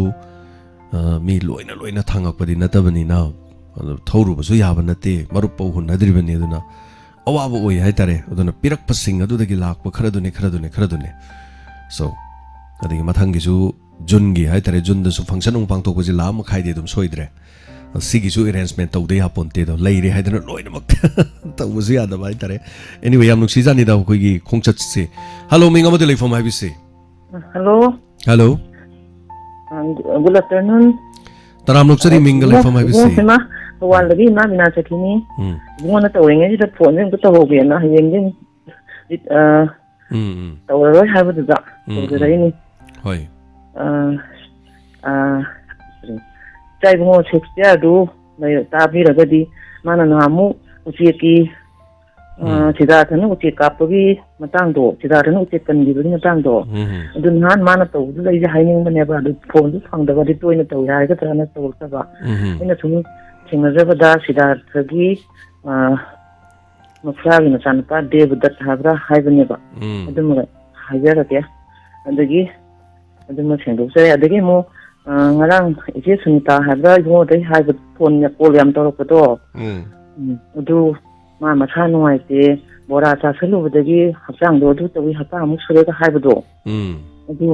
मी लोइना थांगकपदि नतबनी ना थौरुबसु याबा नते मरुप पौ हुनद्रिबनी अदुना अवाबो ओय हाइतारे अदुना पिरक पसिंग अदुदगी लाकप खरदुने सो अदगी मथंगिसु जुनगी हाइतारे जुनदसु फंक्शन उंग पांगतोकबजि लाम खाइदे दुम सोइद्रे सिगिसु arrangement tawde haponte do leire haidana loinamak tawbusu yada bai tare anyway yam nuksi jani da koi gi khongchat se hello minga ma delay from ibc hello good afternoon taram nuksari minga lay from ibc ma wal lagi na mina chakini ngona tawenge ji da phone jeng to hobe na yeng jeng tawroi haibu da tawdai ni hoi Jai bungo Shakespeare do mai tabi ragadi mana namu ucieki sida thanu uciek kapagi matang do sida thanu uciek kan gi matang do dun han mana to du lai haining bane ba du phone du phang da ba di toina to ya ga trana to ta ba ina thum chingna jaba da sida thagi mafragi na san pa dev dat habra haibane ba adum hajara kya adagi adum chengdo se adagi mo ngarang ije sunita habra yo dai haiba phone ya call yam torokdo adu ma matha nuai te bora cha selu badagi hapsang do du tawi hapa mu sure ga haiba do adu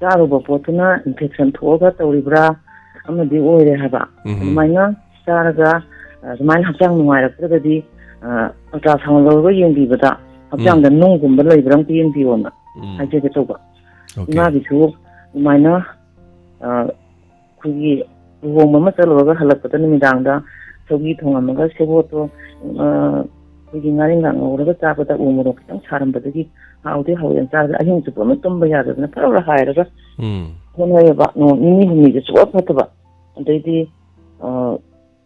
jaru bo potuna infection thoga tawribra amadi oire haba maina saraga main hapsang nuai rakdagi ultra sound lo ga yengbi bada hapsang da nung gumba leibrang ti yengbi wona haje ga toba ma bi su maina kugi wong mama chaloga halakata nimidangda sogi thongamaga seboto kugi ngaring ngang oraga chapata umuro kitang sarambadagi haude hauyan chada ahing chupa ma tumba yada na para hairaga honaya ba no nini humi je chupa pataba andaidi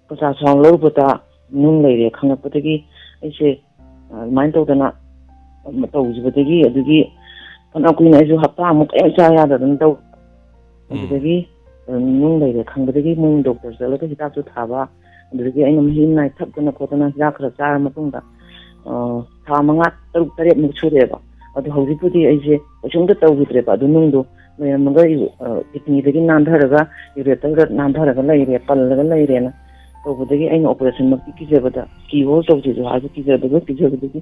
pasa song lo bata nung leire khangapatagi aise mind tawdana matawjibadagi adugi kana kuina azu hapta amuk cha yada dan taw adagi nung leire khangdagi mung doctor jalaga hita chu thaba adagi aina mahin nai thapna khotana jakra char matungda tha manga taruk taret mu chureba adu hawripudi aise ochungda tawgitreba adu nungdo mayamaga kidney dagi nandharaga ureter nandharaga leire pallaga leire na tawbudagi aina operation makki kijabada kiwo tawji jo haja kijabadagi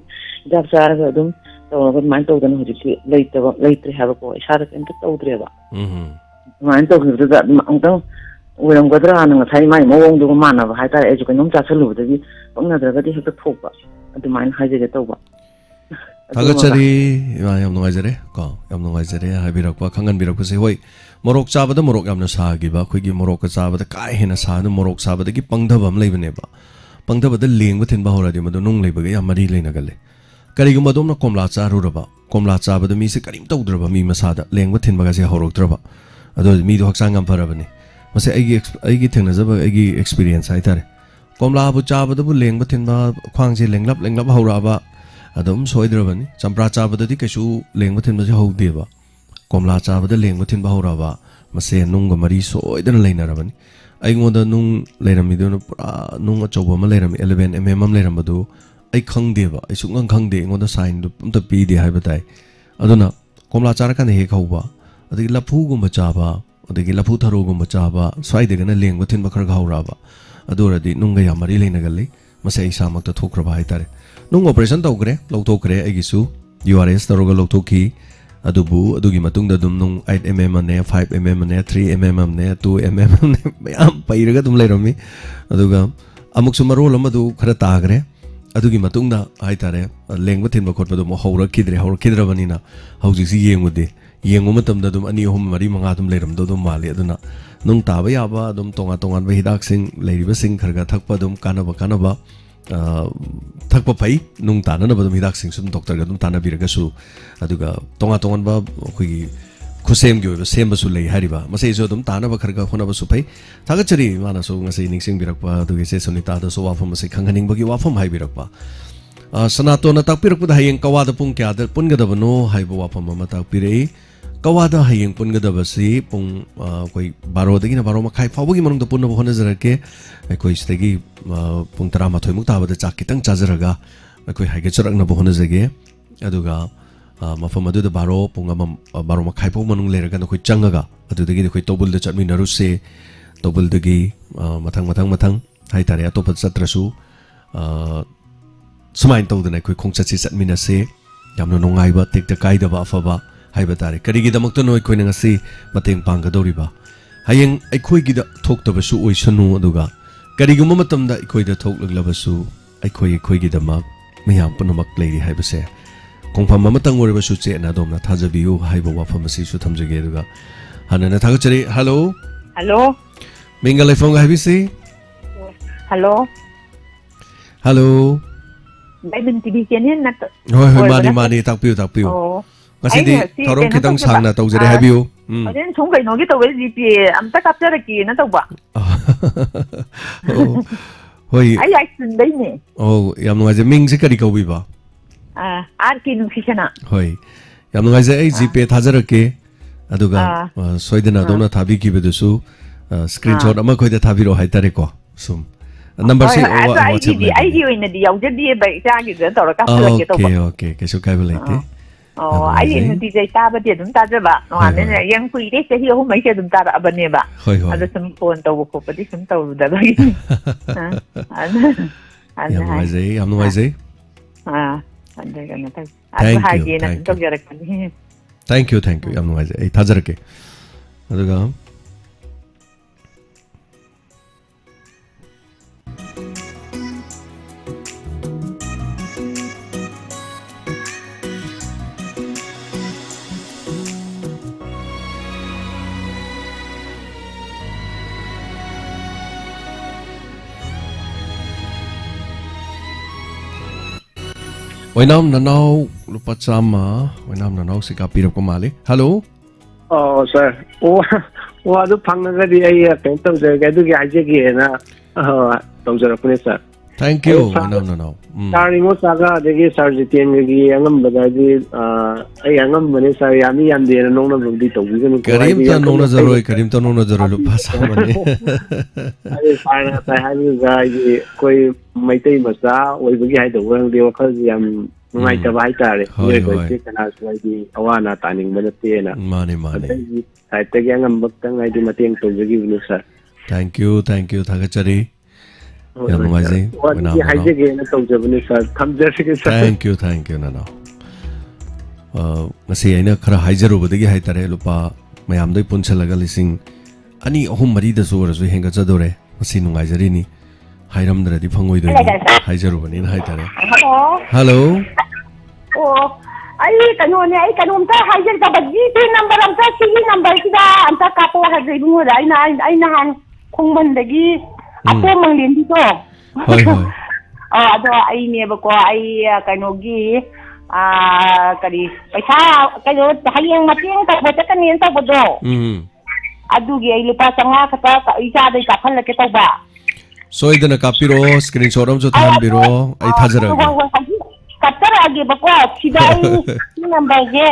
jak charaga adum tawga man tawdana hojiki leitre haba ko isara kenta tawdreba man tawgibda angtang uram gadra nang sai mai mawong du mana ba haita eju kanom cha salubdagi pangna dragadi hekta thokba adu man haje tawba Thagachari yam nungaijare ko yam nungaijare haibirakwa khangan birakwa se hoi morok chabada morok yamna sagiba khoigi morok ka chabada kai hena sa na morok chabada gi pangdhabam leibane ba pangdhabada lengba thinba horadi madu nung leibaga yam mari leina gale kariguma domna komla charuraba komla chabada mi se karim tawdraba mi masada lengba thinba ga se horokdraba ado mi do haksang am parabani mase aigi thengnajaba aigi experience haitare komla bu chabada bu lengba thinba khwangje lenglap horaba adum soidrabani champra chabadadi kesu lengba thinba je howdeba komla chabada lengba thinba howraba mase nungga mari soidana leinarabani aingonda nung leiramiduna pura nung achoba ma leirami 11 mm leiramadu ai khangdeba ai sungang khangde aingonda sign du amta pi de haibatai aduna komla charakan he khawba adigi laphu gumba chaba adigi laphu tharo gumba chaba swaidegana lengba thinba khar hawraba aduradi nungga ya mari leinagalli mase isa makta thokraba haitare nung operation tawgre lawthokre aigisu URS taroga lawthokhi adubu adugi matungda dum nung 8 mm ne 5 mm ne 3 mm ne 2 mm ne mayam pairaga dum leirami aduga amuk sumarol amadu khara tagre adugi matungda haitare lengba thinba khotba dum howrakidrabanina hauji si yengude yengu matamda dum ani hom mari manga dum leiram dum mali aduna nung taba yaba dum tonga tongan ba hidak sing leiriba sing kharga thakpa dum kanaba thakpa pai nung tana na badum hidak sing sum doctor ga dum tana biraga su aduga tonga tongan ba khoi khusem gi ba sem ba su lei hariba masai jo dum tana ba kharga khona ba su pai thaga chari mana so ngasai ningsing birakpa adugi se sunita da so wafam masai khanganing bagi wafam hai birakpa sanato na takpirak da hayeng kawada pung kya da punga da bano haiba wafam ma takpirei kawada hayeng punga da basi pung koi baro dagi na baro ma khai fawagi manung da punna hona jarake koi stegi pung tara ma thoimuk ta ba chak kitang chajaraga koi haige charak na hona jage aduga mafam adu da baro pung baro ma khai faw manung leraga na koi changaga adu dagi koi tobul da chatmi naru se tobul dagi mathang hai tare atop chatrasu sumain tawdana koi khongchachi chatmina se yamno nongai ba tekta kaida ba afaba haiba tare karigi damakta noi khoi ngasi mateng pangga doriba hayeng aikhoi gida thoktabasu oisanu aduga kariguma matamda aikhoi da thoklaglabasu aikhoi gida mak mayam punamak leiri haibase kongpham amatang oribasu che na domna thajabiu haiba wafam asi su thamjage aduga hanana thagachari hello minga lephong haibisi hello Diamond TV channel na to. Hoi mani takpiu. Ngasidi thorong kitang sangna tawjare habiu. Aden chongkai nogi tawe GP amta kapjaraki na tawba. Hoi. Ai sundai ne. Oh, yam ngai je ming se kari kaubi ba. Arki nu khishana. Hoi. Yam ngai je ai GP thajarake aduga soidana dona thabi ki bedusu screenshot ama khoida thabiro haitare ko sum. Number si WhatsApp le. Ai gi oina di yaujadi ba ja gi da tora ka selake to. Okay, kesu kai belete. Ai ni di jai ta ba de dum ta ba. No ane yang kui de se hi ho mai se dum ta ba ne ba. Ada sum phone to ko pa di sum to da ba. Yam ngai zai. Ande ga na ta. Adu ha gi na to ga rakani. Thank you. Yam ngai zai. Ai thajarake. Aduga Wainam nanau lupa sama wainam nanau sikapirap kemali. Hello. Oh sir. Adu phangna di ai tentang jaga du gi aje gi na tawjara pune sir. Thank you. Wainam nanau. Sari mo saga degi sir jitien gi angam badadi ai angam bane sir yami yam de nong na budi tawbi ga Karim ta nong na zaroi lupa sama ne. Ai fana ta hai ga gi koi maitai masa oi bagi hai dawang de wakhal yam ngai ta bai tare ne ko che kana swai di awana taning manate na mane sai ta yang am bakta ngai di mateng to jagi bulu sir. Thank you thagachari. Yam ngai zai. Wani hai jage na to jabune sir thamjar sike sir. Thank you nana. Ngasi aina khara haijaru badagi hai tare lupa mayam dai punchalaga lising ani ahum mari da so rasu henga chadore ngasi nungai jari ni hairam dradi phangoi doi haijaru bani na hai tare. Hello. Ai kanu ne ai kanu ta haijar ta bagi ti number am ta si number kida am ta kapo ha jai bungo ai na han khongban dagi ato manglin di to. Hoi. Ado ai ne ba ko ai kanu gi kari paisa kayo hayang mateng ta bata kanin ta bodo. Adu gi ai lupa sanga kata isa dai ka phal ke ta ba. Soidana kapiro screenshot am jo thambiro ai thajara. ꯀꯞꯆꯔꯛꯑꯒꯦ ꯕꯀꯣ ꯁꯤꯗ ꯑꯩ ꯁꯤ ꯅꯝꯕꯔꯁꯦ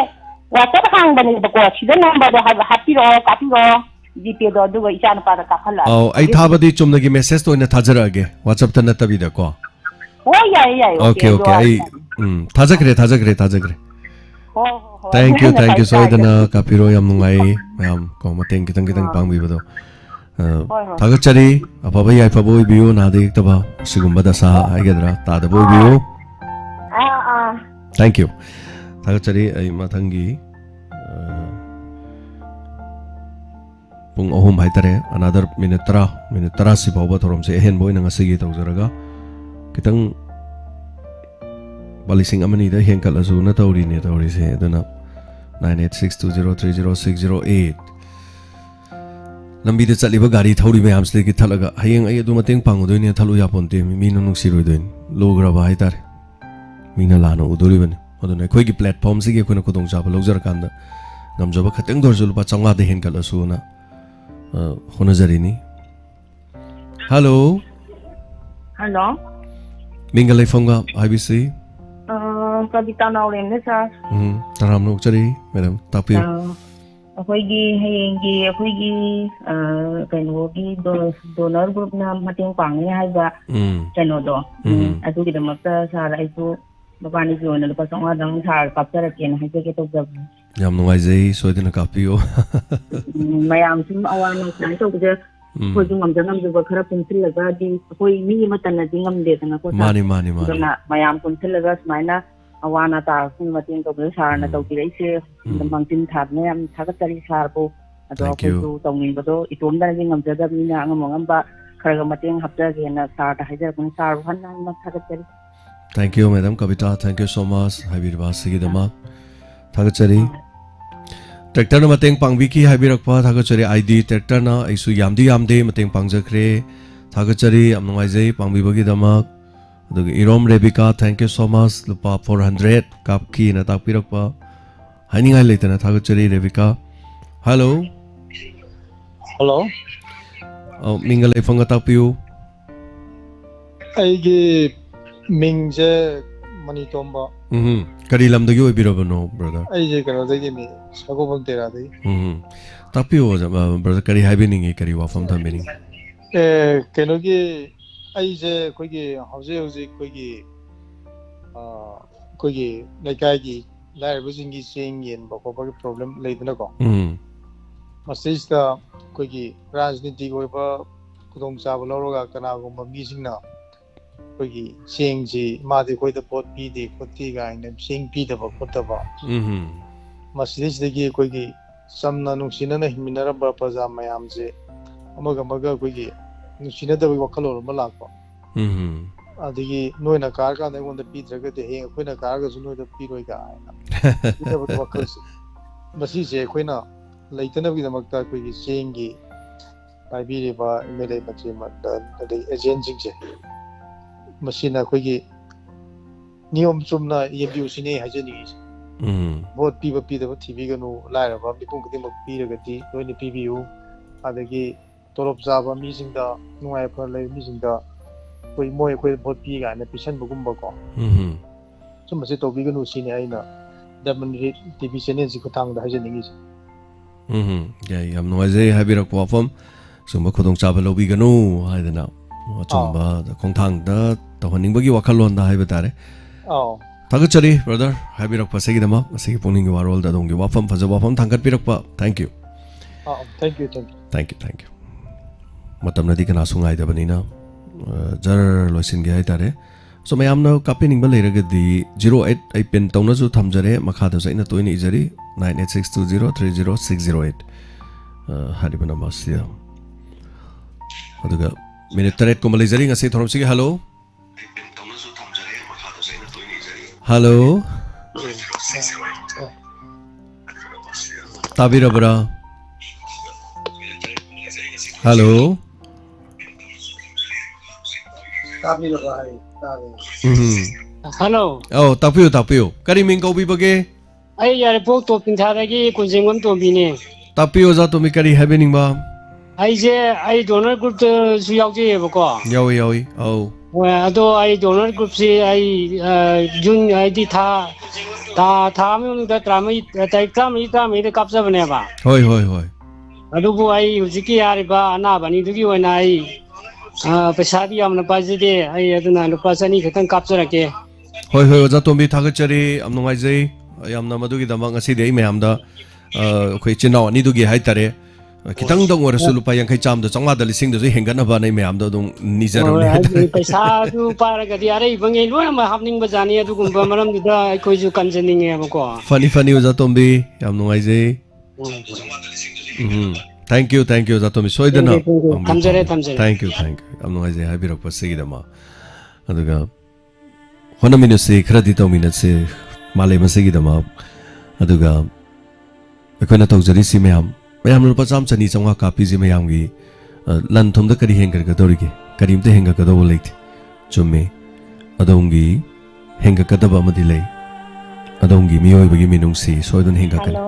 ꯋꯥꯆꯞ ꯍꯥꯡꯕꯅꯦꯕꯀꯣ ꯁꯤꯗ ꯅꯝꯕꯔꯗꯣ ꯍꯥꯞꯄꯤꯔꯛꯑꯣ ꯀꯥꯞꯄꯤꯔꯛꯑꯣ ꯖꯤꯄꯦꯗꯣ ꯑꯗꯨꯒ ꯏꯆꯥꯅꯨꯄꯥꯗ ꯀꯥꯞꯍꯜꯂꯛꯑꯒꯦ ꯑꯧ ꯑꯩ ꯊꯥꯕꯗꯤ ꯆꯨꯝꯅꯒꯤ ꯃꯦꯁꯦꯖꯇ ꯑꯣꯏꯅ ꯊꯥꯖꯔꯛꯑꯒꯦ ꯋꯥꯆꯞꯇ ꯅꯠꯇꯕꯤꯗꯀꯣ ꯍꯣꯏ ꯌꯥꯏꯌꯦ ꯌꯥꯏꯌꯦ ꯑꯣꯀꯦ ꯑꯣꯀꯦ ꯑꯩ ꯊꯥꯖꯈ꯭ꯔꯦ ꯊꯦꯡꯛ ꯌꯨ ꯁꯣꯏꯗꯅ ꯀꯥꯞꯄꯤꯔꯣ ꯌꯥꯝ ꯅꯨꯡꯉꯥꯏ ꯃꯌꯥꯝ ꯀꯣ ꯃꯇꯦꯡ ꯈꯤꯇꯪ ꯄꯥꯡꯕꯤꯕꯗꯣ ꯊꯥꯒꯠꯆꯔꯤ ꯑꯐꯕ ꯌꯥꯏꯐꯕ ꯑꯣꯏꯕꯤꯌꯨ ꯅꯥꯗ ꯌꯦꯛꯇꯕ ꯑꯁꯤꯒꯨꯝꯕ ꯗꯁꯥ ꯍꯥꯏꯒꯗ꯭ꯔꯥ ꯇꯥꯗꯕ ꯑꯣꯏꯕꯤꯌꯨ ꯊꯦꯡꯛ ꯌꯨ ꯊꯥꯒꯠꯆꯔꯤ ꯑꯩ ꯃꯊꯪꯒꯤ ꯄꯨꯡ 3 ꯍꯥꯏꯇꯥꯔꯦ ꯑꯅꯥꯗꯔ ꯃꯤꯅꯤꯠ 10 ꯁꯤ ꯐꯥꯎꯕ ꯊꯧꯔꯝꯁꯦ ꯑꯍꯦꯟꯕ ꯑꯣꯏꯅ ꯉꯁꯤꯒꯤ ꯇꯧꯖꯔꯒ ꯈꯤꯇꯪ 1,000 ꯍꯦꯟꯀꯠꯂꯁꯨꯅ ꯇꯧꯔꯤꯅꯦ ꯇꯧꯔꯤꯁꯦ ꯑꯗꯨꯅ 9862030608 ꯂꯝꯕꯤꯗ ꯆꯠꯂꯤꯕ ꯒꯥꯔꯤ ꯊꯧꯔꯤ ꯃꯌꯥꯝꯁꯤꯗꯒꯤ ꯊꯠꯂꯒ ꯍꯌꯦꯡ ꯑꯩ ꯑꯗꯨ ꯃꯇꯦꯡ ꯄꯥꯡꯉꯨꯗꯣꯏꯅꯦ ꯊꯠꯂꯨ ꯌꯥꯄꯣꯟꯇꯦ ꯃꯤꯅ ꯅꯨꯡꯁꯤꯔꯣꯏꯗꯣꯏꯅꯤ ꯂꯨꯈ꯭ꯔꯕ ꯍꯥꯏꯇꯥꯔꯦ ꯃꯤꯅ ꯂꯥꯟꯅ ꯎꯗꯣꯔꯤꯕꯅꯤ ꯑꯗꯨꯅ ꯑꯩꯈꯣꯏꯒꯤ ꯄ꯭ꯂꯦꯠꯐꯣꯝꯁꯤꯒꯤ ꯑꯩꯈꯣꯏꯅ ꯈꯨꯗꯣꯡꯆꯥꯕ ꯂꯧꯖꯔꯀꯥꯟꯗ ꯉꯝꯖꯕ ꯈꯤꯇꯪ ꯗꯣꯔꯁꯨ ꯂꯨꯄꯥ 500 ꯍꯦꯟꯀꯠꯂꯁꯨꯅ ꯍꯣꯠꯅꯖꯔꯤꯅꯤ ꯍꯜꯂꯣ ꯍꯜꯂꯣ ꯃꯤꯡꯒ ꯂꯩꯐꯝꯒ ꯍꯥꯏꯕꯤꯁꯤ ꯀꯕꯤꯇꯥ ꯅꯥꯎꯔꯦꯝꯅꯦ ꯁꯥꯔ ꯇꯔꯥꯝꯅ ꯑꯣꯛꯆꯔꯤ ꯃꯦꯗꯥꯝ ꯇꯥꯛꯄꯤꯌꯨ ꯑꯩꯈꯣꯏꯒꯤ ꯍꯌꯦꯡꯒꯤ ꯑꯩꯈꯣꯏꯒꯤ ꯀꯩꯅꯣꯒꯤ ꯗꯣꯅꯔ ꯒ꯭ꯔꯨꯞꯅ ꯃꯇꯦꯡ ꯄꯥꯡꯅꯤ ꯍꯥꯏꯕ ꯀꯩꯅꯣꯗꯣ ꯑꯗꯨꯒꯤꯗꯃꯛꯇ ꯁꯥꯔ ꯑꯩꯁꯨ ꯃꯕꯥꯅꯤꯒꯤ ꯑꯣꯏꯅ ꯂꯨꯄꯥ 500ꯗꯪ ꯁꯥꯔ ꯀꯥꯞꯆꯔꯛꯀꯦꯅ ꯍꯥꯏꯖꯒꯦ ꯇꯧꯖꯕꯅꯤ ꯌꯥꯝ ꯅꯨꯡꯉꯥꯏꯖꯩ ꯁꯣꯏꯗꯅ ꯀꯥꯞꯄꯤꯌꯨ ꯃꯌꯥꯝ ꯁꯨꯝ ꯑꯋꯥ ꯑꯅꯥ ꯁꯨꯃꯥꯏꯅ ꯇꯧꯕꯁꯦ ꯑꯩꯈꯣꯏꯁꯨ ꯉꯝꯖꯕ ꯈꯔ ꯄꯨꯟꯁꯤꯜꯂꯒꯗꯤ ꯑꯩꯈꯣꯏ ꯃꯤ ꯑꯃꯠꯇꯅꯗꯤ ꯉꯝꯗꯦꯗꯅꯀꯣ ꯑꯗꯨꯅ ꯃꯌꯥꯝ ꯄꯨꯟꯁꯤꯜꯂꯒ ꯁꯨꯃꯥꯏꯅ ꯑꯋꯥ ꯑꯅꯥ ꯇꯥꯔꯛꯄꯒꯤ ꯃꯇꯦꯡ ꯇꯧꯕꯗ ꯁꯥꯔꯅ ꯇꯧꯕꯤꯔꯛꯏꯁꯦ ꯃꯥꯡꯖꯤꯟ ꯊꯥꯗꯅ ꯌꯥꯝ ꯊꯥꯒꯠꯆꯔꯤ ꯁꯥꯔꯕꯨ ꯑꯗꯣ ꯑꯩꯈꯣꯏꯁꯨ ꯇꯧꯅꯤꯡꯕꯗꯣ ꯏꯇꯣꯝꯗꯅꯗꯤ ꯉꯝꯖꯗꯕꯅꯤ나 ꯑꯉꯝꯕ ꯈꯔ ꯃꯇꯦꯡ ꯍꯥꯞꯆꯒꯦꯅ ꯁꯥꯔꯗ ꯍꯥꯏꯖꯔꯛꯄꯅꯤ ꯁꯥꯔꯕꯨ ꯍꯟꯅ ꯊꯥꯒꯠꯆꯔꯤ Thank you, Madam Kavita. Thank you so much. Haibirba Sigidama. Thagachari. Tractor na mateng pangbiki Haibirakpa Thagachari ID tractor na isu yamdi mateng pangjakre. Thagachari amnungaijai pangbibagi damak. Aduga Irom Rebecca, thank you so much. Lupa 400 kapki na takpirakpa. Hainingai leitana Thagachari Rebecca. Hello. Hello. Mingalai fanga takpiu. Aigi ꯃꯤꯡꯁꯦ ꯃꯅꯤꯇꯣꯝꯕ ꯀꯔꯤ ꯂꯝꯗꯒꯤ ꯑꯣꯏꯕꯤꯔꯕꯅꯣ brother ꯑꯩꯁꯦ ꯀꯩꯅꯣꯗꯒꯤꯅꯤ ꯁꯒꯣꯜꯕꯟ ꯇꯦꯔꯥꯗꯒꯤ ꯇꯥꯛꯄꯤꯌꯣ brother ꯀꯔꯤ ꯍꯥꯏꯕꯤꯅꯤꯡꯉꯤ ꯀꯔꯤ ꯋꯥꯐꯝ ꯊꯝꯕꯤꯅꯤꯡꯉꯤ ꯀꯩꯅꯣꯒꯤ ꯑꯩꯁꯦ ꯑꯩꯈꯣꯏꯒꯤ ꯍꯧꯖꯤꯛ ꯑꯩꯈꯣꯏꯒꯤ ꯂꯩꯀꯥꯏꯒꯤ ꯂꯥꯏꯔꯕꯁꯤꯡꯒꯤ ꯆꯦꯡ ꯌꯦꯟꯕ ꯈꯣꯠꯄꯒꯤ ꯄ꯭ꯔꯣꯕ꯭ꯂꯦꯝ ꯂꯩꯗꯅꯀꯣ ꯃꯁꯤꯁꯤꯗ ꯑꯩꯈꯣꯏꯒꯤ ꯔꯥꯖꯅꯤꯇꯤꯒꯤ ꯑꯣꯏꯕ ꯈꯨꯗꯣꯡꯆꯥꯕ ꯂꯧꯔꯒ ꯀꯅꯥꯒꯨꯝꯕ ꯃꯤꯁꯤꯡꯅ ꯑꯩꯈꯣꯏꯒꯤ ꯆꯦꯡꯁꯤ ꯃꯥꯗꯤ ꯑꯩꯈꯣꯏꯗ ꯄꯣꯠ ꯄꯤꯗꯦ ꯈꯣꯠꯇꯦ ꯀꯥꯏꯅ ꯆꯦꯡ ꯄꯤꯗꯕ ꯈꯣꯠꯇꯕ ꯃꯁꯤꯗꯩꯁꯤꯗꯒꯤ ꯑꯩꯈꯣꯏꯒꯤ ꯆꯝꯅ ꯅꯨꯡꯁꯤꯅꯅ ꯍꯤꯡꯃꯤꯟꯅꯔꯝꯕ ꯄ꯭ꯔꯖꯥ ꯃꯌꯥꯝꯁꯦ ꯑꯃꯒ ꯑꯩꯈꯣꯏꯒꯤ ꯅꯨꯡꯁꯤꯅꯗꯕꯒꯤ ꯋꯥꯈꯜꯂꯣꯟ ꯑꯃ ꯂꯥꯛꯄ ꯑꯗꯒꯤ ꯅꯣꯏꯅ ꯀꯥꯔꯀꯥꯟꯗ ꯑꯩꯉꯣꯟꯗ ꯄꯤꯗ꯭ꯔꯒꯗꯤ ꯍꯌꯦꯡ ꯑꯩꯈꯣꯏꯅ ꯀꯥꯔꯒꯁꯨ ꯅꯣꯏꯗ ꯄꯤꯔꯣꯏ ꯀꯥꯏꯅ ꯄꯤꯗꯕꯒꯤ ꯋꯥꯈꯜꯁꯦ ꯃꯁꯤꯁꯦ ꯑꯩꯈꯣꯏꯅ ꯂꯩꯇꯅꯕꯒꯤꯗꯃꯛꯇ ꯑꯩꯈꯣꯏꯒꯤ ꯆꯦꯡꯒꯤ ꯄꯥꯏꯕꯤꯔꯤꯕ MLA ꯃꯆꯤ ꯑꯗꯩ ꯑꯦꯖꯦꯟꯁꯤꯡꯁꯦ ꯃꯁꯤꯅ ꯑꯩꯈꯣꯏꯒꯤ ꯅꯤꯌꯣꯝ ꯆꯨꯝꯅ ꯌꯦꯡꯕꯤꯌꯨꯁꯤꯅꯦ ꯍꯥꯏꯖꯅꯤꯡꯉꯤꯁꯦ ꯚꯣꯠ ꯄꯤꯕ ꯄꯤꯗꯕ ꯊꯤꯕꯤꯒꯅꯨ ꯂꯥꯏꯔꯕ ꯃꯤꯄꯨꯝ ꯈꯨꯗꯤꯡꯃꯛ ꯄꯤꯔꯒꯗꯤ ꯂꯣꯏꯅ ꯄꯤꯕꯤꯌꯨ ꯑꯗꯒꯤ ꯇꯣꯂꯣꯞ ꯆꯥꯕ ꯃꯤꯁꯤꯡꯗ ꯅꯨꯡꯉꯥꯏ ꯐꯅ ꯂꯩꯕ ꯃꯤꯁꯤꯡꯗ ꯑꯩꯈꯣꯏꯗ ꯚꯣꯠ ꯄꯤ ꯀꯥꯏꯅ ꯄꯤꯁꯟꯕꯒꯨꯝꯕꯀꯣ ꯁꯨꯝꯕꯁꯦ ꯇꯧꯕꯤꯒꯅꯨ ꯁꯤꯅꯤ ꯑꯩꯅ ꯗꯃꯟꯔꯤ TV ꯆꯦꯅꯦꯜꯁꯤ ꯈꯨꯊꯥꯡꯗ ꯍꯥꯏꯖꯅꯤꯡꯉꯤꯁꯦ ꯌꯥꯏ ꯌꯥꯝ ꯅꯨꯡꯉꯥꯏꯖꯩ ꯍꯥꯏꯕꯤꯔꯛꯄ ꯋꯥꯐꯝ ꯁꯨꯝꯕ ꯈꯨꯗꯣꯡꯆꯥꯕ ꯂꯧꯕꯤꯒꯅꯨ ꯍꯥꯏꯗꯅ ꯑꯆꯨꯝꯕ ꯈꯣꯡꯊꯥꯡꯗ ꯇꯧꯍꯟꯅꯤꯡꯕꯒꯤ ꯋꯥꯈꯜꯂꯣꯟꯗ ꯍꯥꯏꯕ ꯇꯥꯔꯦ ꯊꯥꯒꯠꯆꯔꯤ ꯕ꯭ꯔꯗꯔ ꯍꯥꯏꯕꯤꯔꯛꯄꯁꯤꯒꯤꯗꯃꯛ ꯉꯁꯤꯒꯤ ꯄꯨꯛꯅꯤꯡꯒꯤ ꯋꯥꯔꯣꯜꯗ ꯑꯗꯣꯝꯒꯤ ꯋꯥꯐꯝ ꯐꯖꯕ ꯋꯥꯐꯝ ꯊꯥꯡꯒꯠꯄꯤꯔꯛꯄ ꯊꯦꯡꯛ ꯌꯨ ꯃꯇꯝꯅꯗꯤ ꯀꯅꯥꯁꯨ ꯉꯥꯏꯗꯕꯅꯤꯅ ꯖꯔ ꯂꯣꯏꯁꯤꯟꯒꯦ ꯍꯥꯏꯇꯥꯔꯦ ꯁꯣ ꯃꯌꯥꯝꯅ ꯀꯥꯞꯄꯤꯅꯤꯡꯕ ꯂꯩꯔꯒꯗꯤ 08 ꯑꯩ ꯄꯤꯟ ꯇꯧꯅꯁꯨ ꯊꯝꯖꯔꯦ ꯃꯈꯥꯗꯁꯨ ꯑꯩꯅ ꯇꯣꯏꯅ ꯏꯖꯔꯤ 9862030608 ꯍꯥꯏꯔꯤꯕ ꯅꯝꯕꯔꯁꯤꯗ ꯑꯗꯨꯒ minute 8 ꯀꯨꯝꯕ ꯂꯩꯖꯔꯤ ꯉꯁꯤ ꯊꯧꯔꯝꯁꯤꯒꯤ ꯍꯜꯂꯣ ꯍꯜꯂꯣ ꯇꯥꯕꯤꯔꯕ꯭ꯔꯥ ꯍꯜꯂꯣ ꯍꯜꯂꯣ ꯇꯥꯛꯄꯤꯌꯨ ꯀꯔꯤ ꯃꯤꯡ ꯀꯧꯕꯤꯕꯒꯦ ꯑꯩ ꯌꯥꯏꯔꯤꯄꯣꯛ ꯇꯣꯞꯄꯤꯟꯊꯥꯗꯒꯤ ꯀꯨꯟꯖꯦꯡꯕꯝ ꯇꯣꯝꯕꯤꯅꯦ ꯇꯥꯛꯄꯤꯌꯨ ꯑꯣꯖꯥ ꯇꯣꯝꯕꯤ ꯀꯔꯤ ꯍꯥꯏꯕꯤꯅꯤꯡꯕ ꯑꯩꯁꯦ ꯗꯣꯅꯔ ꯒ꯭ꯔꯨꯞꯇꯁꯨ ꯌꯥꯎꯖꯩꯌꯦꯕꯀꯣ ꯌꯥꯎꯏ ꯑꯗꯣ ꯑꯩ ꯗꯣꯅꯔ ꯒ꯭ꯔꯨꯞꯁꯤ ꯑꯩ ꯖꯨꯟ ꯍꯥꯏꯗꯤ ꯊꯥ ꯑꯃꯗ ꯇꯥꯔꯤꯛ 30-31ꯗ ꯀꯥꯞꯆꯕꯅꯦꯕ ꯍꯣꯏ ꯍꯣꯏ ꯍꯣꯏ ꯑꯗꯨꯕꯨ ꯑꯩ ꯍꯧꯖꯤꯛꯀꯤ ꯌꯥꯔꯤꯕ ꯑꯅꯥꯕ ꯑꯅꯤꯗꯨꯒꯤ ꯑꯣꯏꯅ ꯑꯩ ꯄꯩꯁꯥꯗꯤ ꯌꯥꯝꯅ ꯄꯥꯏꯖꯗꯦ ꯑꯩ ꯑꯗꯨꯅ ꯂꯨꯄꯥ 200 ꯈꯛꯇꯪ ꯀꯥꯞꯆꯔꯛꯀꯦ ꯍꯣꯏ ꯍꯣꯏ ꯑꯣꯖꯥ ꯇꯣꯝꯕꯤ ꯊꯥꯒꯠꯆꯔꯤ ꯌꯥꯝ ꯅꯨꯡꯉꯥꯏꯖꯩ ꯌꯥꯝꯅ ꯃꯗꯨꯒꯤꯗꯃꯛ ꯉꯁꯤꯗꯤ ꯑꯩ ꯃꯌꯥꯝꯗ ꯑꯩꯈꯣꯏ ꯆꯤꯟꯅꯥꯎ ꯑꯅꯤꯗꯨꯒꯤ ꯍꯥꯏꯇꯥꯔꯦ ꯈꯤꯇꯪꯗꯪ ꯑꯣꯏꯔꯁꯨ ꯂꯨꯄꯥ 50 ꯆꯥꯝꯗ 500 ꯂꯤꯁꯤꯡꯗꯁꯨ ꯍꯦꯟꯒꯠꯅꯕ ꯑꯩ ꯃꯌꯥꯝꯗ ꯑꯗꯨꯝ ꯅꯤꯖꯔꯕꯅꯦ ꯍꯥꯏꯇꯥꯔꯦ ꯄꯩꯁꯥꯗꯨ ꯄꯥꯏꯔꯒꯗꯤ ꯑꯔꯩꯕꯉꯩ ꯂꯣꯏꯅꯃꯛ ꯍꯥꯞꯅꯤꯡꯕꯖꯥꯠꯅꯤ ꯑꯗꯨꯒꯨꯝꯕ ꯃꯔꯝꯗꯨꯗ ꯑꯩꯈꯣꯏꯁꯨ ꯀꯟꯖꯅꯤꯡꯉꯦꯕꯀꯣ ꯐꯅꯤ ꯑꯣꯖꯥ ꯇꯣꯝꯕꯤ ꯌꯥꯝ ꯅꯨꯡꯉꯥꯏꯖꯩ ꯊꯦꯡꯛ ꯌꯨ ꯑꯣꯖꯥ ꯇꯣꯝꯕꯤ ꯁꯣꯏꯗꯅ ꯊꯝꯖꯔꯦ ꯊꯦꯡꯛ ꯌꯨ ꯌꯥꯝ ꯅꯨꯡꯉꯥꯏꯖꯩ ꯍꯥꯏꯕꯤꯔꯛꯄꯁꯤꯒꯤꯗꯃꯛ ꯑꯗꯨꯒ ꯍꯣꯠꯅꯃꯤꯟꯅꯁꯤ ꯈꯔꯗꯤ ꯇꯧꯃꯤꯟꯅꯁꯤ ꯃꯥꯂꯦꯝ ꯑꯁꯤꯒꯤꯗꯃꯛ ꯑꯗꯨꯒ ꯑꯩꯈꯣꯏꯅ ꯇꯧꯖꯔꯤꯁꯤ ꯃꯌꯥꯝꯅ ꯂꯨꯄꯥ 100-200 ꯀꯥꯞꯄꯤꯁꯤ ꯃꯌꯥꯝꯒꯤ ꯂꯟ ꯊꯨꯝꯗ ꯀꯔꯤ ꯍꯦꯟꯒꯠꯀꯗꯧꯔꯤꯒꯦ ꯀꯔꯤꯝꯇ ꯍꯦꯟꯒꯠꯀꯗꯧꯕ ꯂꯩꯇꯦ ꯆꯨꯝꯃꯤ ꯑꯗꯣꯝꯒꯤ ꯍꯦꯟꯒꯠꯀꯗꯕ ꯑꯃꯗꯤ ꯂꯩ ꯑꯗꯣꯝꯒꯤ ꯃꯤꯑꯣꯏꯕꯒꯤ ꯃꯤꯅꯨꯡꯁꯤ ꯁꯣꯏꯗꯅ ꯍꯦꯟꯒꯠꯀꯅꯤ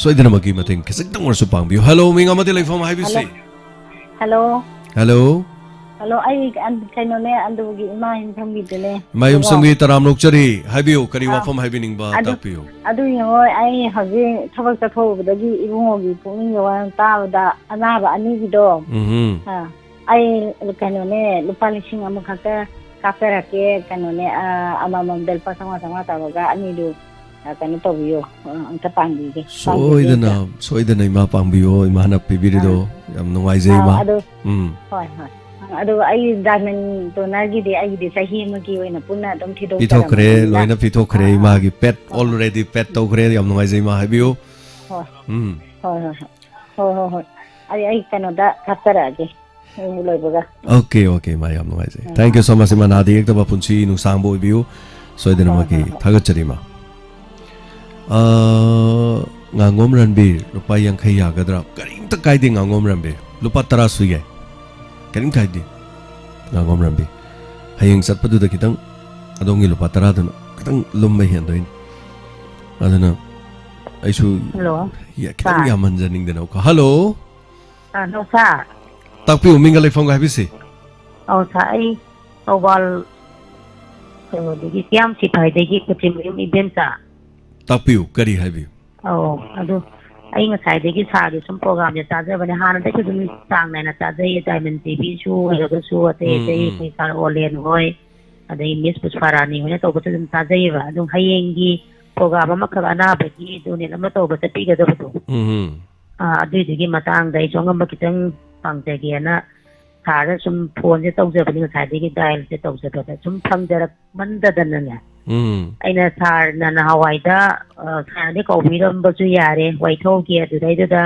ꯁꯣꯏꯗꯅꯃꯛꯀꯤ ꯃꯇꯦꯡ ꯈꯤꯇꯪ ꯑꯣꯏꯔꯁꯨ ꯄꯥꯡꯕꯤꯌꯨ ꯍꯜꯂꯣ ꯃꯤꯡ ꯑꯃꯗꯤ ꯂꯩꯐꯝ ꯍꯥꯏꯕꯤꯁꯤ ꯍꯜꯂꯣ ꯍꯜꯂꯣ ꯍꯜꯂꯣ ꯑꯩ ꯀꯩꯅꯣꯅꯦ ꯑꯟꯗꯨꯒꯤ ꯏꯃꯥ ꯌꯨꯝꯁꯪꯕꯤꯗꯨꯅꯦ ꯏꯃꯥ ꯌꯨꯝꯁꯪꯕꯤ ꯇꯔꯥꯝ ꯅꯣꯛꯆꯔꯤ ꯍꯥꯏꯕꯤꯌꯨ ꯀꯔꯤ ꯋꯥꯐꯝ ꯍꯥꯏꯕꯤꯅꯤꯡꯕ ꯇꯥꯛꯄꯤꯌꯨ ꯑꯗꯨꯒꯤ ꯍꯣꯏ ꯑꯩ ꯍꯧꯖꯤꯛ ꯊꯕꯛ ꯆꯠꯊꯣꯛꯎꯕꯗꯒꯤ ꯏꯕꯨꯡꯉꯣꯒꯤ ꯄꯨꯛꯅꯤꯡꯒꯤ ꯋꯥ ꯇꯥꯕꯗ ꯑꯅꯥꯕ ꯑꯅꯤꯒꯤꯗꯣ ꯑꯩ ꯀꯩꯅꯣꯅꯦ ꯂꯨꯄꯥ 1,000 ꯈꯛꯇ ꯀꯥꯞꯆꯔꯛꯀꯦ ꯀꯩꯅꯣꯅꯦ ꯑꯃꯃꯝꯗ ꯂꯨꯄా 500 ꯇꯧꯔꯒ ꯑꯅꯤꯗꯨ ꯀꯩꯅꯣ ꯇꯧꯕꯤꯌꯣ ꯑꯝꯇ ꯄꯥꯡꯕꯤꯒꯦ ꯁꯣꯏꯗꯅ ꯏꯃꯥ ꯄꯥꯡꯕꯤꯌꯣ ꯏꯃꯥꯅ ꯄꯤꯕꯤꯔꯤꯗꯣ ꯌꯥꯝ ꯅꯨꯡꯉꯥꯏꯖꯩ ꯏꯃꯥ ꯍꯣꯏ ꯑꯗꯨꯒ ꯑꯩ ꯗꯥꯏꯃꯟ ꯗꯣꯅꯔꯒꯤꯗꯤ ꯑꯩꯒꯤꯗꯤ ꯆꯍꯤ ꯑꯃꯒꯤ ꯑꯣꯏꯅ ꯄꯨꯟꯅ ꯑꯗꯨꯝ ꯄꯤꯊꯣꯛꯈ꯭ꯔꯦ ꯂꯣꯏꯅ ꯄꯤꯊꯣꯛꯈ꯭ꯔꯦ ꯏꯃꯥꯒꯤ ꯄꯦꯠ ꯑꯣꯜꯔꯦꯗꯤ ꯄꯦꯠ ꯇꯧꯈ꯭ꯔꯦ ꯌꯥꯝ ꯅꯨꯡꯉꯥꯏꯖꯩ ꯏꯃꯥ ꯍꯥꯏꯕꯤꯌꯨ ꯍꯣꯏ ꯑꯩ ꯀꯩꯅꯣꯗ ꯀꯥꯞꯆꯔꯛꯑꯒꯦ ꯂꯣꯏꯕꯒ ꯑꯣꯀꯦ ꯏꯃꯥ ꯌꯥꯝ ꯅꯨꯡꯉꯥꯏꯖꯩ ꯊꯦꯡꯛ ꯌꯨ ꯁꯣ ꯃꯆ ꯏꯃꯥ ꯅꯥꯗ ꯌꯦꯛꯇꯕ ꯄꯨꯟꯁꯤ ꯅꯨꯡꯁꯥꯡꯕ ꯑꯣꯏꯕꯤꯌꯨ ꯁꯣꯏꯗꯅꯃꯛꯀꯤ ꯊꯥꯒꯠꯆꯔꯤ ꯏꯃꯥ ꯉꯥꯡꯉꯣꯝ ꯔꯟꯕꯤꯔ ꯂꯨꯄꯥ 50 ꯌꯥꯒꯗ꯭ꯔꯥ ꯀꯔꯤꯝꯇ ꯀꯥꯏꯗꯦ ꯉꯥꯡꯉꯣꯝ ꯔꯟꯕꯤꯔ ꯂꯨꯄꯥ 10 ꯁꯨ ꯌꯥꯏ ꯀꯔꯤꯝ ꯀꯥꯏꯗꯦ ꯉꯥꯡꯉꯣꯝ ꯔꯟꯕꯤꯔ ꯍꯌꯦꯡ ꯆꯠꯄꯗꯨꯗ खितंग अदोंगी लुपा 10 दुना खितंग लुम्बा हेंदोइन अदुना आइसु या खितंग यामनजनिंग देना को हेलो नो सा ताकपि उमिंगा लेफंग हाबिसि औ सा आई ओवाल देगी सियाम सिपाही देगी कुचिम इवेंट सा ताकपि करी हाबि औ अदु आई ngसाइदेगी सागे सम प्रोग्राम जे ताजबने हानदे कुदुम सांग नायना ताजै डायमंड टीवी सु हेगसु अते अते कोई सार ओलेन होय अदै मिस पुष्पारानी होने तो बतुम ताजैबा अदु हयेंगी प्रोग्राम अमा खगाना बगी दुने नम तो बत पिगदबदु अदुदिगी मतंग दै जोंगम खितंग पांगजेगेना सार सुम फोन जे तौजबनि ngसाइदेगी डायल जे तौजबदा सुम फंगजरक मंददनने अइना सार नना हवाइदा सारने कौबिरंबसु यारे वैथौगी अदुदैदा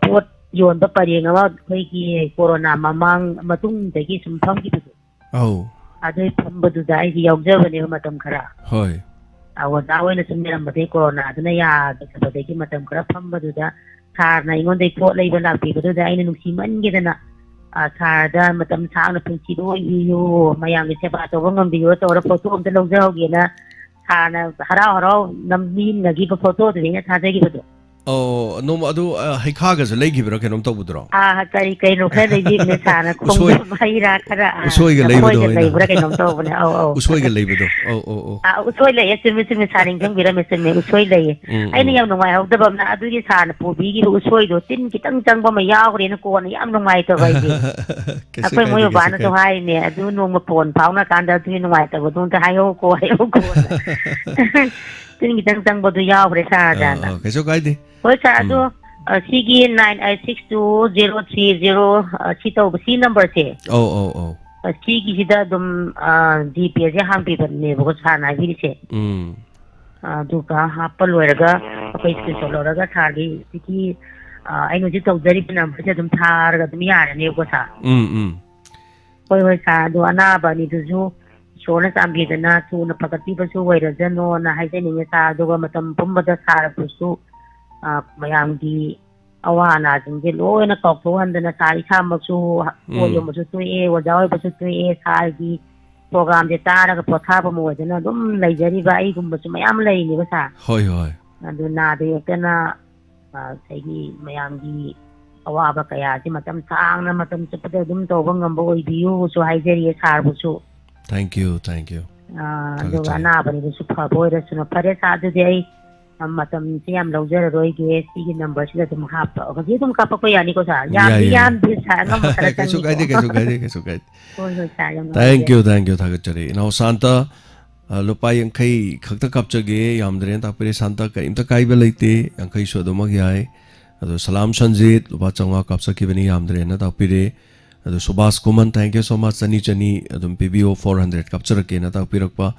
पोट योनबा परेंगवा खैगी कोरोना ममांग मतुंगदगी सुम फंगिबदु औ अदै फंबदुदा आइगी यावजबने मतम खरा होय अवदा ओइना सुम मेरंबदे कोरोना अदुना यादबदगी मतम खरा फंबदुदा सारना इंगोंदै पोट लैबा लाक्पिबदुदा आइना नुक्सिमनगेदना सारदा मतम सागना पुंसिदो ओइबियो मयामगे सेबा तौबा ngambio तौरा फोटो अमता लौजहौगेना सारना हराव हराव नमबिनगी फोटो दुने थाजगिबदो Oh, no, adu haikagas leigibra kenom tawudro. Kari kaino khare leigibne sana khongdu maira khara. Usoiga leibudo. Leibra kenom tawbne. Oh. Usoiga leibudo. Oh. Usoi lei simi saring jang bira mesem usoi lei. Aina yam nungai hawdaba na adugi sana pobigi usoi do tin kitang jang ba ma yawre na ko na yam nungai to bai di. Akoi moyo bana to hai ne adu no ma pon pauna kanda tu nungai to bodun ta hayo ko. Tin kitang jang bodu yawre sa jana. Keso kaide. Hoi sa adu sigi 98620330 sito si number se. Oh. Sigi sida dum GPS ya hampi ne bo sana bi se. Du ka hapal weraga apai se soloraga thagi sigi ai no ji tawjari number se dum thar ga dum yara ne ko sa. Hoi sa du ana ba ni du ju shona sambi dana tu na pakati ba su waira jano na haijani ne sa du ga matam pumba da sar su mayamgi awana jinge loina kawtho handana sari samasu oyo musu tuye wajawai basu tuye sagi program de tara ga potha ba mo dana dum laijari ba ai gum basu mayam lai ni ba sa hoi adu na de kana sagi mayamgi ꯑꯋꯥꯕ ꯀꯌꯥꯁꯤ ꯃꯇꯝ ꯁꯥꯡꯅ ꯃꯇꯝ ꯆꯨꯞꯄꯗ ꯑꯗꯨꯝ ꯇꯧꯕ ꯉꯝꯕ ꯑꯣꯏꯕꯤꯌꯨꯁꯨ ꯍꯥꯏꯖꯔꯤꯌꯦ ꯁꯥꯔꯕꯨꯁꯨ Thank you, thank you. ꯑꯗꯨꯒ ꯑꯅꯥꯕꯅꯤꯗꯨꯁꯨ ꯐꯕ ꯑꯣꯏꯔꯁꯨꯅ ꯐꯔꯦ ꯁꯥꯔ ꯑꯗꯨꯗꯤ ꯑꯩ ꯃꯇꯝꯁꯤ ꯌꯥꯝ ꯂꯧꯖꯔꯔꯣꯏꯒꯦ ꯁꯤꯒꯤ ꯅꯝꯕꯔꯁꯤꯗ ꯑꯗꯨꯝ ꯍꯥꯞꯄ ꯍꯧꯖꯤꯛ ꯑꯗꯨꯝ ꯀꯥꯞꯄꯛꯄ ꯌꯥꯅꯤꯀꯣ ꯁꯥꯔ ꯌꯥꯝꯗꯤ ꯁꯥꯔ ꯑꯉꯝꯕ ꯈꯔ Kaisu kaide. ꯍꯣꯏ ꯍꯣꯏ ꯁꯥꯔ ꯌꯥꯝ Thank you, Thagachari. Now Santa lupa yankai khakta kapchage yamdre takpire Santa kaimta kaiba leite yankai so domag yai ado salam sanjit lupa changwa kapsaki bani yamdre na takpire ado Subhas Kuman thank you so much chani adum PBO 400 kapcharake na takpirakpa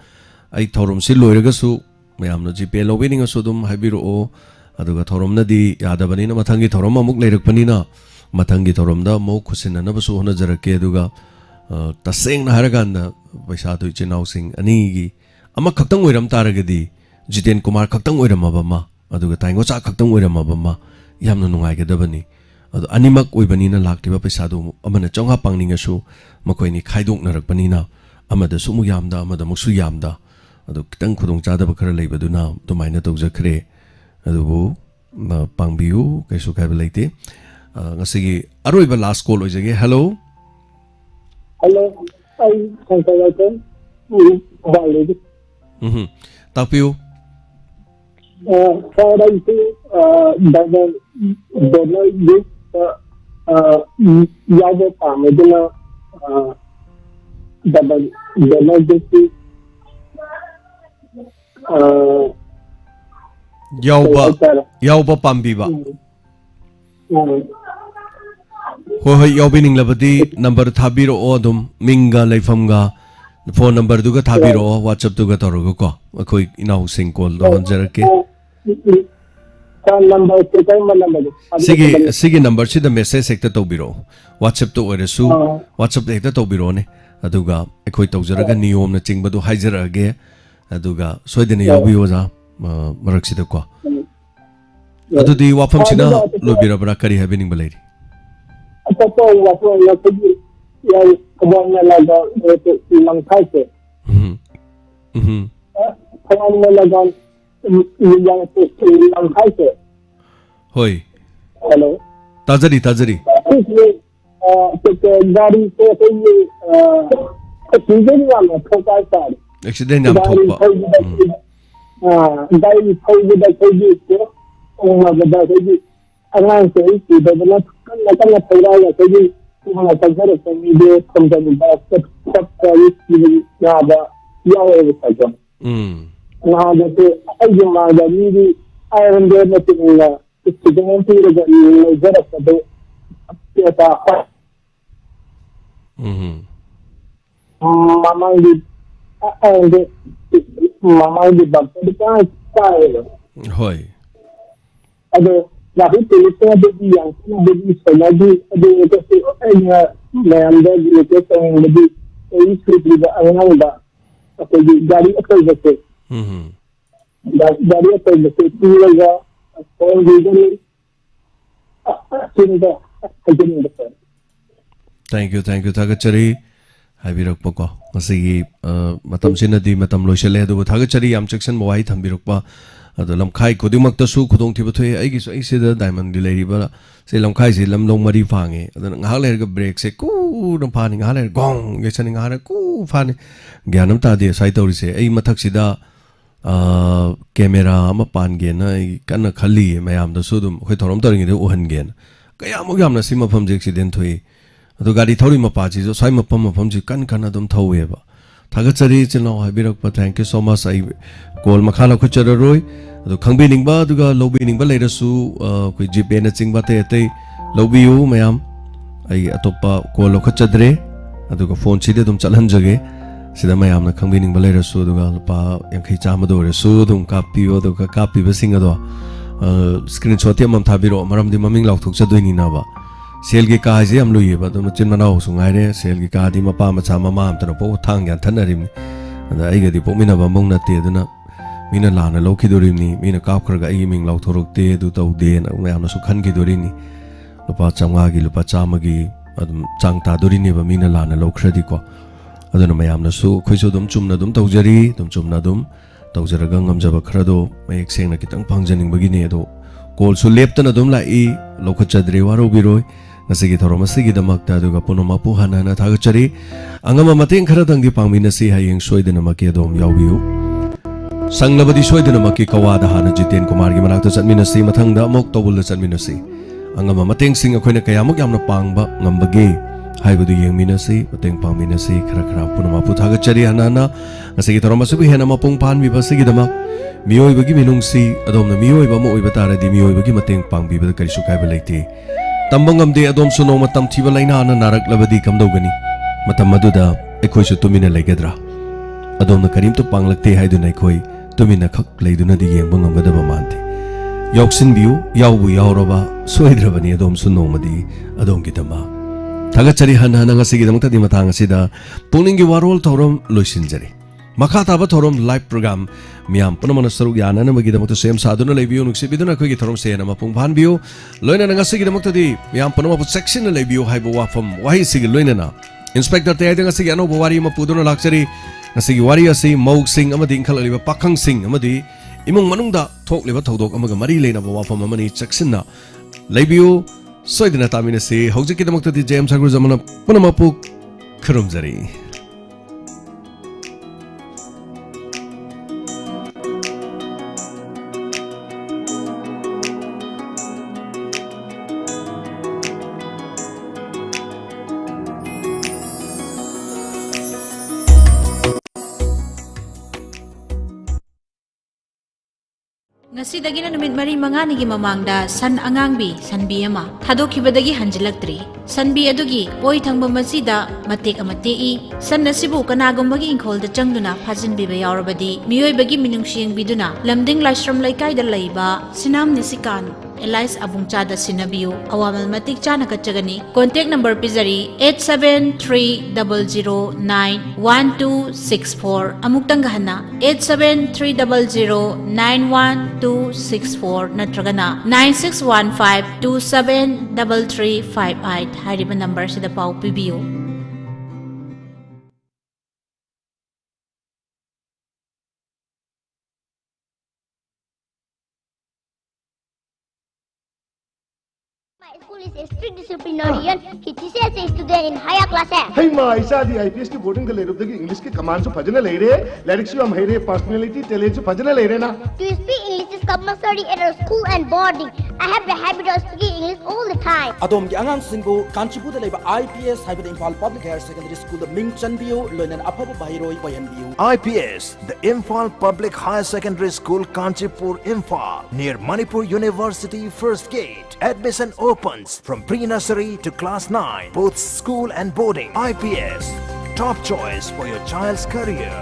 ai thorum si loiraga su mayamno GP lobining so dum habiro aduga thorum na di yadabani na mathangi thorum amuk leirakpani na mathangi thorum da mo khusina na basu hona jarake aduga taseng na haraganda paisa tu chinau sing ani gi ama khaktang oiram taragadi Jiten Kumar khaktang oiram abama aduga taingo cha khaktang oiram abama yamna nungai ga dabani adu animak oibani na laktiba paisa du amana chongha pangninga su makoi ni khaidok narakpani na amada sumu yamda amada muksu yamda adu kitang khudong chada ba khara leibaduna tumaina tawjakhre adubu pangbiu kaisu kaiba leite ngasigi aroiba last call oijage hello Hello, I'm Sankayakan. Valid. Tapiu. Father, this Yabo Pamedina, Yauba Pambiba. Hoi Yobining Labadi number Tabiro Odum, Minga Leifamga, the phone number Duga Tabiro, WhatsApp Duga Torogo, a quick in our sing called Don Jerake. Sigi number, see the message sector Tobiro, WhatsApp to Oresu, WhatsApp sector Tobirone, Aduga, a quick Tozeraga, Neom, the Ting Badu Hizera again, Aduga, Sweden Yobioza, Maraxidako. Adu the Wapam Sina, Lubira Brakari having Baladi. Hoi. Hello. Tazari. Accident am thopa. Around the not Tayra, from the now that the really iron there nothing it's the Lahi Pelisa de Yang, the Sonadi, the Mayanda, the Ananda, the Gari of the Gari of the Thank you, Thagachari. Habirok Poko. Masigi, Matam Sinadi, Matam Loshele, the Thagachari, Am Jackson, Moai, Tambirokpa. The Lamkai Kodimak the Su Kudong Tibute, I guess I see the diamond delay, but say Lamkai, Lam Long Mari Fangi, then Haller breaks a coo, the panning Haller gong, getting a coo, funny. Ganam Tadi, Saito say, A Mataxida camera, Mapangen, Kana Kali, Mayam the Sudum, Hetorom during the Uhangen. Kayamugam Sima from the accident to a Gadi Torima parties, or Simon Pum from the Kanadum Toweva. Tagachari, Habirok, thank you so much. I call Makala Kuchararoy, the Kangbining Baduga, Lobining Baleda Su, Kujipen at Sing Bate, Lobiu, Mayam, I atopa call Lokachadre, Aduka phone Chidum Chalanjage, Sidamayam, the Kangbining Baleda Su, Dugalpa, Yankichamador, Sudum Capio, the Capi, the Singado, screenshot Yamam Tabiro, Maram de Maming Lok Chadwini Nava. Selgi Kazi am Louis, but the Machinmanao Sungare, Selgi Kadi Mapa Machama Mam, Tanapo Tang and Tanarim, and I get the Pomina Bamona Tedana, Mina Lana, Loki Dorini, Mina Kapkarga aiming Lautorok Te, Duto De, and Mayana Sukangi Dorini, Lupachamagi, Lupachamagi, Changta Dorini, Mina Lana, Lo Credico. I don't know Mayamna Su, Quisodum Chumnadum Tawjari, Dum Chumnadum, Tawjaragangam Jabacrado, make saying like it unpungening Baginedo. call so leptana dum la I lokachadre waro biroi ngasigi thorom asigi damakta aduga punoma puhana na thagachari angama mateng khara dangi pangmina si hayeng soidena maki adom yawbiu sanglabadi soidena maki kawada hana jiten kumar gi manakta chatmina si mathangda mok tobul da chatmina si angama mateng sing akhoina kayamuk yamna pangba ngambage haibadu yengmina si mateng pangmina si khara khara punoma pu thagachari hanana ngasigi thorom asubi hena mapung pan bi basigi damak mioi bagi minung si adomna mioi ba mo oiba taradi mioi bagi mateng pangbi ba karisu kaiba leite tambangam de adom suno matam thiba laina na narak labadi kamdogani matam maduda ekhoi su tumina legadra adom na karim to panglakte haiduna ekhoi tumina khak leiduna di yeng bangam gadaba mante yoksin biu yawbu yawroba soidrabani adom suno madi adom gitama thagachari hanana ngasigi damta di matang asida Pukning gi Warol thorom loisinjari makha taba thorom live program miam punamana saruk yana na magi damta sem saduna lebiu nuksi biduna khoi gi thorom se na mapung bhan biu loina na ngasigi damta di miam punama pu section na lebiu haibo wa from wahi sig loina na inspector te aidang asigi ano bawari ma puduna lakchari ngasigi wari asi mauk sing amadi inkhal liba pakhang sing amadi imung manungda thok liba thodok amaga mari leina bawa from amani section na lebiu soidina tamina se hojiki damta di james sagur zamana punama pu khurumjari Ngasidagi na numit mari mangani gi mamangda san angangbi sanbi ama thadokibadagi hanjilaktri sanbi adugi oi thangba masida matek amate I san nasibu kanagumagi inkhol da changduna phajinbi ba yawrabadi miyoi bagi minungshing biduna lamding laishram laikai da laiba sinam nisikan Elias Abungcha da sinabiu awamal matik chana kachagani contact number pizari 8730091264 amuktang gahana 8730091264 natragana 9615273358 hariba number sida pau pibiu My school is a strict disciplinarian. He teaches a student in higher classes. Hey ma, isa di IPS ki boarding ke lere udagi English ke command so phajna le re, lyrics so amhire personality talent so phajna le re na. To speak English is compulsory at our school and boarding. I have the habit of speaking English all the time. Adom ki angang singbo kanchipu da leba IPS haibad Imphal Public Higher Secondary School da ming chanbiyo loinan aphaba bahiroi bayanbiyo. IPS, the Imphal Public Higher Secondary School, Kanchipur, Imphal, near Manipur University First Gate. Admission opens from pre-nursery to class 9, both school and boarding. IPS, top choice for your child's career.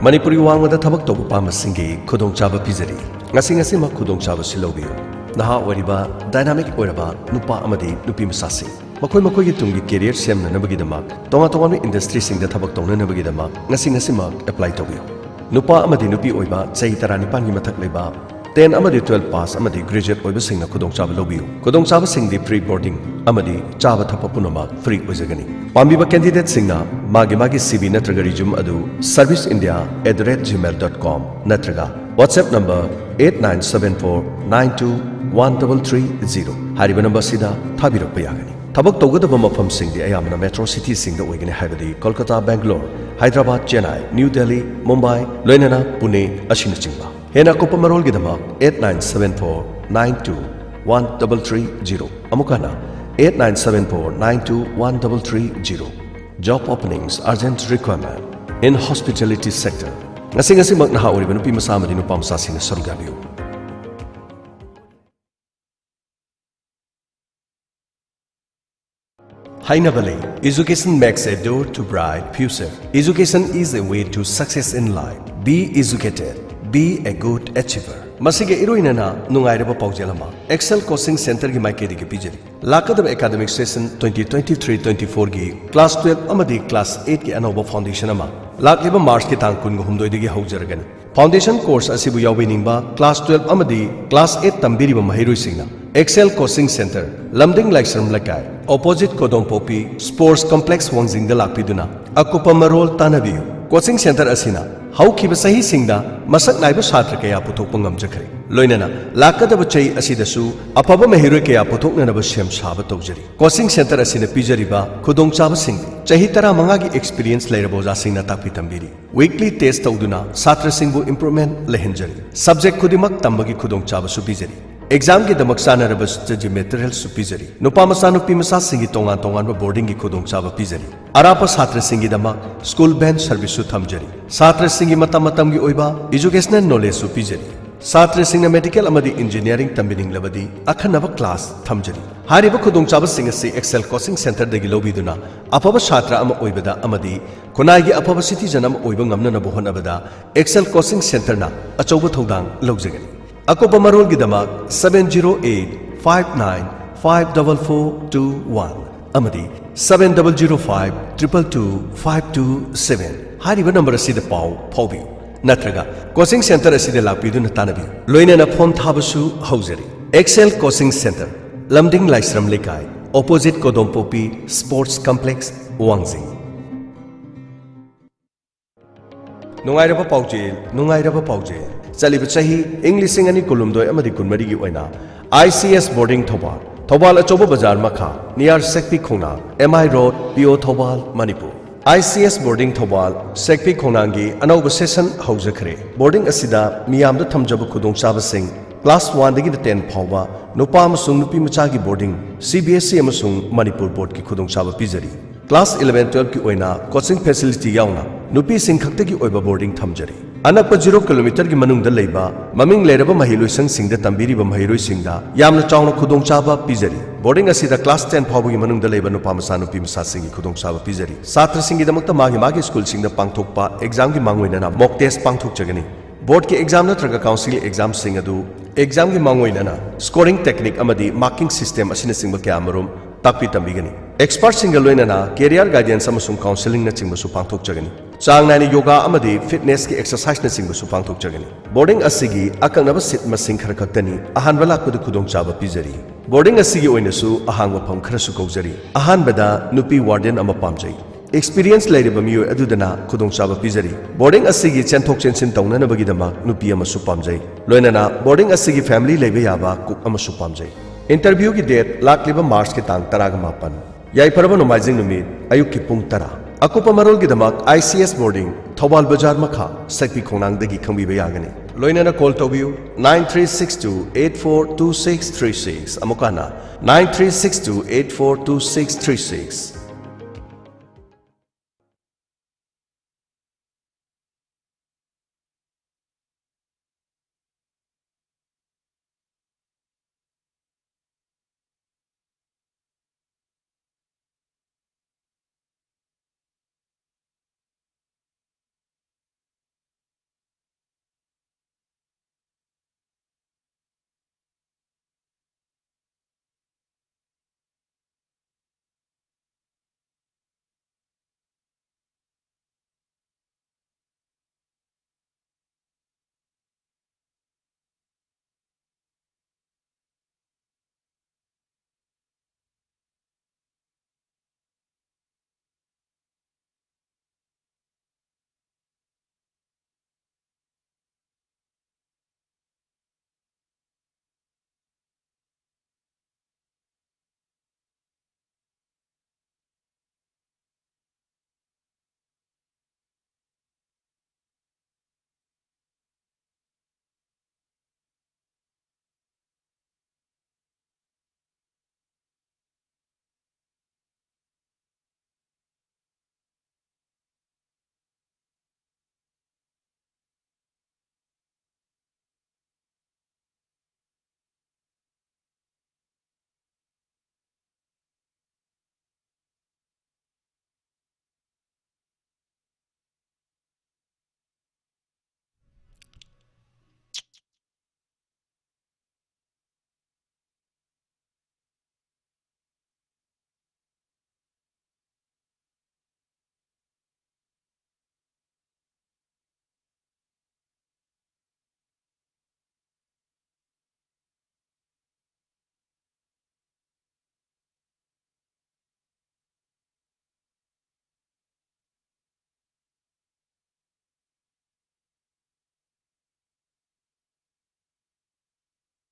Manipuri wangmada thabak tobu pamasingi khudong chaba pizari ngasi ngasi ma khudong chaba silobiyo naha wariba dynamic oiraba nupa amadi nupi masasi makoi makoi gi tungi career semna nabagi damak tonga tonga industry singda thabak tongna nabagi damak ngasi ngasi ma apply tobiyo nupa amadi nupi oiba chai tarani pan gi mathak leiba 10 amadi 12 pass amadi graduate oiba singna khudong chaba lobiyo khudong chaba singdi free boarding amadi chaba thapa punama free oizagani pambiba candidate singna magi cv natraga resume adu serviceindia@gmail.com natraga whatsapp number 8974921330 hariba number sida thabirakpa yagani thabak tawgadaba mafam singdi ayamana metro city singda oigani haibadi kolkata bangalore hyderabad chennai new delhi mumbai loinana pune ashina chingba hena kopamarol gidama 8974921330 amukana 8974921330 job openings urgent requirement in hospitality sector ngasi ngasi mak naha ori nupi masa amadi nupa masa sing sarugabiu Hainabale, education makes a door to bright future. Education is a way to success in life. Be educated. Be a good achiever. Masige iroinana nungairaba paujelama. Excel Coaching Center gi maikedi gi pijeri. Lakadam academic session 2023-24 gi class 12 amadi class 8 gi anoba foundation ama. Lakliba March ki tang kun humdoi digi haujaragani. Foundation course asibu yawiningba class 12 amadi class 8 tambiriba mahiroi singna. Excel Coaching Center, Lamding Laksharam Lakai, opposite Kodong Popi, Sports Complex Wangzing the Lakpiduna, Akupa Marol Tanabiu. Coaching Center Asina, ꯍꯧꯈꯤꯕ ꯆꯍꯤꯁꯤꯡꯗ ꯃꯁꯛ ꯅꯥꯏꯕ ꯁꯥꯇ꯭ꯔ ꯀꯌꯥ ꯄꯨꯊꯣꯛꯄ ꯉꯝꯖꯈ꯭ꯔꯦ ꯂꯣꯏꯅꯅ ꯂꯥꯛꯀꯗꯕ ꯆꯍꯤ ꯑꯁꯤꯗꯁꯨ ꯑꯐꯕ ꯃꯍꯩꯔꯣꯏ ꯀꯌꯥ ꯄꯨꯊꯣꯛꯅꯅꯕ ꯁꯦꯝ ꯁꯥꯕ ꯇꯧꯖꯔꯤ ꯀꯣꯆꯤꯡ ꯁꯦꯟꯇꯔ ꯑꯁꯤꯅ ꯄꯤꯖꯔꯤꯕ ꯈꯨꯗꯣꯡꯆꯥꯕꯁꯤꯡꯗꯤ ꯆꯍꯤ 15ꯒꯤ ꯑꯦꯛꯁꯄꯤꯔꯤꯌꯦꯟꯁ ꯂꯩꯔꯕ ꯑꯣꯖꯥꯁꯤꯡꯅ ꯇꯥꯛꯄꯤ ꯇꯝꯕꯤꯔꯤ ꯋꯤꯛꯂꯤ ꯇꯦꯁ ꯇꯧꯗꯨꯅ ꯁꯥꯇ꯭ꯔꯁꯤꯡꯕꯨ ꯏꯝꯄ꯭ꯔꯨꯚꯃꯦꯟꯠ ꯂꯩꯍꯟꯖꯔꯤ ꯁꯕꯖꯦꯛ ꯈꯨꯗꯤꯡꯃꯛ ꯇꯝꯕꯒꯤ ꯈꯨꯗꯣꯡꯆꯥꯕꯁꯨ ꯄꯤꯖꯔꯤ ꯑꯦꯛꯖꯥꯝꯒꯤꯗꯃꯛ ꯆꯥꯅꯔꯕ ꯁ꯭ꯇꯗꯤ ꯃꯦꯇꯔꯤꯌꯦꯜꯁꯨ ꯄꯤꯖꯔꯤ ꯅꯨꯄꯥ ꯃꯆꯥ ꯅꯨꯄꯤ ꯃꯆꯥꯁꯤꯡꯒꯤ ꯇꯣꯉꯥꯟ ꯇꯣꯉꯥꯟꯕ ꯕꯣꯔꯗꯤꯡꯒꯤ ꯈꯨꯗꯣꯡꯆꯥꯕ ꯄꯤꯖꯔꯤ ꯑꯔꯥꯞꯄ ꯁꯥꯇ꯭ꯔꯁꯤꯡꯒꯤꯗꯃꯛ ꯁ꯭ꯀꯨꯜ ꯚꯦꯟ ꯁꯔꯚꯤꯁꯁꯨ ꯊꯝꯖꯔꯤ ꯁꯥꯇ꯭ꯔꯁꯤꯡꯒꯤ ꯃꯇꯝ ꯃꯇꯝꯒꯤ ꯑꯣꯏꯕ ꯏꯖꯨꯀꯦꯁꯅꯦꯜ ꯅꯣꯂꯦꯖꯁꯨ ꯄꯤꯖꯔꯤ ꯁꯥꯇ꯭ꯔꯁꯤꯡꯅ ꯃꯦꯗꯤꯀꯦꯜ ꯑꯃꯗꯤ ꯏꯟꯖꯤꯅꯤꯌꯔꯤꯡ ꯇꯝꯕꯤꯅꯤꯡꯂꯕꯗꯤ ꯑꯈꯟꯅꯕ ꯀ꯭ꯂꯥꯁ ꯊꯝꯖꯔꯤ ꯍꯥꯏꯔꯤꯕ ꯈꯨꯗꯣꯡꯆꯥꯕꯁꯤꯡ ꯑꯁꯤ ꯑꯦꯛꯁꯦꯜ ꯀꯣꯆꯤꯡ ꯁꯦꯟꯇꯔꯗꯒꯤ ꯂꯧꯕꯤꯗꯨꯅ ꯑꯐꯕ ꯁꯥꯇ꯭ꯔ ꯑꯃ ꯑꯣꯏꯕꯗ ꯑꯃꯗꯤ ꯈꯨꯟꯅꯥꯏꯒꯤ ꯑꯐꯕ ꯁꯤꯇꯤꯖꯟ ꯑꯃ ꯑꯣꯏꯕ ꯉꯝꯅꯅꯕ ꯍꯣꯠꯅꯕꯗ ꯑꯦꯛꯁꯦꯜ ꯀꯣꯆꯤꯡ ꯁꯦꯟꯇꯔꯅ ꯑꯆꯧꯕ ꯊꯧꯗꯥꯡ ꯂꯧꯖꯒꯅꯤ ꯑꯀꯨꯞꯄ ꯃꯔꯣꯜꯒꯤꯗꯃꯛ 708-59-54421 amadi 7005-222-527 hariba number asida pau phaubiu natraga coaching center asida lakpiduna tanabiu loinana phone thabasu haujari excel coaching center lamding laisram lekai opposite kodompopi sports complex wangzing nungairaba paujel chaliba chahi english singani kulumdoi amadi kunmari gi oina ICS boarding Thobal Achoba Bazar Makha, near Sekpi Khona, MI Road, PO Thobal, Manipur. ICS boarding Thobal, Sekpi Khonangi, Anoba session Haujakre. Boarding Asida, Miyamda Tamjaba Kudong Sabasing, Class 1 Digi 10 Pawa, Nupa Masung Nupi Machagi boarding, CBSC Amasung, Manipur Board Ki Kudong Saba Pizari. Class 11-12 Ki Oina, coaching facility Yauna, Nupi Singkakta Ki Oiba boarding Tamjari. Anakpa 0 kilometer ki manung da leiba maming leraba mahiloisang singda tambiriba mahiroi singda yamna chawna khudongchaba pizari boarding asida class 10 phawgi manung da leiba nupa masa nupi masa singi khudongchaba pizari satra singi damakta magi school singda pangthokpa exam gi mangoina mock test pangthok jagani board ki exam natraga council exam sing adu exam gi mangoina scoring technique amadi marking system asina singba kya amarum takpi tambigani expert single loinana career guidance amasung counseling na chingba su pangthok jagani Chang nani yoga amadi fitness ki exercise na singba su pangthok jagani boarding asigi akangnaba sit masing khara khaktani ahan bala kudu khudong chaba pizari boarding asigi oina su ahangwa pham khara su kaujari ahan bada nupi warden ama pamjai experience lairiba miyo adudana khudong chaba pizari boarding asigi chenthok chensin tauna nabagi dama nupi ama su pamjai loinana boarding asigi family leiba yaba cook ama su pamjai interview ki date lakliba march ki tang 18 yai paraba nomajing numit ayuk ki pung 10 Akupa marol gidamak ICS boarding Thobal Bazar Makha Sekpi Khonang dagi khangbiba yagani loinana call tobiu 9362842636 amukana 9362842636